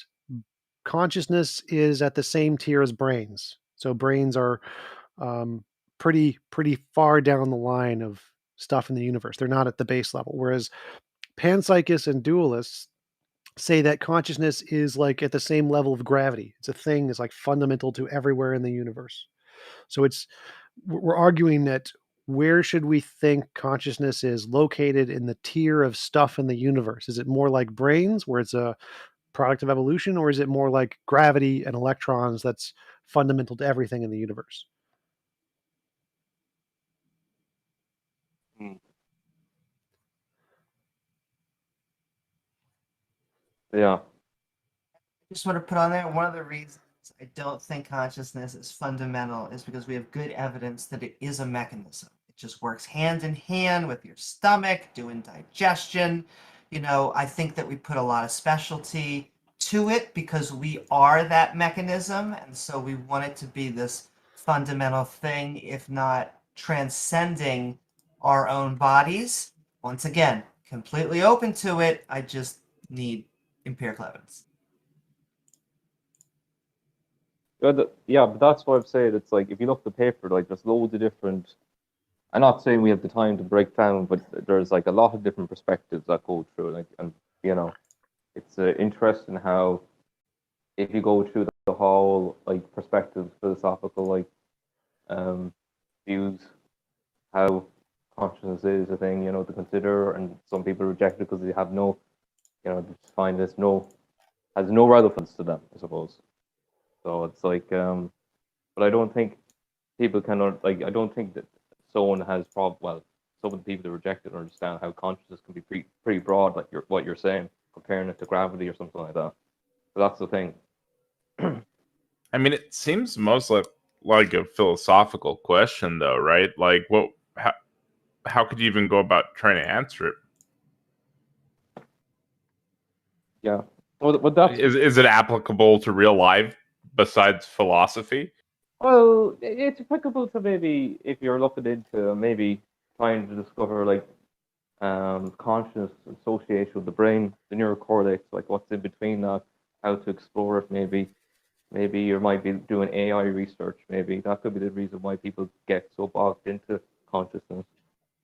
consciousness is at the same tier as brains. So brains are pretty far down the line of stuff in the universe. They're not at the base level. Whereas panpsychists and dualists say that consciousness is like at the same level of gravity. It's a thing that's like fundamental to everywhere in the universe. So we're arguing that where should we think consciousness is located in the tier of stuff in the universe? Is it more like brains, where it's a product of evolution, or is it more like gravity and electrons that's fundamental to everything in the universe? Yeah. I just want to put on there one of the reasons I don't think consciousness is fundamental is because we have good evidence that it is a mechanism. It just works hand in hand with your stomach, doing digestion. You know, I think that we put a lot of specialty to it because we are that mechanism, and so we want it to be this fundamental thing, if not transcending our own bodies. Once again, completely open to it. I just need empirical evidence. Yeah, but that's what I'm saying. It's like if you look at the paper, like there's loads of different. I'm not saying we have the time to break down, but there's like a lot of different perspectives that go through. Like, and you know, it's interesting how if you go through the whole like perspectives, philosophical like views, how consciousness is a thing, you know, to consider, and some people reject it because they have no, you know, they just find this has no relevance to them, I suppose. So it's like, but I don't think people cannot like. I don't think that someone has some of the people that reject it understand how consciousness can be pretty broad, like what you're saying, comparing it to gravity or something like that. So that's the thing. I mean, it seems mostly like a philosophical question, though, right? Like, how could you even go about trying to answer it? Yeah. Well, that's is it applicable to real life besides philosophy? Well, it's applicable to maybe if you're looking into maybe trying to discover like consciousness association with the brain, the neurocortex, like what's in between that, how to explore it. Maybe you might be doing AI research. Maybe that could be the reason why people get so bogged into consciousness,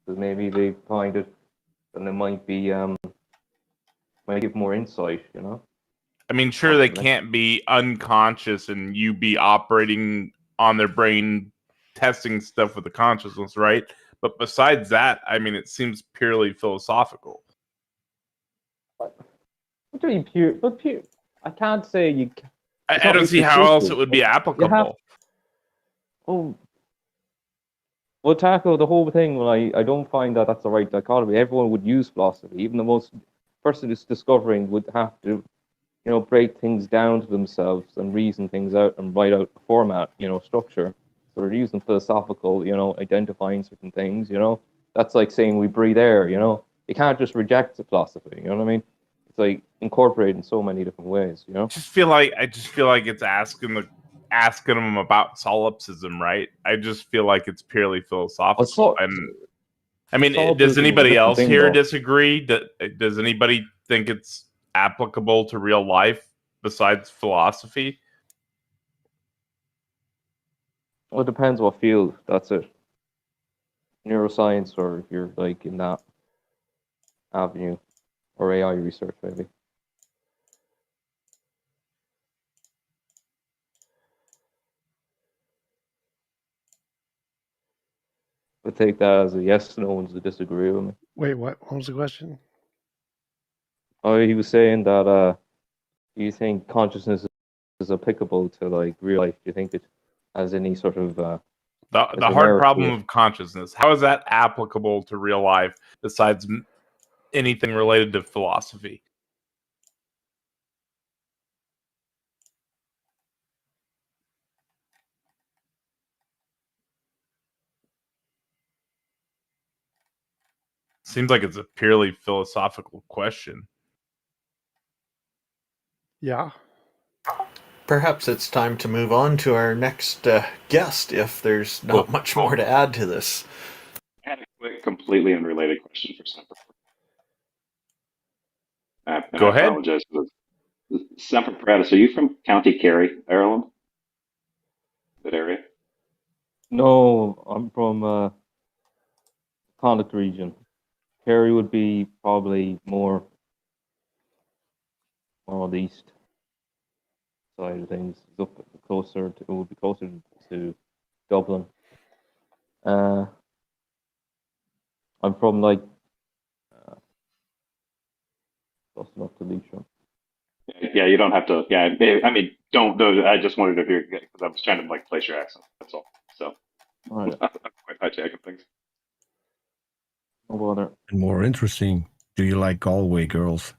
because maybe they find it, and it might be might give more insight. You know. I mean, sure, they can't be unconscious and you be operating on their brain, testing stuff with the consciousness, right? But besides that, I mean, it seems purely philosophical. What do you pure? But pure, I can't say you. I don't see how else it would be applicable. Well, tackle the whole thing. Well, I don't find that that's the right dichotomy. Everyone would use philosophy. Even the most person who's discovering would have to, you know, break things down to themselves and reason things out and write out a format, you know, structure. So they're using philosophical, you know, identifying certain things, you know. That's like saying we breathe air, you know. You can't just reject the philosophy, you know what I mean? It's like incorporated in so many different ways, you know. I just feel like it's asking asking them about solipsism, right? I just feel like it's purely philosophical. And I mean, does anybody else here disagree? Does anybody think it's applicable to real life besides philosophy? Well, it depends what field. That's it. Neuroscience, or if you're like in that avenue, or AI research, maybe. I take that as a yes. No one's to disagree with me. Wait, what? What was the question? Oh, he was saying that you think consciousness is applicable to like real life. Do you think it has any sort of the hard problem of consciousness? How is that applicable to real life besides anything related to philosophy? Seems like it's a purely philosophical question. Yeah. Perhaps it's time to move on to our next guest, if there's not much more to add to this. I had a quick, completely unrelated question for Semper. Go ahead. I apologize. Semper Paratus, are you from County Kerry, Ireland? That area? No, I'm from Connacht region. Kerry would be probably more on the east side of things. It's up closer to, it would be closer to Dublin. I'm from like close enough to Leitrim. Yeah, you don't have to. Yeah, I mean, don't. I just wanted to hear because I was trying to like place your accent. That's all. So I'm quite hijacking things. No bother. And more interesting, do you like Galway girls?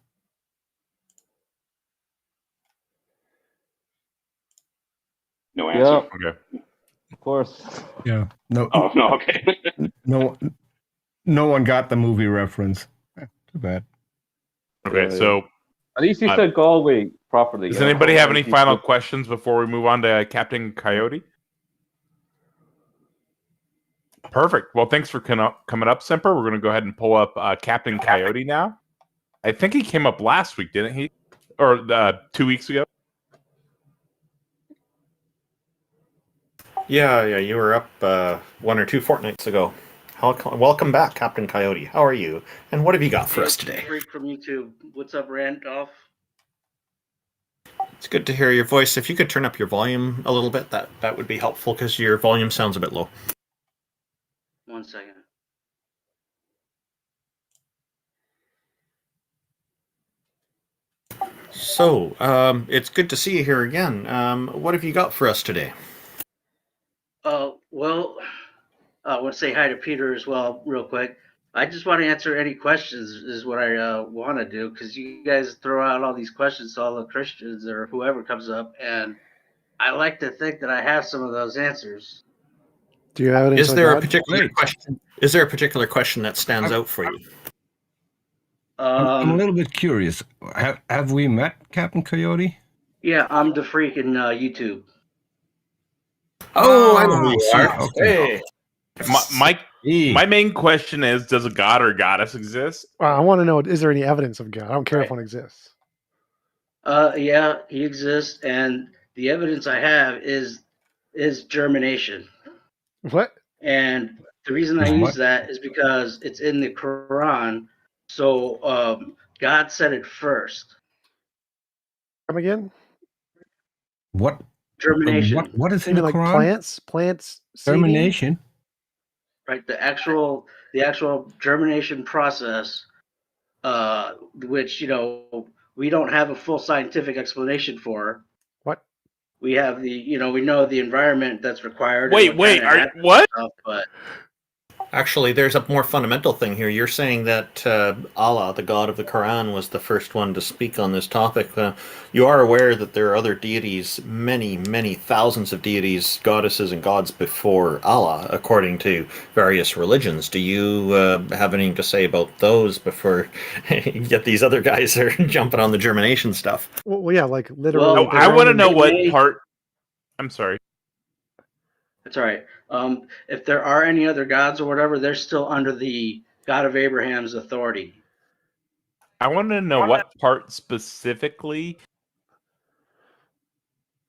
No answer. Yeah, okay. Of course. Yeah. No. Oh no. Okay. No one got the movie reference. Too bad. Okay, so at least you said Galway properly. Does anybody have any final questions before we move on to Captain Coyote? Perfect. Well, thanks for coming up, Semper. We're going to go ahead and pull up Captain Coyote now. I think he came up last week, didn't he? Or 2 weeks ago? Yeah, you were up 1 or 2 fortnights ago. Welcome back, Captain Coyote. How are you? And what have you got for us today? Freak from YouTube. What's up, Randolph? It's good to hear your voice. If you could turn up your volume a little bit, that would be helpful because your volume sounds a bit low. 1 second. So, it's good to see you here again. What have you got for us today? Well, I want to say hi to Peter as well, real quick. I just want to answer any questions is what I want to do, because you guys throw out all these questions to all the Christians or whoever comes up, and I like to think that I have some of those ansers. Do you have Is there a particular question? Is there a particular question that stands out for you? I'm a little bit curious. Have we met Captain Coyote? Yeah, I'm the freak in YouTube. Oh, I know who you are. Okay. Hey. My main question is, does a god or goddess exist? I want to know, is there any evidence of God? I don't care if one exists. Yeah, he exists, and the evidence I have is germination. What? And the reason I use that is because it's in the Quran. So God said it first. Come again? What? Germination. What is in the like Quran? Plants. Germination. Right, the actual germination process, which we don't have a full scientific explanation for. What? We have we know the environment that's required. Wait, what? But actually, there's a more fundamental thing here. You're saying that Allah, the God of the Quran, was the first one to speak on this topic. You are aware that there are other deities, many, many thousands of deities, goddesses, and gods before Allah, according to various religions. Do you have anything to say about those before yet these other guys are jumping on the germination stuff? Well, yeah, like literally. I want to know what part. I'm sorry. That's all right. If there are any other gods or whatever, they're still under the God of Abraham's authority. I want to know what part specifically,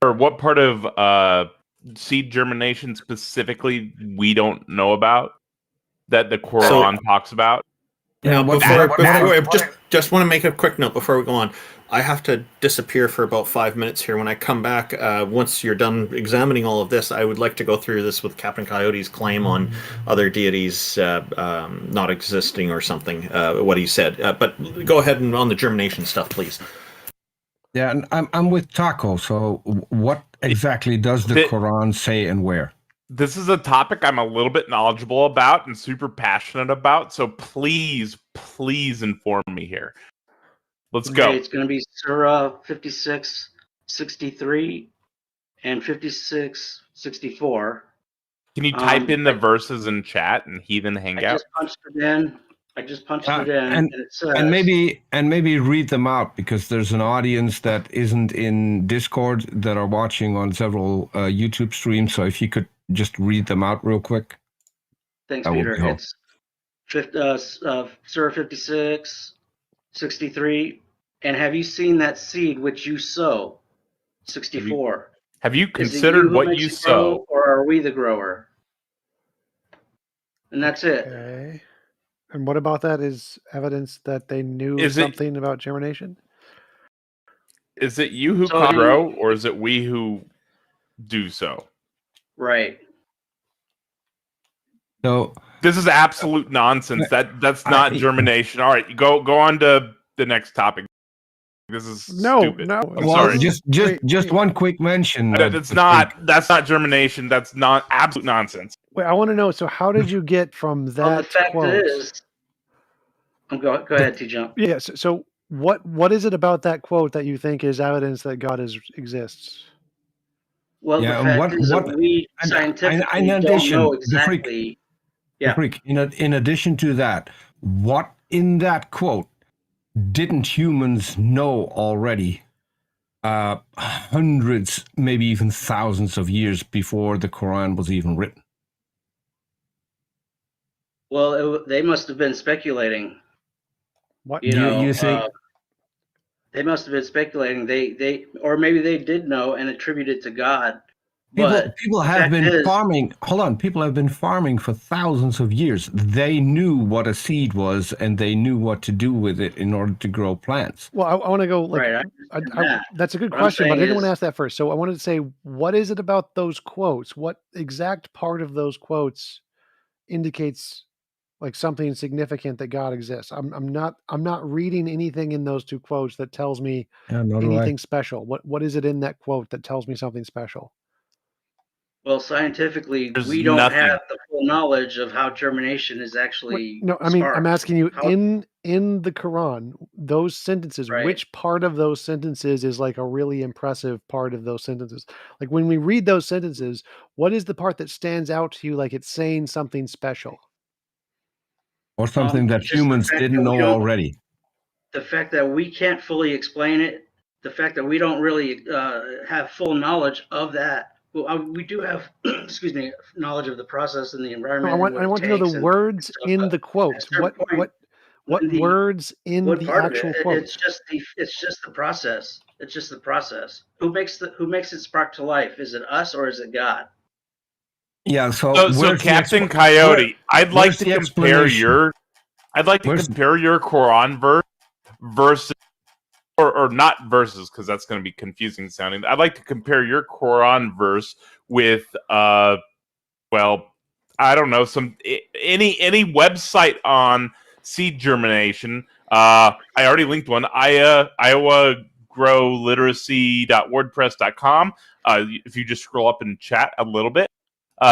or what part of seed germination specifically we don't know about that the Quran talks about. Now, before just want to make a quick note before we go on. I have to disappear for about 5 minutes here. When I come back, once you're done examining all of this, I would like to go through this with Captain Coyote's claim on other deities not existing or something, what he said. But go ahead and on the germination stuff, please. Yeah, and I'm with Taco. So what exactly does the Quran say and where? This is a topic I'm a little bit knowledgeable about and super passionate about. So please inform me here. Let's go. It's going to be Surah 56:63 and 56:64. Can you type in the verses in chat and Heathen Hangout? I just punched it in. And it says, and maybe read them out, because there's an audience that isn't in Discord that are watching on several YouTube streams. So if you could just read them out real quick. Thanks, Peter. It's Surah 56:63. And have you seen that seed which you sow? 64. Have you considered what you sow? Or are we the grower? And that's it. Okay. And what about that is evidence that they knew something about germination? Is it you who grow, or is it we who do so? Right. So this is absolute nonsense. That's not germination. All right, go on to the next topic. This is stupid. No. I'm sorry. Just one quick mention. That's not germination. That's not absolute nonsense. Wait, I want to know. So, how did you get from that well, the fact quote? Is, go ahead, TJump. Yeah. So, what is it about that quote that you think is evidence that God exists? Well, the fact is that we scientifically don't know exactly. In addition to that, what in that quote didn't humans know already hundreds, maybe even thousands of years before the Quran was even written? Well, they must have been speculating. What you think? They must have been speculating. They or maybe they did know and attribute it to God. People have been farming. Hold on, people have been farming for thousands of years. They knew what a seed was, and they knew what to do with it in order to grow plants. Well, I want to go that's a good question, but I didn't want to ask that first. So I wanted to say, what is it about those quotes? What exact part of those quotes indicates like something significant that God exists? I'm not reading anything in those two quotes that tells me anything special. What is it in that quote that tells me something special? Well, scientifically, we don't have the full knowledge of how germination is actually. No, I mean, I'm asking you in the Quran, those sentences, which part of those sentences is like a really impressive part of those sentences? Like when we read those sentences, what is the part that stands out to you like it's saying something special? Or something that humans didn't know already? The fact that we can't fully explain it, the fact that we don't really have full knowledge of that. Well, we do have, knowledge of the process and the environment. I want to know the words in the quote. What words in the actual quote? It's just the process. It's just the process. Who makes it spark to life? Is it us or is it God? Yeah. So Captain Coyote, I'd like to compare your Quran verse or not verses, because that's going to be confusing sounding. I'd like to compare your Quran verse with I don't know, any website on seed germination. I already linked one, iowogrowliteracy.wordpress.com. If you just scroll up and chat a little bit.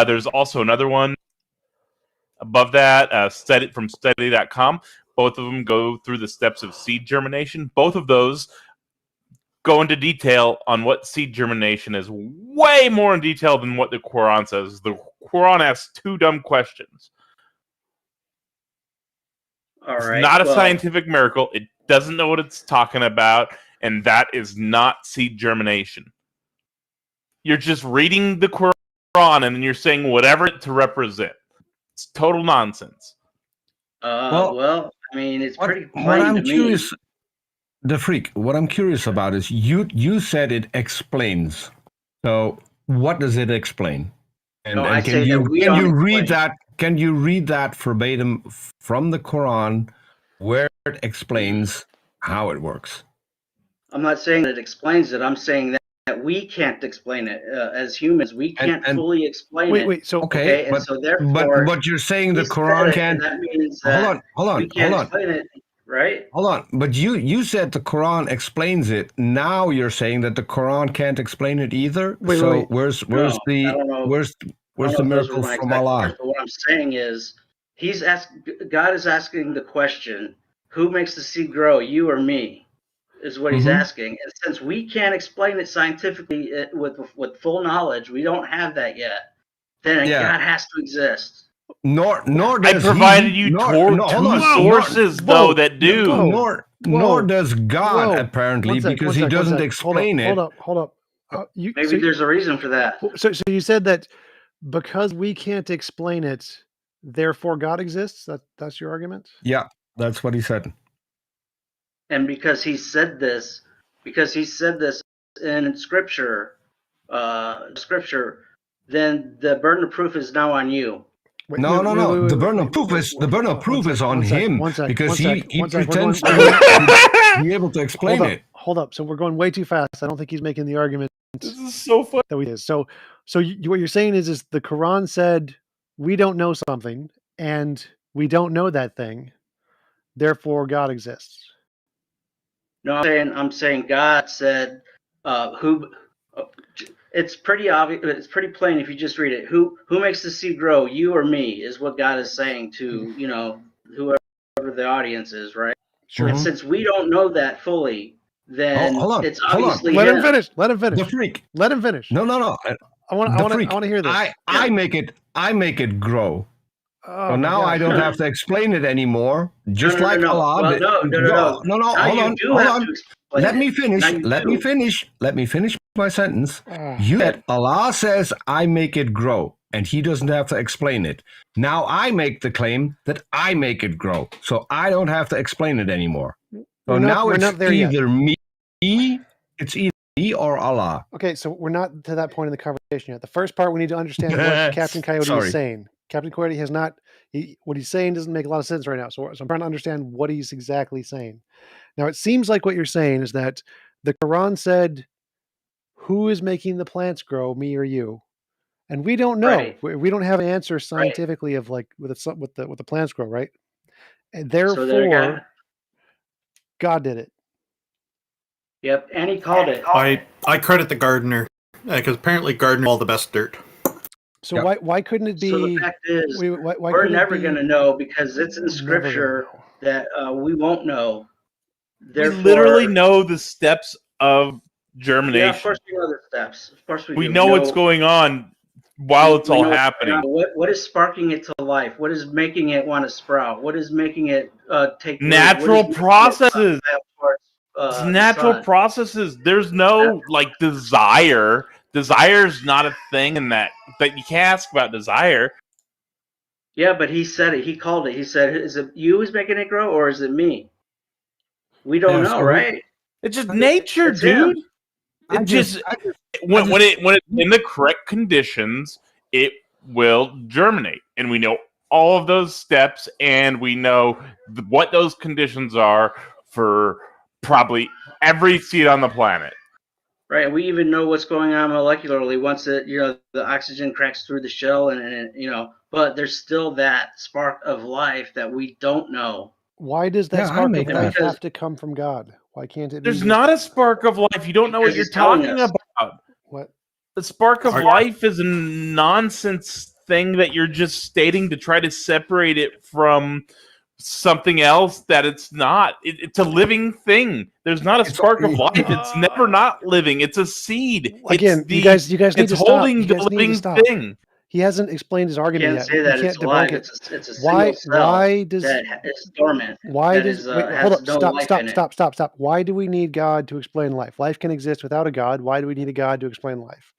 There's also another one above that, from study.com. Both of them go through the steps of seed germination. Both of those go into detail on what seed germination is, way more in detail than what the Quran says. The Quran asks two dumb questions. It's not a scientific miracle. It doesn't know what it's talking about, and that is not seed germination. You're just reading the Quran and then you're saying whatever to represent. It's total nonsense. Well, I mean, it's pretty plain what I'm to me. curious, the freak. What I'm curious about is you said it explains. So what does it explain? And, No, and I can say you that we can don't you read explain. that? Can you read that verbatim from the Quran, where it explains how it works? I'm not saying that it explains it. I'm saying that we can't explain it as humans. We can't fully explain it. Wait. So okay, and so therefore, but you're saying the he said Quran it, can't. and that means Hold that on. we can't explain it, right? Hold on, but you said the Quran explains it. Now you're saying that the Quran can't explain it either. Wait. Where's No, I the don't know. where's I don't the know if those were miracle my from exact Allah? words, but what I'm saying is, God is asking the question, who makes the seed grow, you or me? Is what he's asking. And since we can't explain it scientifically with full knowledge, we don't have that yet, then God has to exist. Nor I does provided he. you Hold two on. sources though that do. Nor does God apparently, One sec, because one he sec, one doesn't sec. explain it. Hold up. Maybe there's a reason for that. So you said that because we can't explain it, therefore God exists. That's your argument? Yeah, that's what he said. And because he said this in scripture, then the burden of proof is now on you. No. The burden of proof is on him because he pretends to be able to explain it. Hold up. So we're going way too fast. I don't think he's making the argument. This is so funny. That we did. So what you're saying is the Quran said we don't know something and we don't know that thing, therefore God exists. No, I'm saying God said, it's pretty obvious. It's pretty plain if you just read it. Who makes the seed grow, you or me? Is what God is saying to whoever the audience is, right? Sure. And since we don't know that fully, then it's obviously Let him. him finish. The freak. Let him finish. No. I want to hear this. I make it grow. Oh, so now I don't have to explain it anymore. Just like Allah. Well, No. Hold on. Let me finish my sentence. You said Allah says I make it grow, and he doesn't have to explain it. Now I make the claim that I make it grow, so I don't have to explain it anymore. So now it's either me, it's either me or Allah. Okay, so we're not to that point in the conversation yet. The first part we need to understand what Captain Coyote is saying. Captain Coyote has not. What he's saying doesn't make a lot of sense right now. So I'm trying to understand what he's exactly saying. Now it seems like what you're saying is that the Quran said, "Who is making the plants grow, me or you?" And we don't know. Right. We don't have an answer scientifically of like with the plants grow, right? And therefore, God did it. Yep, and he called it. I credit the gardener because apparently gardener all the best dirt. So why couldn't it be? So the fact is, why we're never going to know because it's in scripture that we won't know. Therefore, we literally know the steps of germination. Yeah, of course we know the steps. Of course we do. We know what's going on while it's all happening. What is sparking it to life? What is making it want to sprout? What is making it take natural processes? It's natural processes. There's no like desire. Desire's not a thing in that you can't ask about desire. Yeah, but he said it. He called it. He said, "Is it you who's making it grow, or is it me?" We don't know, right? It's just nature, dude. When it's in the correct conditions, it will germinate, and we know all of those steps, and we know what those conditions are for probably every seed on the planet. Right, we even know what's going on molecularly once the oxygen cracks through the shell, and but there's still that spark of life that we don't know. Why does that spark of life have to come from God? Why can't it? There's not a spark of life. You don't know what you're talking about. What? The spark of life is a nonsense thing that you're just stating to try to separate it from something else that it's not. It's a living thing. There's not a spark of life. It's never not living. It's a seed. Again, you guys need to stop. Holding the living thing. He hasn't explained his argument yet. Say that you can't alive. debunk it. It's a single cell why does that is dormant? Why does hold up? Stop. Why do we need God to explain life? Life can exist without a God. Why do we need a God to explain life?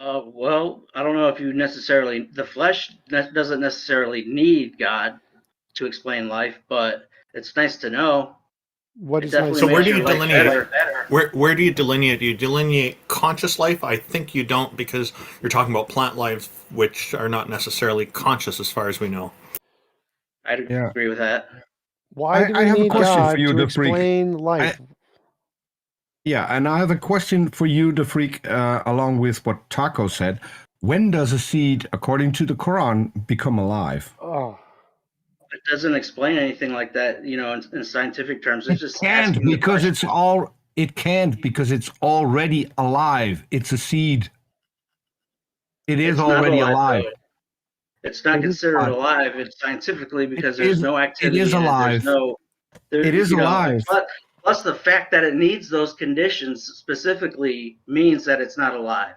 Well, I don't know if you necessarily, the flesh doesn't necessarily need God to explain life, but it's nice to know. What It is nice? definitely So where makes do your you life delineate? better. Where do you delineate? Do you delineate conscious life? I think you don't, because you're talking about plant life, which are not necessarily conscious as far as we know. I'd Yeah. agree with that. Why do I we have a need question for God you, to the freak. explain life? Yeah, and I have a question for you, the freak, along with what Taco said. When does a seed, according to the Quran, become alive? Oh. It doesn't explain anything like that, in scientific terms. It's just Can't asking the because question. it can't because it's already alive. It's a seed. It is It's not already alive, alive. though. It's not It is considered alive. alive. It's scientifically because It there's is. no It is activity in it. There's alive. no, It is alive. plus the fact that it needs those conditions specifically means that it's not alive.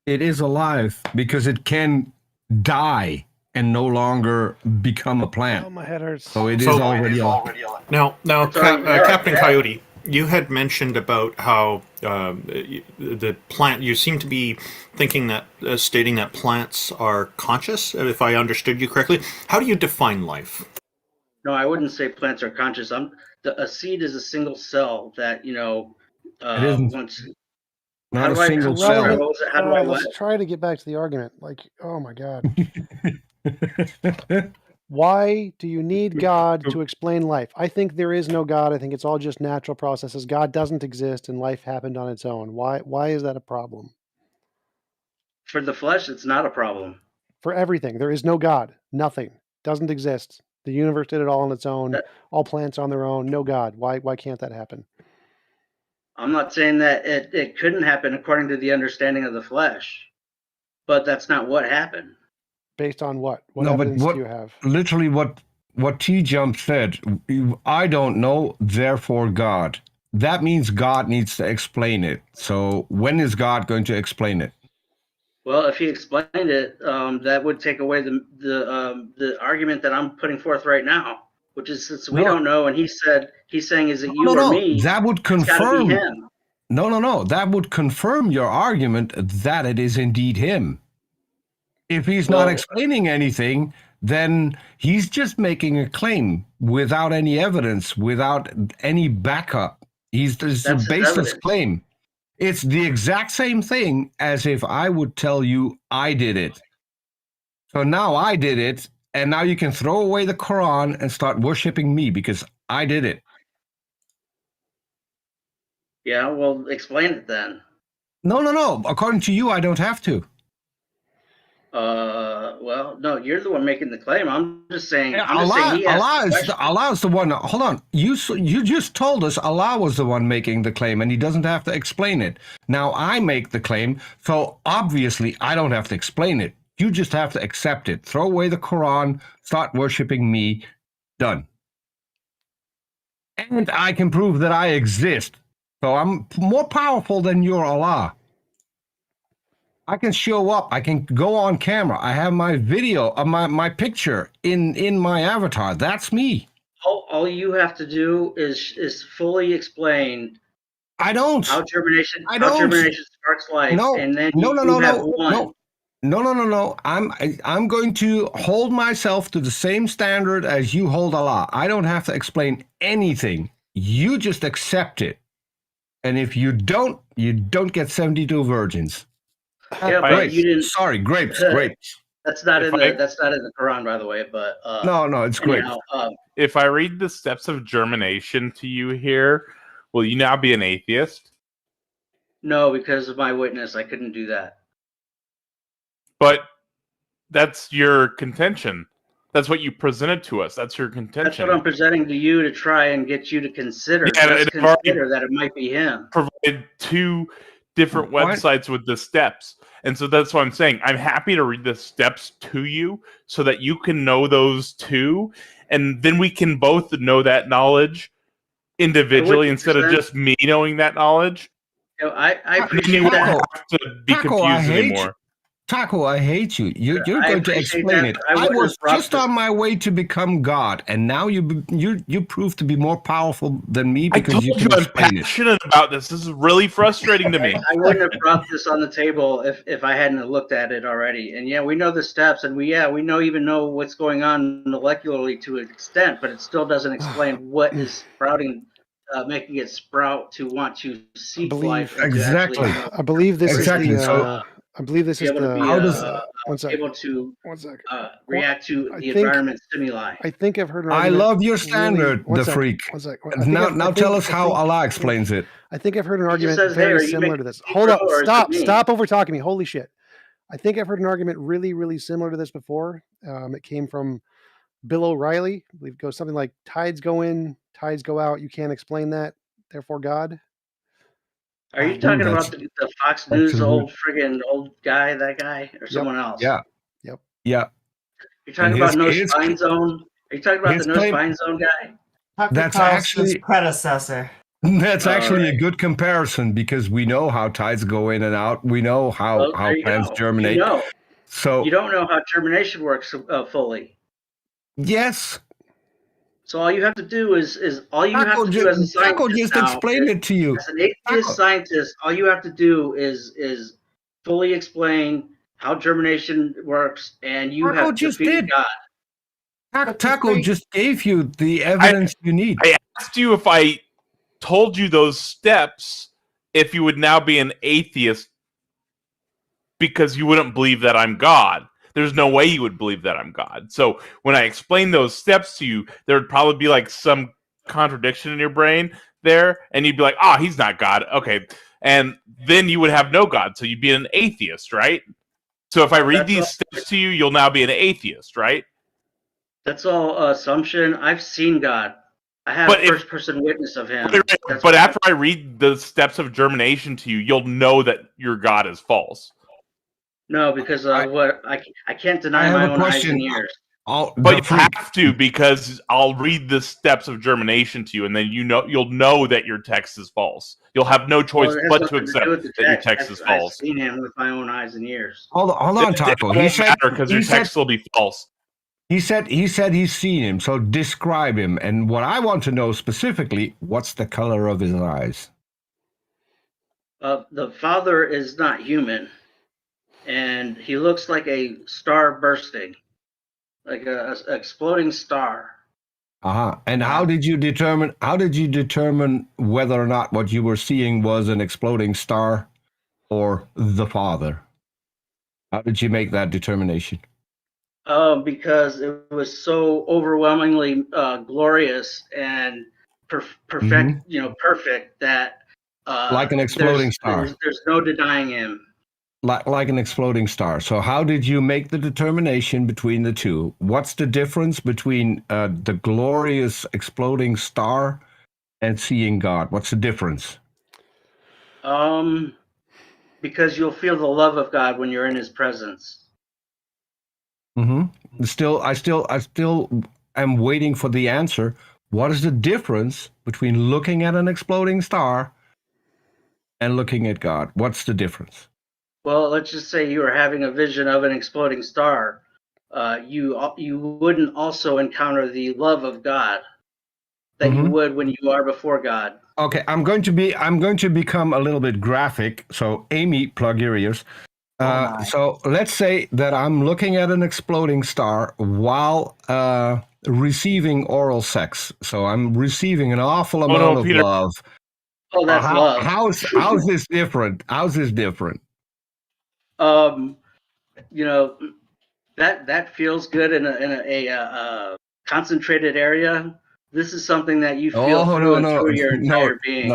It is alive because it can die and no longer become a plant. Oh, my head hurts. So it is already alive. Now, That's all you have. Captain Coyote, you had mentioned about how the plant. You seem to be thinking that, stating that plants are conscious. If I understood you correctly, how do you define life? No, I wouldn't say plants are conscious. A seed is a single cell that It isn't. once. Not How a do I single describe cell. it? What was it? How do I Let's what? try to get back to the argument. Like, oh my God. Why do you need God to explain life? I think there is no God. I think it's all just natural processes. God doesn't exist and life happened on its own. Why is that a problem? For the flesh, it's not a problem. For everything. There is no God. Nothing. Doesn't exist. The universe did it all on its own. All plants on their own. No God. Why can't that happen? I'm not saying that it couldn't happen according to the understanding of the flesh, but that's not what happened. Based on what? What evidence do you have? Literally what TJump said, I don't know, therefore God. That means God needs to explain it. So when is God going to explain it? Well, if he explained it, that would take away the argument that I'm putting forth right now, which is since we don't know, and he's saying, is it you or me? That would confirm. It's got to be him. No. That would confirm your argument that it is indeed him. If he's not explaining anything, then he's just making a claim without any evidence, without any backup. It's a baseless claim. It's the exact same thing as if I would tell you I did it. So now I did it, and now you can throw away the Quran and start worshiping me because I did it. Yeah, well, explain it then. No. According to you, I don't have to. Well, no, you're the one making the claim. I'm just saying. Yeah, I'm just saying he Allah is the one. Hold on, you just told us Allah was the one making the claim, and he doesn't have to explain it. Now I make the claim, so obviously I don't have to explain it. You just have to accept it. Throw away the Quran, start worshiping me. Done. And I can prove that I exist. So I'm more powerful than your Allah. I can show up. I can go on camera. I have my video, my picture in my avatar. That's me. All you have to do is fully explain. I don't. How germination sparks life, and then you have one. No. I'm going to hold myself to the same standard as you hold Allah. I don't have to explain anything. You just accept it. And if you don't get 72 virgins. Yeah, but you didn't. Sorry, grapes. That's not in the Quran, by the way. But no, it's great. If I read the steps of germination to you here, will you now be an atheist? No, because of my witness, I couldn't do that. But that's your contention. That's what you presented to us. That's your contention. That's what I'm presenting to you to try and get you to consider. Consider that it might be him. Provided two different websites with the steps. And so that's what I'm saying. I'm happy to read the steps to you so that you can know those too. And then we can both know that knowledge individually instead of just me knowing that knowledge. I appreciate that. Have to be confused anymore. Taco, I hate you. You're going to explain it. I was just on my way to become God, and now you prove to be more powerful than me because you can explain it. I'm passionate about this. This is really frustrating to me. I wouldn't have brought this on the table if I hadn't looked at it already. And yeah, we know the steps, and we know what's going on molecularly to an extent, but it still doesn't explain what is sprouting, making it sprout to want to seek life. Exactly. I believe this exactly. is the. I believe this is the. How does able to react to the environment stimuli? I think I've heard an I argument. love your standard, really, the freak. Now tell us how Allah explains it. I think I've heard an argument very similar to this. Hold up! Stop over talking me! Holy shit! I think I've heard an argument really similar to this before. It came from Bill O'Reilly. I believe it goes something like tides go in, tides go out. You can't explain that. Therefore, God. Are you talking about the Fox News old guy, that guy, or someone else? Yeah. Yep. Yeah. You're talking about No Spine Zone? Are you talking about the No Spine Zone guy? That's actually predecessor. That's actually a good comparison because we know how tides go in and out. We know how plants germinate. So you don't know how germination works fully. Yes. So all you have to do is all you have to do as a scientist just explained it to you. As an atheist scientist, all you have to do is fully explain how germination works, and you have defeated God. Taco just gave you the evidence you need. I asked you if I told you those steps, if you would now be an atheist because you wouldn't believe that I'm God. There's no way you would believe that I'm God. So when I explain those steps to you, there would probably be like some contradiction in your brain there, and you'd be like, "Oh, he's not God." Okay, and then you would have no God, so you'd be an atheist, right? So if I read these steps to you, you'll now be an atheist, right? That's all assumption. I've seen God. I have first-person witness of Him. But after I read the steps of germination to you, you'll know that your God is false. No, because I can't deny my own eyes and ears. But you have to, because I'll read the steps of germination to you, and then you'll know that your text is false. You'll have no choice but to accept that your text is false. I've seen Him with my own eyes and ears. Hold on, Taco. He said because your text will be false. He said he's seen him. So describe him. And what I want to know specifically, what's the color of his eyes? The Father is not human. And he looks like a star bursting, like a exploding star. And how did you determine whether or not what you were seeing was an exploding star or the Father? How did you make that determination? Because it was so overwhelmingly glorious and perfect, perfect that like an exploding star. There's no denying Him. Like an exploding star. So how did you make the determination between the two? What's the difference between the glorious exploding star and seeing God? What's the difference? Because you'll feel the love of God when you're in His presence. I still am waiting for the answer. What is the difference between looking at an exploding star and looking at God? What's the difference? Well, let's just say you are having a vision of an exploding star. You wouldn't also encounter the love of God that you would when you are before God. Okay, I'm going to become a little bit graphic. So, Amy, plug your ears. So let's say that I'm looking at an exploding star while receiving oral sex. So I'm receiving an awful amount of love. Oh, that's love. How's this different? How's this different? That feels good in a concentrated area. This is something that you feel through your entire being.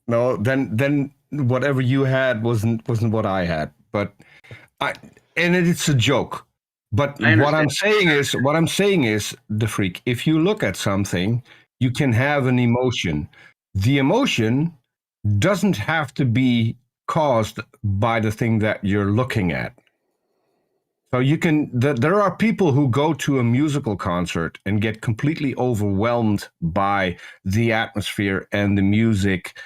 No. Then whatever you had wasn't what I had. But it's a joke. But what I'm saying is, the freak. If you look at something, you can have an emotion. The emotion doesn't have to be caused by the thing that you're looking at. So there are people who go to a musical concert and get completely overwhelmed by the atmosphere and the music.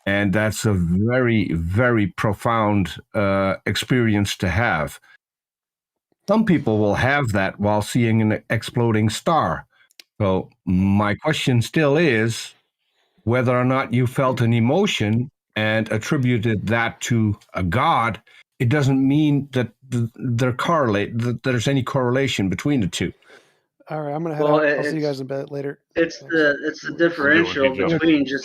And that's a very, very profound experience to have. Some people will have that while seeing an exploding star. So my question still is whether or not you felt an emotion and attributed that to a god. It doesn't mean that that there's any correlation between the two. All right, I'm gonna head out. I'll see you guys in a bit later. It's the differential between just